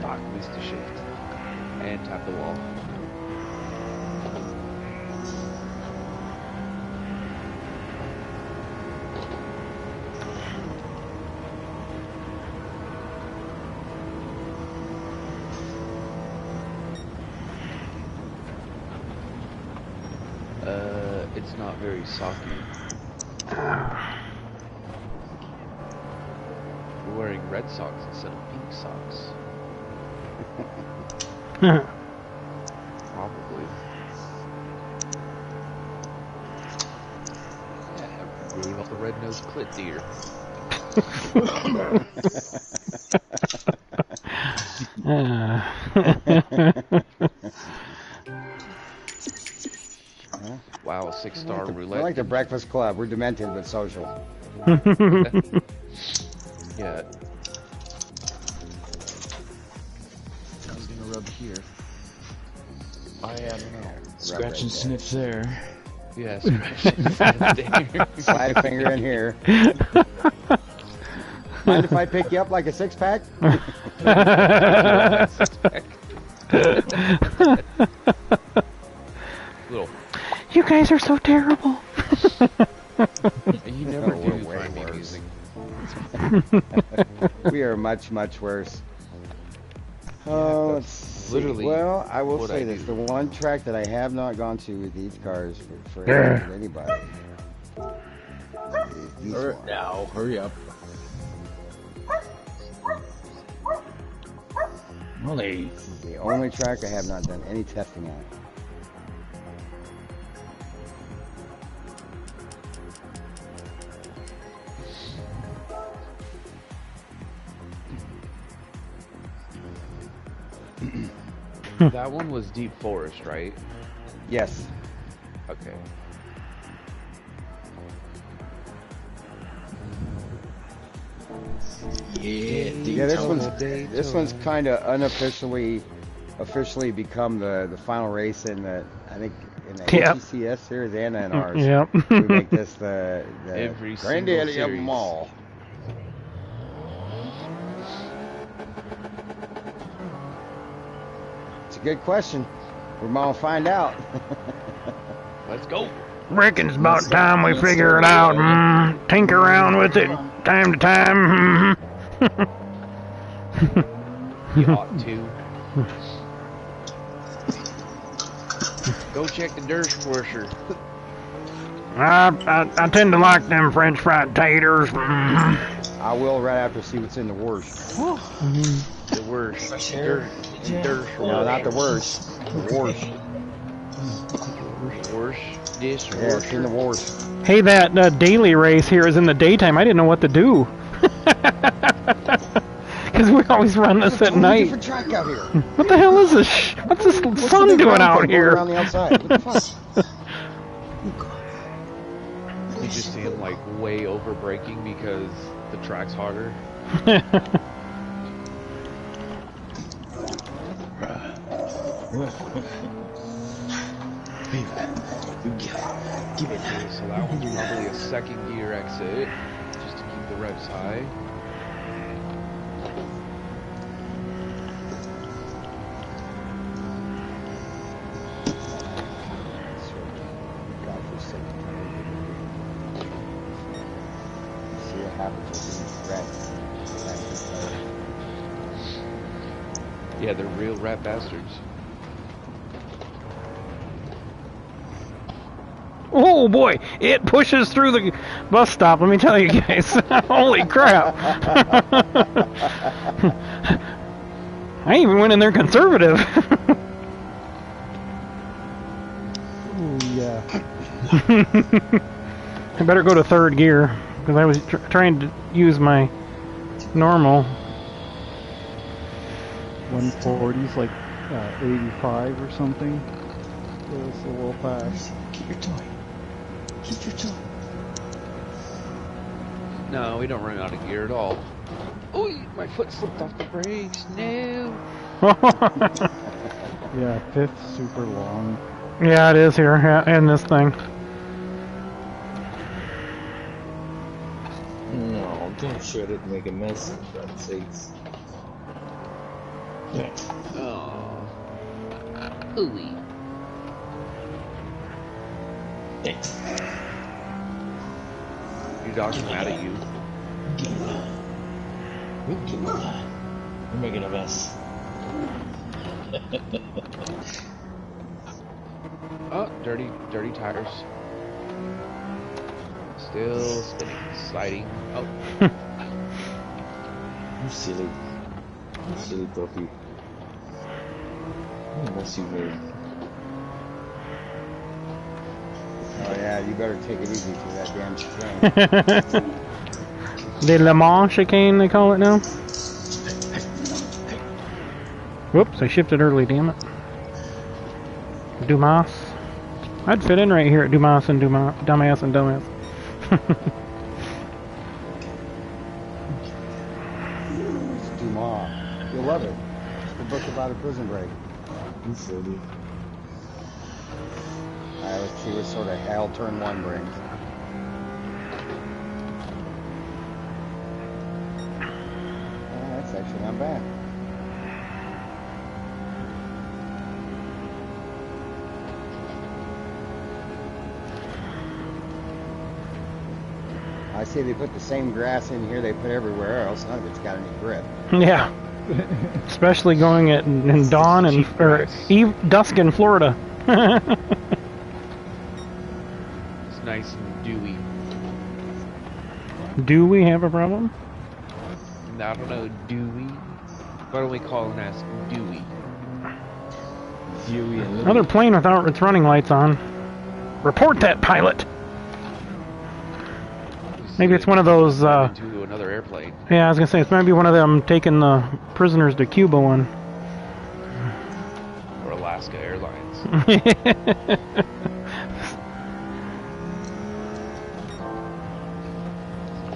Speaker 5: Doc missed a shift. And tap the wall. It's not very socky. We're wearing red socks instead of pink socks. Probably. Yeah, Rudolph the red-nosed clit deer. Wow, 6-star roulette.
Speaker 4: We're like the Breakfast Club. We're demented but social.
Speaker 5: Yeah. I was gonna rub here. I don't know.
Speaker 3: Scratch and sniff there.
Speaker 5: Yeah, scratch and sniff there.
Speaker 4: Slide a finger in here. Mind if I pick you up like a six-pack?
Speaker 5: Little.
Speaker 1: You guys are so terrible.
Speaker 5: You never
Speaker 4: We're
Speaker 5: do
Speaker 4: way
Speaker 5: find me
Speaker 4: worse.
Speaker 5: amusing.
Speaker 4: We are much, much worse. Oh, let's see.
Speaker 5: literally
Speaker 4: Well, I will
Speaker 5: what
Speaker 4: say
Speaker 5: I
Speaker 4: this.
Speaker 5: do.
Speaker 4: The one track that I have not gone to with these cars for anybody is these ones.
Speaker 3: Now, hurry up. Molly.
Speaker 4: This is the only track I have not done any testing on.
Speaker 5: That one was Deep Forest, right?
Speaker 4: Yes.
Speaker 5: Okay.
Speaker 4: Yeah, this one's kind of unofficially, officially become the final race in the in the HECS series and in ours.
Speaker 1: Yep.
Speaker 4: We make this the
Speaker 5: Every
Speaker 4: granddaddy
Speaker 5: single
Speaker 4: of them
Speaker 5: series.
Speaker 4: all. It's a good question. We're gonna find out.
Speaker 5: Let's go.
Speaker 1: Reckon it's about time we figure it out. Tinker around with it time to time.
Speaker 5: You ought to. Go check the dishwasher.
Speaker 1: I tend to like them French fried taters.
Speaker 4: I will right after see what's in the worst.
Speaker 5: The worst.
Speaker 4: No, not the worst. The worst.
Speaker 5: Worst
Speaker 4: Yeah, it's in the
Speaker 5: dishwasher.
Speaker 4: worst.
Speaker 1: Hey, that daily race here is in the daytime. I didn't know what to do. Because we always run this at night.
Speaker 4: Different track out here.
Speaker 1: What the hell is this? What's this sun doing out here?
Speaker 4: Around the outside. What the fuck?
Speaker 5: You just see him like way over braking because the track's harder.
Speaker 3: Give it.
Speaker 5: Okay, so that one's probably a second gear exit, just to keep the revs high.
Speaker 4: God forsaken. See what happens with these rats.
Speaker 5: Yeah, they're real rat bastards.
Speaker 1: Oh boy, it pushes through the bus stop, let me tell you guys. Holy crap. I even went in there conservative.
Speaker 6: Ooh, yeah.
Speaker 1: I better go to third gear, because I was trying to use my normal.
Speaker 6: 140's like 85 or something. So it's a little fast.
Speaker 3: Keep your toy. Keep your toy.
Speaker 5: No, we don't run out of gear at all. Oh, my foot slipped off the brakes. No.
Speaker 6: Yeah, fifth's super long.
Speaker 1: Yeah, it is here, in this thing.
Speaker 3: No, don't shred it and make a mess, for God's sakes.
Speaker 5: Oh. Ooey. Your dog's mad at you.
Speaker 3: You're making a mess.
Speaker 5: Oh, dirty tires. Still spinning, sliding. Oh.
Speaker 3: You silly. You silly puppy. What a mess you made.
Speaker 4: Oh yeah, you better take it easy through that damn chicane.
Speaker 1: The Le Mans chicane, they call it now. Whoops, I shifted early, damn it. Dumas. I'd fit in right here at Dumas and Dumas. Dumbass and Dumbass.
Speaker 4: It's Dumas. You'll love it. It's the book about a prison break.
Speaker 3: You silly.
Speaker 4: Let's see what sort of hell turn one brings. That's actually not bad. I say they put the same grass in here they put everywhere else. None of it's got any grip.
Speaker 1: Yeah. Especially going at in dawn and or dusk in Florida.
Speaker 5: It's nice and dewy.
Speaker 1: Do we have a problem?
Speaker 5: I don't know, dewy. Why don't we call and ask Dewey?
Speaker 3: Dewey and
Speaker 1: Another plane without its running lights on. Report that, pilot! Maybe it's one of those,
Speaker 5: to another airplane.
Speaker 1: Yeah, I was gonna say, it's maybe one of them taking the prisoners to Cuba one.
Speaker 5: Or Alaska Airlines.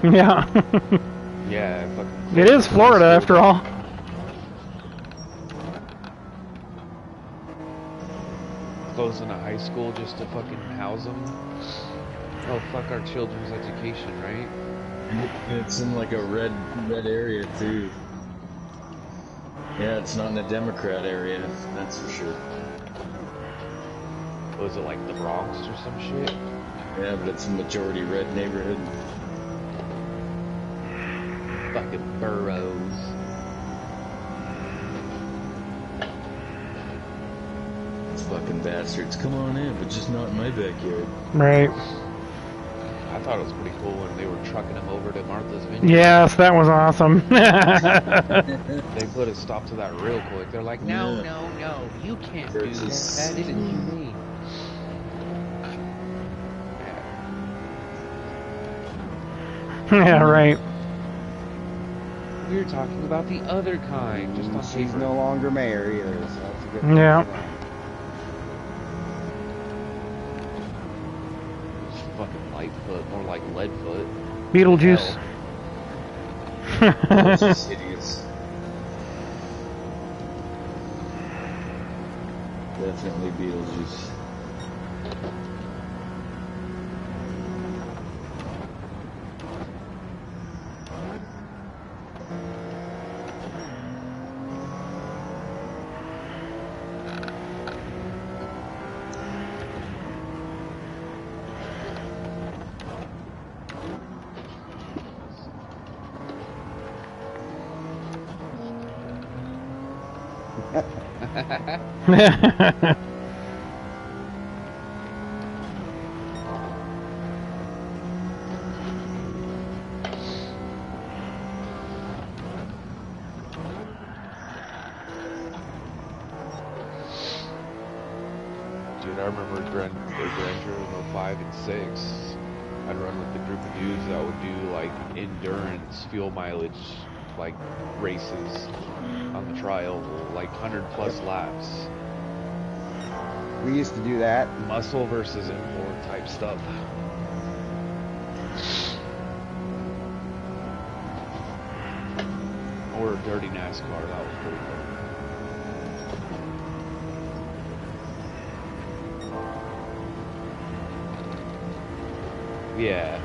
Speaker 1: Yeah.
Speaker 5: Yeah, fucking.
Speaker 1: It is Florida, after all.
Speaker 5: Closing a high school just to fucking house them. Oh, fuck our children's education, right?
Speaker 3: it's in like a red area too. Yeah, it's not in a Democrat area, that's for sure.
Speaker 5: Was it like the Bronx or some shit?
Speaker 3: Yeah, but it's a majority red neighborhood.
Speaker 5: Fucking burrows.
Speaker 3: Fucking bastards. Come on in, but just not in my backyard.
Speaker 1: Right.
Speaker 5: I thought it was pretty cool when they were trucking them over to Martha's Vineyard.
Speaker 1: Yes, that was awesome.
Speaker 5: They put a stop to that real quick. They're like, no, no, no, you can't do that. That isn't humane.
Speaker 1: Yeah, right.
Speaker 5: We were talking about the other kind, just on
Speaker 4: She's
Speaker 5: paper.
Speaker 4: no longer mayor either, so that's a good thing.
Speaker 1: Yeah.
Speaker 5: Fucking Lightfoot, more like Leadfoot.
Speaker 1: Beetlejuice.
Speaker 3: It's just hideous. Definitely Beetlejuice.
Speaker 5: remember Gran Turismo 5 and 6. I'd run with a group of dudes that would do like endurance, fuel mileage, like races on the trial, like 100+ laps.
Speaker 4: We used to do that.
Speaker 5: Muscle versus import type stuff. Or a dirty NASCAR, that was pretty cool. Yeah.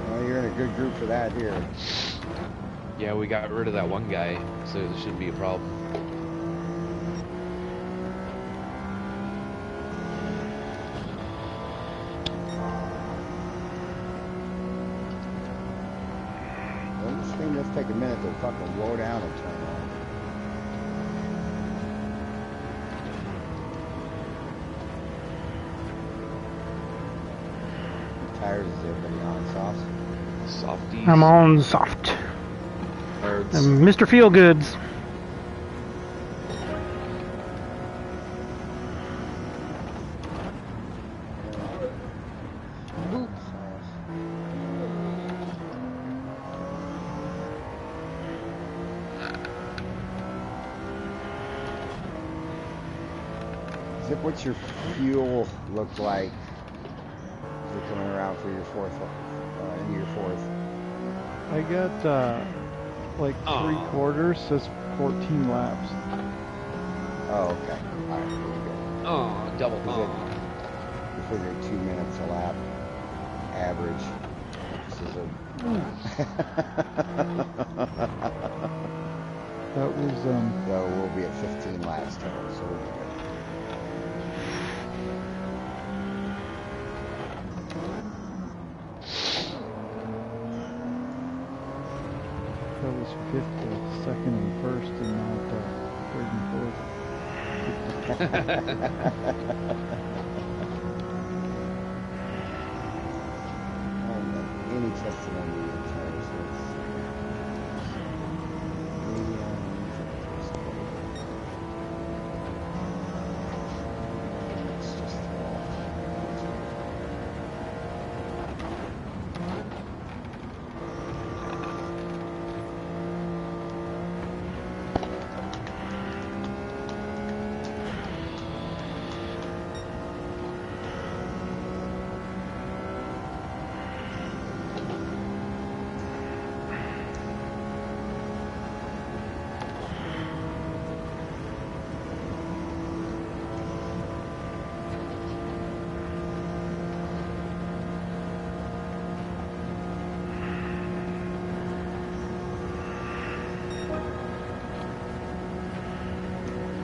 Speaker 4: Well, you're in a good group for that here.
Speaker 5: Yeah, we got rid of that one guy, so it shouldn't be a problem.
Speaker 4: Well, this thing does take a minute to fucking blow down and turn on. Tires is everybody on softs?
Speaker 5: Softies.
Speaker 1: I'm on soft.
Speaker 3: Hards.
Speaker 1: Mr. Feelgoods.
Speaker 4: Zip, what's your fuel look like? You're coming around for your fourth, into your fourth.
Speaker 6: I got like 3/4, says 14 laps.
Speaker 4: Oh, okay. All right, pretty good.
Speaker 5: Oh, double
Speaker 4: You figure 2 minutes a lap, average. This is a.
Speaker 6: That was
Speaker 4: So we'll be at 15 laps total, so we'll be good.
Speaker 6: that was 5th, 2nd, and 1st, and not 3rd and 4th.
Speaker 4: Any tested on the tires, so it's it's just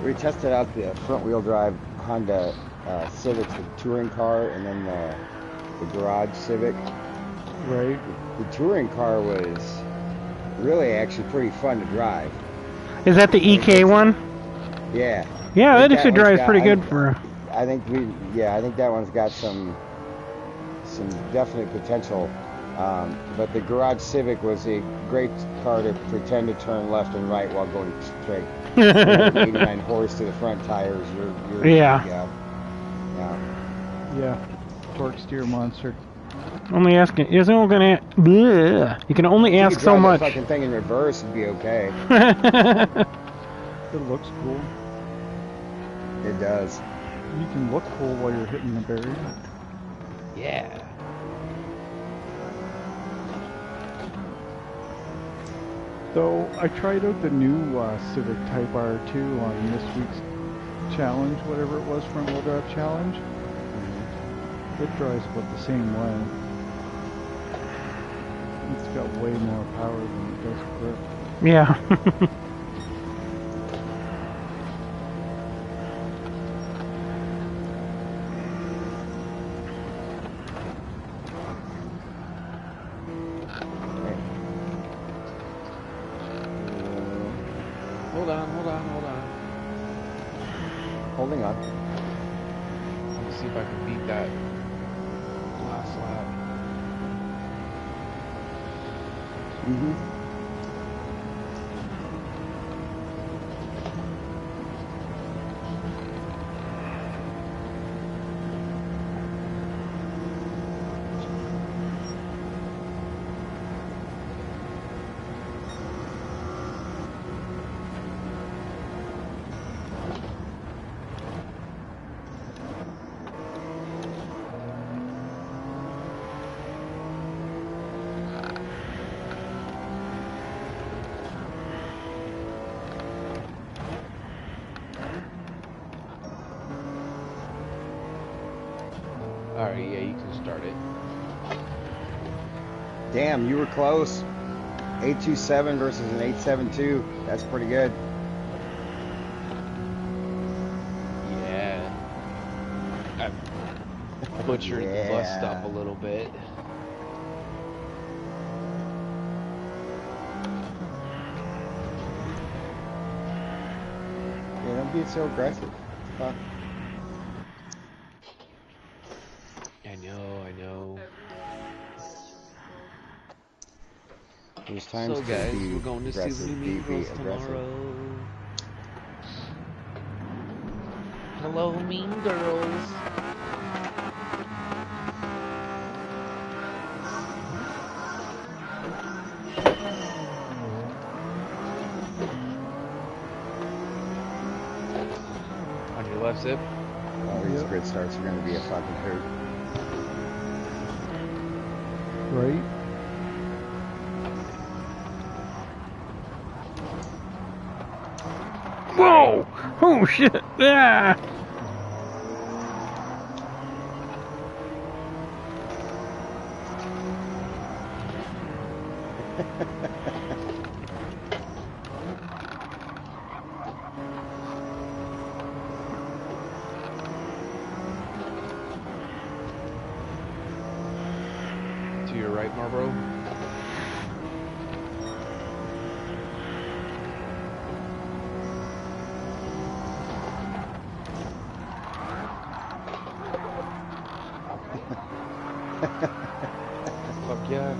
Speaker 4: we tested out the front-wheel drive Honda Civic, the touring car, and then the garage Civic.
Speaker 6: Right.
Speaker 4: The touring car was really actually pretty fun to drive.
Speaker 1: Is that the EK one?
Speaker 4: Yeah.
Speaker 1: Yeah,
Speaker 4: I
Speaker 1: that
Speaker 4: think
Speaker 1: actually
Speaker 4: one's
Speaker 1: drives
Speaker 4: got-
Speaker 1: pretty
Speaker 4: I-
Speaker 1: good for.
Speaker 4: I think that one's got some definite potential. But the garage Civic was a great car to pretend to turn left and right while going straight. 89 horse to the front tires. You're
Speaker 1: Yeah.
Speaker 4: Yeah.
Speaker 6: Yeah. Torque steer monster.
Speaker 1: Only asking. Is it gonna? Bleh. You can only
Speaker 4: You
Speaker 1: ask
Speaker 4: could
Speaker 1: so
Speaker 4: drive
Speaker 1: much.
Speaker 4: that fucking thing in reverse and be okay.
Speaker 6: It looks cool.
Speaker 4: It does.
Speaker 6: You can look cool while you're hitting the barrier.
Speaker 5: Yeah.
Speaker 6: Though I tried out the new Civic Type R2 on this week's challenge, whatever it was, front wheel drive challenge. It drives about the same way. It's got way more power than it does grip.
Speaker 1: Yeah.
Speaker 5: Hold on.
Speaker 4: Holding on.
Speaker 5: Let me see if I can beat that last lap.
Speaker 4: Mm-hmm.
Speaker 5: sorry. Yeah, you can start it.
Speaker 4: Damn, you were close. 827 versus an 872. That's pretty good.
Speaker 5: Yeah. I butchered the bus stop a little bit.
Speaker 4: Yeah, don't be so aggressive. Fuck.
Speaker 5: I know.
Speaker 4: There's times
Speaker 5: So
Speaker 4: to
Speaker 5: guys,
Speaker 4: be
Speaker 5: we're going to see
Speaker 4: aggressive,
Speaker 5: the Mean
Speaker 4: be
Speaker 5: Girls
Speaker 4: aggressive.
Speaker 5: tomorrow. Hello, Mean Girls. On your left, Zip.
Speaker 4: Oh, these grid starts are going to be a fucking hoot.
Speaker 6: Right?
Speaker 1: Whoa! Oh shit! Ah!
Speaker 5: To your right, Marlboro. Fuck yeah.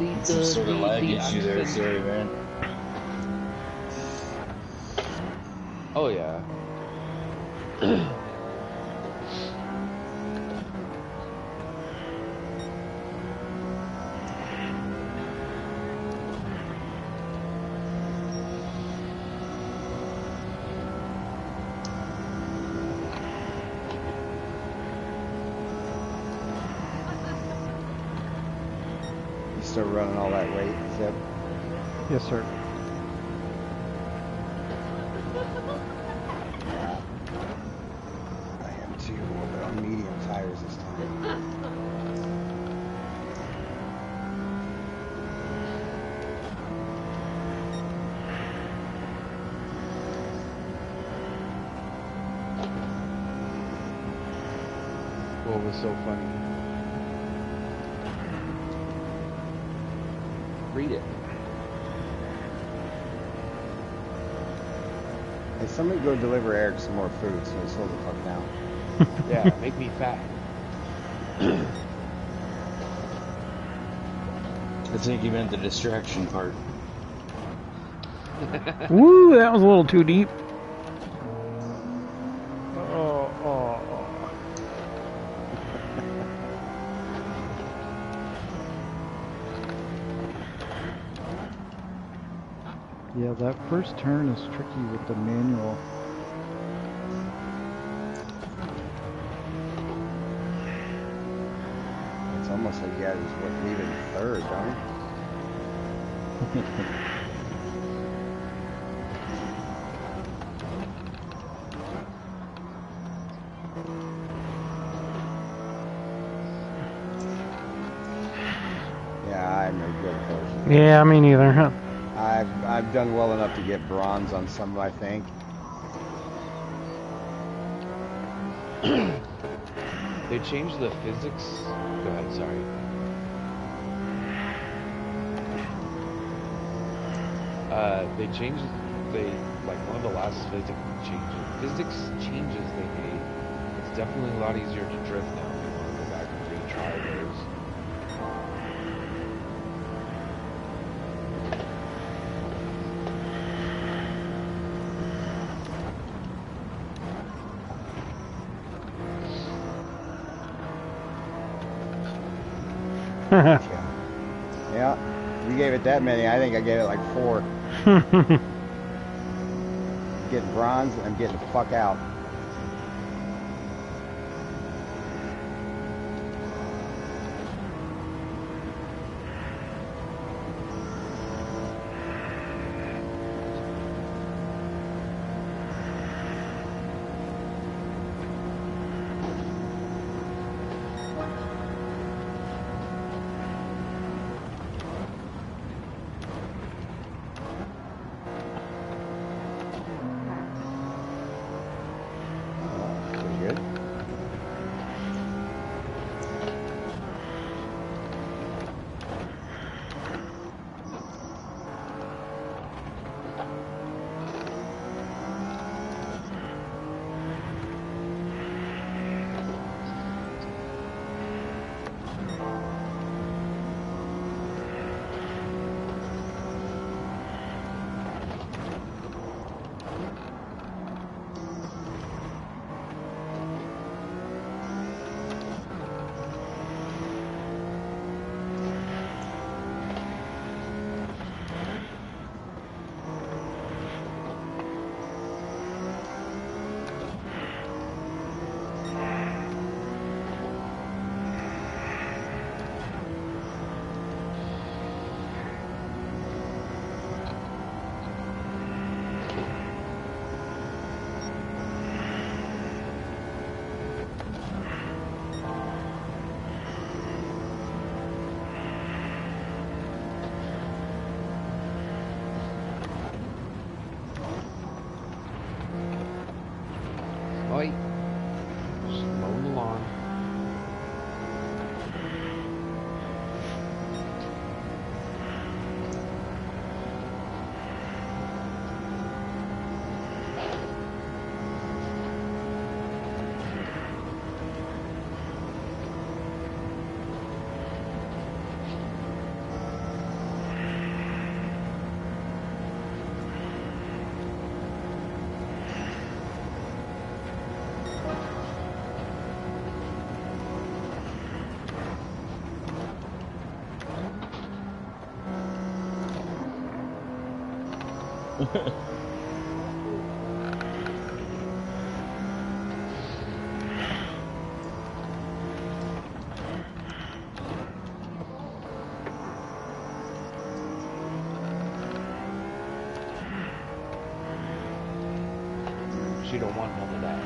Speaker 5: It's
Speaker 3: Some sort of lag issue there, sorry, man.
Speaker 5: Oh yeah.
Speaker 4: You still running all that weight, Zip?
Speaker 6: Yes, sir.
Speaker 4: I am too, but on medium tires this time.
Speaker 5: What was so funny? Read it.
Speaker 4: Hey, somebody go deliver Eric some more food so he slows the fuck down.
Speaker 5: Yeah, make me fat.
Speaker 3: I think you meant the distraction part.
Speaker 1: Woo! That was a little too deep.
Speaker 6: Yeah, that first turn is tricky with the manual.
Speaker 4: It's almost like you guys was leaving third, don't you? Yeah, I'm no good coach.
Speaker 1: Yeah, me neither. Huh?
Speaker 4: I've done well enough to get bronze on some, I think.
Speaker 5: They changed the physics. Go ahead, sorry. Like one of the last physics changes they made. It's definitely a lot easier to drift now if you want to go back and retry those.
Speaker 4: Yeah, you gave it that many. I think I gave it like 4. Getting bronze, and I'm getting the fuck out.
Speaker 5: She don't want none of that.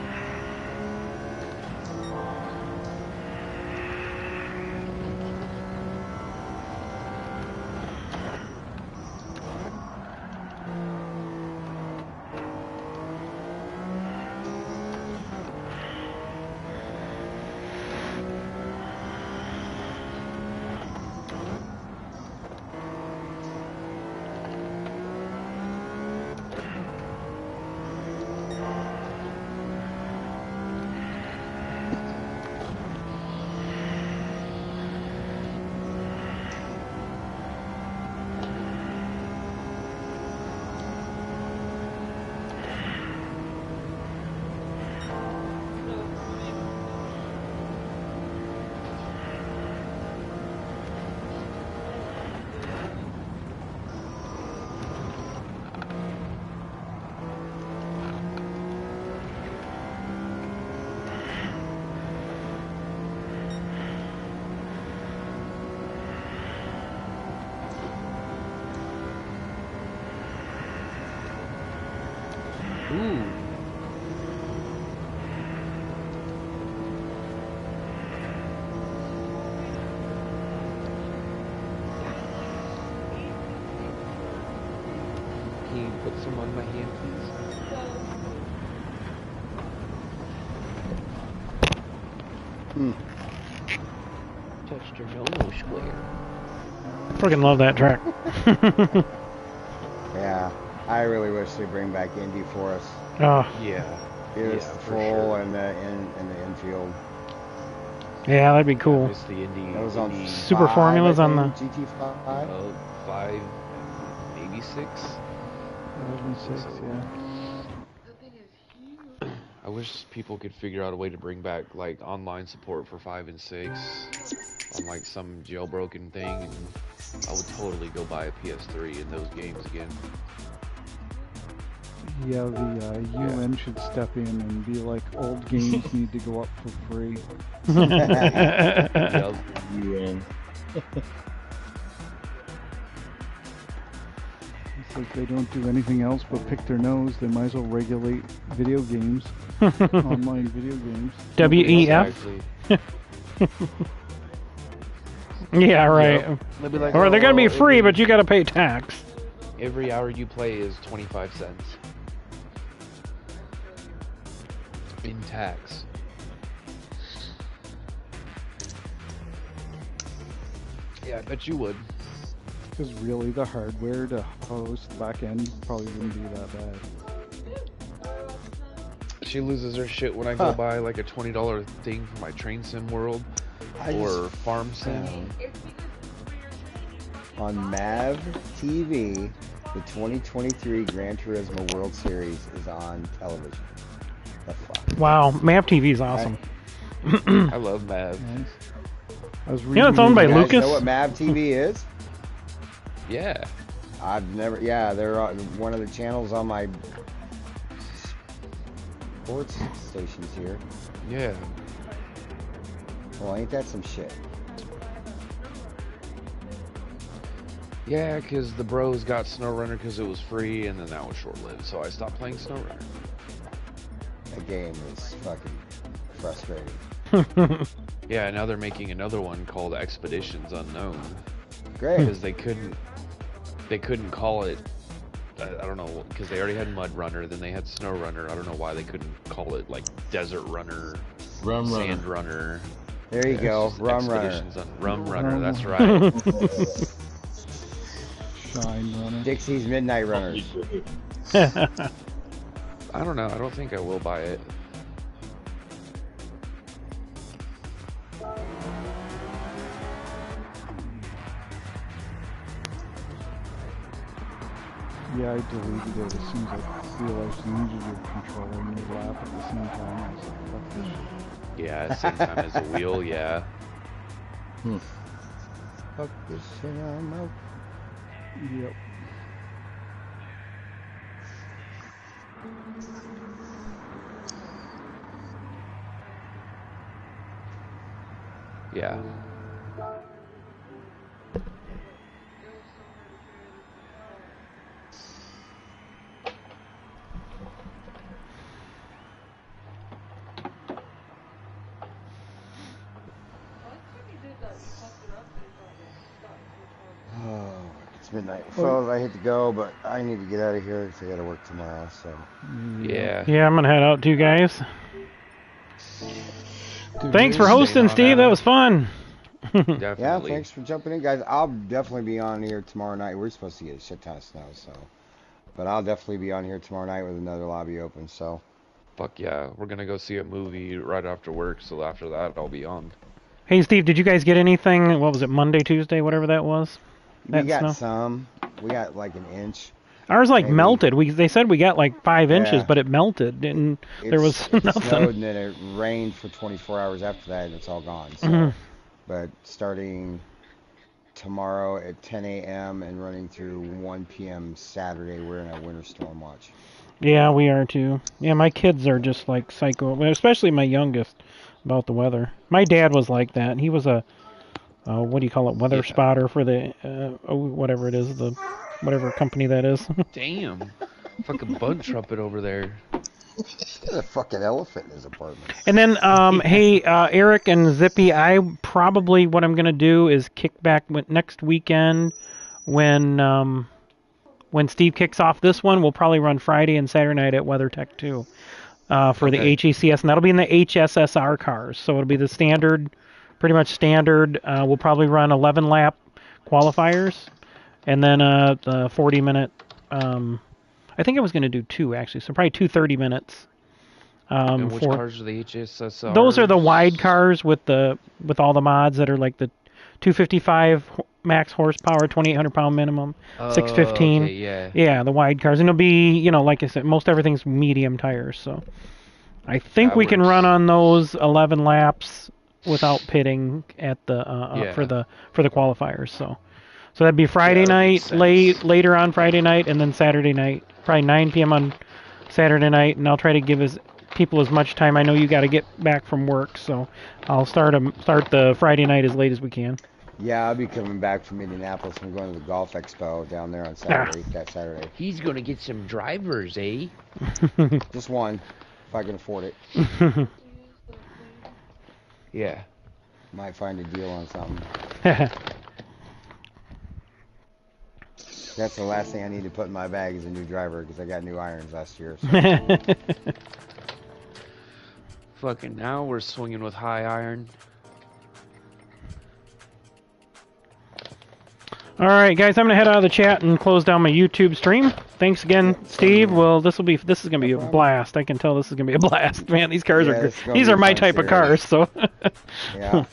Speaker 5: Ooh. Can you put some on my hand, please? Touched your no-no square.
Speaker 1: Freaking love that track.
Speaker 4: Yeah, I really wish they bring back Indy for us.
Speaker 1: Oh,
Speaker 5: Yeah.
Speaker 4: It was
Speaker 5: Yeah,
Speaker 4: the
Speaker 5: for
Speaker 4: full
Speaker 5: sure.
Speaker 4: and the infield.
Speaker 1: yeah, that'd be cool.
Speaker 5: It's the Indy.
Speaker 4: That was on
Speaker 5: Indy
Speaker 1: Super
Speaker 4: 5,
Speaker 1: formulas
Speaker 4: I
Speaker 1: on the-
Speaker 4: think, GT5.
Speaker 5: 5, maybe 6.
Speaker 6: 2006, yeah.
Speaker 7: That thing is huge.
Speaker 5: I wish people could figure out a way to bring back like online support for 5 and 6 on like some jailbroken thing, and I would totally go buy a PS3 in those games again.
Speaker 6: Yeah, the UN should step in and be like, old games need to go up for free.
Speaker 5: Yep.
Speaker 3: UN.
Speaker 6: It's like they don't do anything else but pick their nose. They might as well regulate video games, online video games.
Speaker 1: WEF?
Speaker 5: Exactly.
Speaker 1: Yeah, right.
Speaker 5: Yep. They'll be like,
Speaker 1: Or they're gonna be
Speaker 5: "Oh,
Speaker 1: free,
Speaker 5: every-
Speaker 1: but you gotta pay tax.
Speaker 5: every hour you play is 25 cents in tax. Yeah, I bet you would.
Speaker 6: Because really, the hardware to host the back end probably wouldn't be that bad.
Speaker 5: She loses her shit when I go buy like a $20 thing for my Train Sim World or Farm Sim.
Speaker 7: It's because
Speaker 4: On MAV TV, the 2023 Gran Turismo World Series is on television. The fuck?
Speaker 1: Wow, Map TV is awesome.
Speaker 5: I love Mav.
Speaker 6: Nice. I was
Speaker 1: know it's owned by
Speaker 4: You guys
Speaker 1: Lucas?
Speaker 4: know what MAV TV is?
Speaker 5: Yeah.
Speaker 4: I've never. Yeah, they're on one of the channels on my sports stations here.
Speaker 5: Yeah.
Speaker 4: Well, ain't that some shit?
Speaker 5: Yeah, because the bros got SnowRunner because it was free, and then that was short-lived, so I stopped playing SnowRunner.
Speaker 4: That game is fucking frustrating.
Speaker 5: Yeah, now they're making another one called Expeditions Unknown
Speaker 4: Great.
Speaker 5: because they couldn't call it. I don't know, because they already had Mud Runner, then they had Snow Runner. I don't know why they couldn't call it like Desert Runner,
Speaker 3: Rum
Speaker 5: Sand
Speaker 3: Runner.
Speaker 5: Runner.
Speaker 4: There you
Speaker 5: It's
Speaker 4: go.
Speaker 5: just
Speaker 4: Rum Runner.
Speaker 5: Expeditions on Rum Runner.
Speaker 6: Rum
Speaker 5: That's
Speaker 6: Runner.
Speaker 5: right.
Speaker 6: Shine Runner.
Speaker 4: Dixie's Midnight Runners.
Speaker 5: I don't know. I don't think I will buy it.
Speaker 6: Yeah, I deleted it as soon as I realized you needed your controller in your lap at the same time. I was like, fuck this shit.
Speaker 5: Yeah, same time as the wheel. Yeah.
Speaker 4: Fuck this shit, I'm out.
Speaker 6: Yep.
Speaker 5: Yeah.
Speaker 4: Oh, it's midnight. Fellas, I hate to go, but I need to get out of here because I got to work tomorrow. So.
Speaker 5: Yeah.
Speaker 1: Yeah, I'm gonna head out too, guys.
Speaker 5: Dude,
Speaker 1: Thanks for
Speaker 5: you're
Speaker 1: hosting,
Speaker 5: staying on,
Speaker 1: Steve. That
Speaker 5: Adam.
Speaker 1: was fun.
Speaker 5: Definitely.
Speaker 4: Yeah, thanks for jumping in, guys. I'll definitely be on here tomorrow night. We're supposed to get a shit ton of snow, so. But I'll definitely be on here tomorrow night with another lobby open, so.
Speaker 5: Fuck yeah. We're gonna go see a movie right after work, so after that I'll be on.
Speaker 1: Hey, Steve, did you guys get anything? What was it, Monday, Tuesday, whatever that was?
Speaker 4: We
Speaker 1: That
Speaker 4: got
Speaker 1: snow?
Speaker 4: some. We got like an inch.
Speaker 1: Ours like
Speaker 4: Maybe.
Speaker 1: melted. They said we got like 5 inches,
Speaker 4: Yeah.
Speaker 1: but it melted, and there was
Speaker 4: It
Speaker 1: nothing.
Speaker 4: snowed and then it rained for 24 hours after that, and it's all gone. So.
Speaker 1: Mhm.
Speaker 4: But starting tomorrow at 10 a.m. and running through 1 p.m. Saturday, we're in a winter storm watch.
Speaker 1: Yeah, we are too. Yeah, my kids are just like psycho, especially my youngest, about the weather. My dad was like that. He was a, what do you call it, weather
Speaker 5: Yeah.
Speaker 1: spotter for the, whatever it is, the whatever company that is.
Speaker 5: Damn. Fucking bug trumpet over there.
Speaker 4: There's a fucking elephant in his apartment.
Speaker 1: And then, hey, Eric and Zippy, what I'm gonna do is kick back next weekend when Steve kicks off this one. We'll probably run Friday and Saturday night at WeatherTech too, for the
Speaker 5: Okay.
Speaker 1: HECS, and that'll be in the HSSR cars. So it'll be the standard, pretty much standard. We'll probably run 11 lap qualifiers, and then the 40-minute. I think I was gonna do 2 actually, so probably 2 30-minutes.
Speaker 5: And which
Speaker 1: For
Speaker 5: cars are the HSSRs?
Speaker 1: those are the wide cars with all the mods that are like the 255 max horsepower, 2,800 pound minimum, 615.
Speaker 5: Okay, yeah.
Speaker 1: Yeah, the wide cars, and it'll be, like I said, most everything's medium tires. So I think
Speaker 5: That
Speaker 1: we can
Speaker 5: works.
Speaker 1: run on those 11 laps without pitting at the
Speaker 5: Yeah.
Speaker 1: for the qualifiers. So that'd be Friday
Speaker 5: that
Speaker 1: night,
Speaker 5: makes sense.
Speaker 1: later on Friday night, and then Saturday night, probably 9 p.m. on Saturday night, and I'll try to give people as much time. I know you got to get back from work, so I'll start the Friday night as late as we can.
Speaker 4: Yeah, I'll be coming back from Indianapolis. I'm going to the Golf Expo down there on Saturday. That Saturday.
Speaker 5: He's gonna get some drivers, eh?
Speaker 4: Just one, if I can afford it.
Speaker 5: Yeah.
Speaker 4: Might find a deal on something. That's the last thing I need to put in my bag is a new driver because I got new irons last year. So.
Speaker 5: Fucking now we're swinging with high iron.
Speaker 1: All right, guys, I'm gonna head out of the chat and close down my YouTube stream. Thanks again, Steve. Well, this is gonna be a blast. I can tell this is gonna be a blast, man. These cars
Speaker 4: Yeah,
Speaker 1: are
Speaker 4: this is gonna
Speaker 1: these
Speaker 4: be
Speaker 1: are my
Speaker 4: fun
Speaker 1: type of
Speaker 4: series.
Speaker 1: cars. So
Speaker 4: Yeah.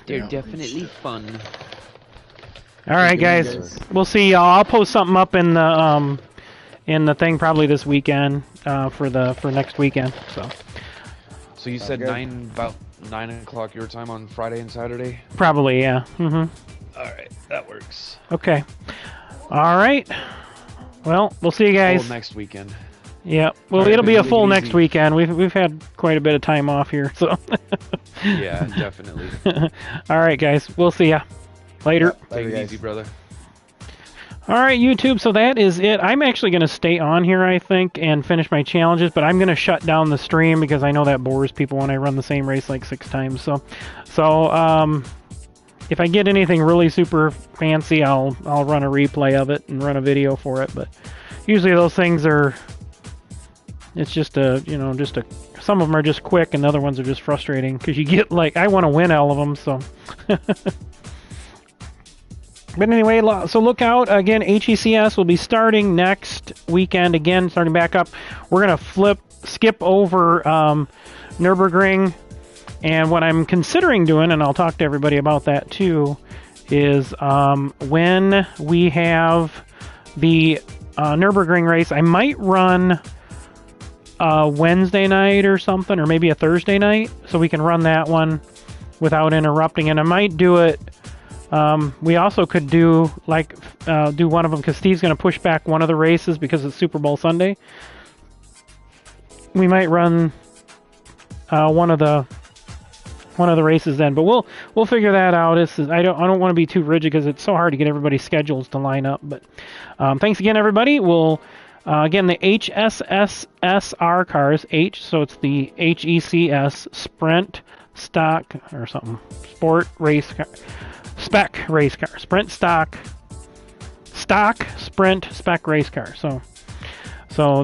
Speaker 5: They're definitely fun.
Speaker 1: all right, guys, we'll see y'all. I'll post something up in the thing probably this weekend for next weekend.
Speaker 5: So you said
Speaker 4: good.
Speaker 5: about 9 o'clock your time on Friday and Saturday?
Speaker 1: Probably, yeah.
Speaker 5: Alright, that works.
Speaker 1: Okay. All right. Well, we'll see you guys.
Speaker 5: Full next weekend.
Speaker 1: Yeah. Well,
Speaker 5: All right,
Speaker 1: it'll be
Speaker 5: man,
Speaker 1: a
Speaker 5: take
Speaker 1: full
Speaker 5: it
Speaker 1: next
Speaker 5: easy.
Speaker 1: weekend. We've had quite a bit of time off here, so.
Speaker 5: Yeah, definitely.
Speaker 1: All right, guys. We'll see ya later.
Speaker 5: Take
Speaker 4: Later,
Speaker 5: it
Speaker 4: guys.
Speaker 5: easy, brother.
Speaker 1: All right, YouTube. So that is it. I'm actually going to stay on here, I think, and finish my challenges, but I'm going to shut down the stream because I know that bores people when I run the same race like 6 times. So if I get anything really super fancy, I'll run a replay of it and run a video for it. But usually those things it's just some of them are just quick and the other ones are just frustrating because you get I want to win all of them. So. But anyway, so look out. Again, HECS will be starting next weekend. Again, starting back up. We're going to skip over Nürburgring. And what I'm considering doing, and I'll talk to everybody about that too, is when we have the Nürburgring race, I might run Wednesday night or something, or maybe a Thursday night, so we can run that one without interrupting. And I might do it. We also could do one of them because Steve's going to push back one of the races because it's Super Bowl Sunday. We might run one of the one of the races then. But we'll figure that out. I don't want to be too rigid because it's so hard to get everybody's schedules to line up. But thanks again, everybody. We'll again, the HSSR cars, so it's the HECS Sprint Stock or something, Sport Race Car, Spec Race Car, Sprint Stock, Sprint Spec Race Car. So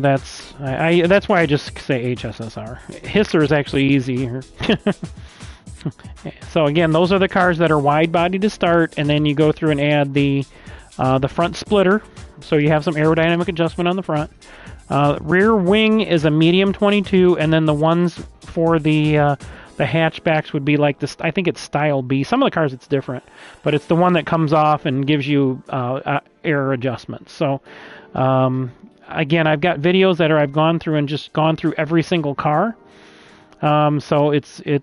Speaker 1: that's that's why I just say HSSR. HISR is actually easier. So again, those are the cars that are wide body to start, and then you go through and add the front splitter. So you have some aerodynamic adjustment on the front. Rear wing is a medium 22, and then the ones for the hatchbacks would be like this. I think it's Style B. Some of the cars it's different, but it's the one that comes off and gives you air adjustments. So again, I've got videos that I've gone through and just gone through every single car. So it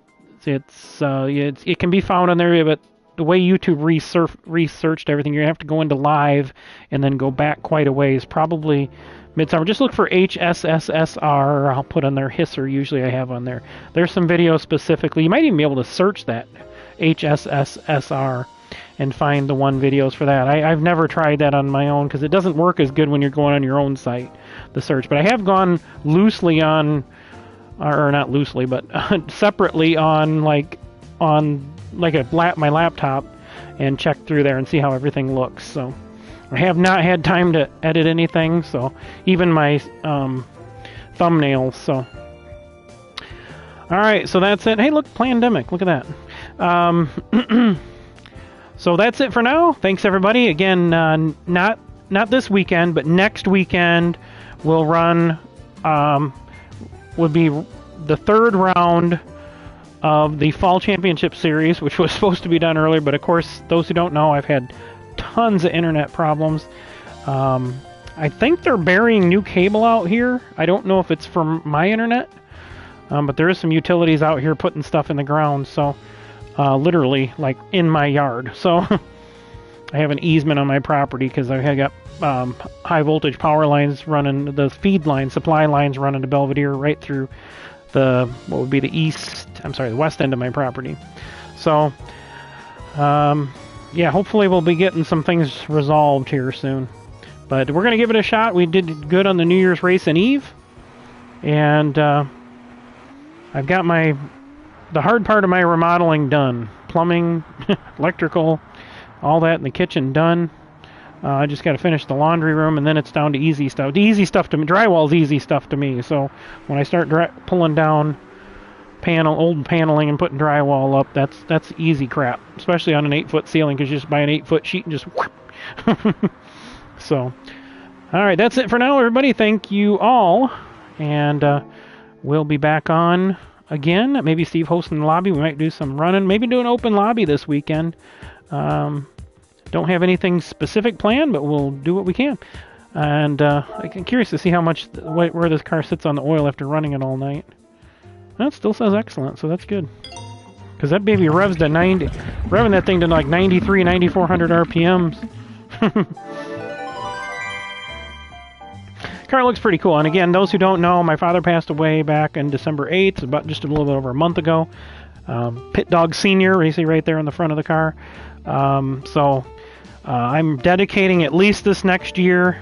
Speaker 1: can be found on there, but the way YouTube researched everything, you have to go into live and then go back quite a ways, probably midsummer. Just look for HSSR. I'll put on there HISR. Usually I have on there. There's some videos specifically. You might even be able to search that HSSR and find the one videos for that. I've never tried that on my own because it doesn't work as good when you're going on your own site, the search. But I have gone loosely on, or not loosely, but separately on my laptop and check through there and see how everything looks. So I have not had time to edit anything, so even my thumbnails. So all right, so that's it. Hey, look, Plandemic, look at that. So that's it for now. Thanks everybody. Again, not this weekend, but next weekend we'll run would be the third round of the Fall Championship Series, which was supposed to be done earlier, but of course, those who don't know, I've had tons of internet problems. I think they're burying new cable out here. I don't know if it's from my internet, but there is some utilities out here putting stuff in the ground, so literally, like, in my yard. So I have an easement on my property because I got high voltage power lines running, the feed lines, supply lines running to Belvedere right through the west end of my property. So yeah, hopefully we'll be getting some things resolved here soon, but we're gonna give it a shot. We did good on the New Year's race and Eve, and I've got the hard part of my remodeling done, plumbing, electrical, all that in the kitchen done. I just got to finish the laundry room, and then it's down to easy stuff. The easy stuff to me, drywall's easy stuff to me. So when I start pulling down old paneling and putting drywall up, that's easy crap, especially on an 8-foot ceiling, because you just buy an 8-foot sheet and just whoop. So, all right, that's it for now, everybody. Thank you all, and we'll be back on again. Maybe Steve hosting the lobby. We might do some running, maybe do an open lobby this weekend. Don't have anything specific planned, but we'll do what we can. And I'm curious to see how much where this car sits on the oil after running it all night. That still says excellent, so that's good. Because that baby revs to 90, revving that thing to like 93, 9400 RPMs. Car looks pretty cool. And again, those who don't know, my father passed away back on December 8th, about just a little bit over a month ago. PittDawg Senior, you see right there in the front of the car. So I'm dedicating at least this next year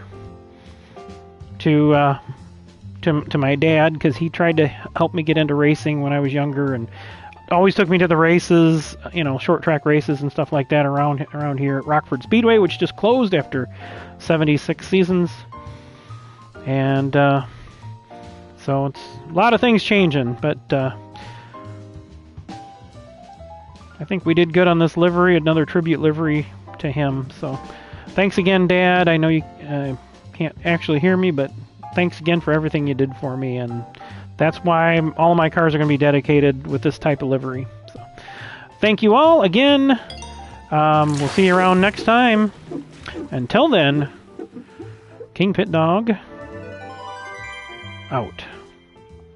Speaker 1: to my dad, because he tried to help me get into racing when I was younger, and always took me to the races, short track races and stuff like that around here at Rockford Speedway, which just closed after 76 seasons. And so it's a lot of things changing, but I think we did good on this livery, another tribute livery to him. So thanks again, Dad. I know you can't actually hear me, but thanks again for everything you did for me, and that's why all of my cars are going to be dedicated with this type of livery. So thank you all again. We'll see you around next time. Until then, KingPittDawg out.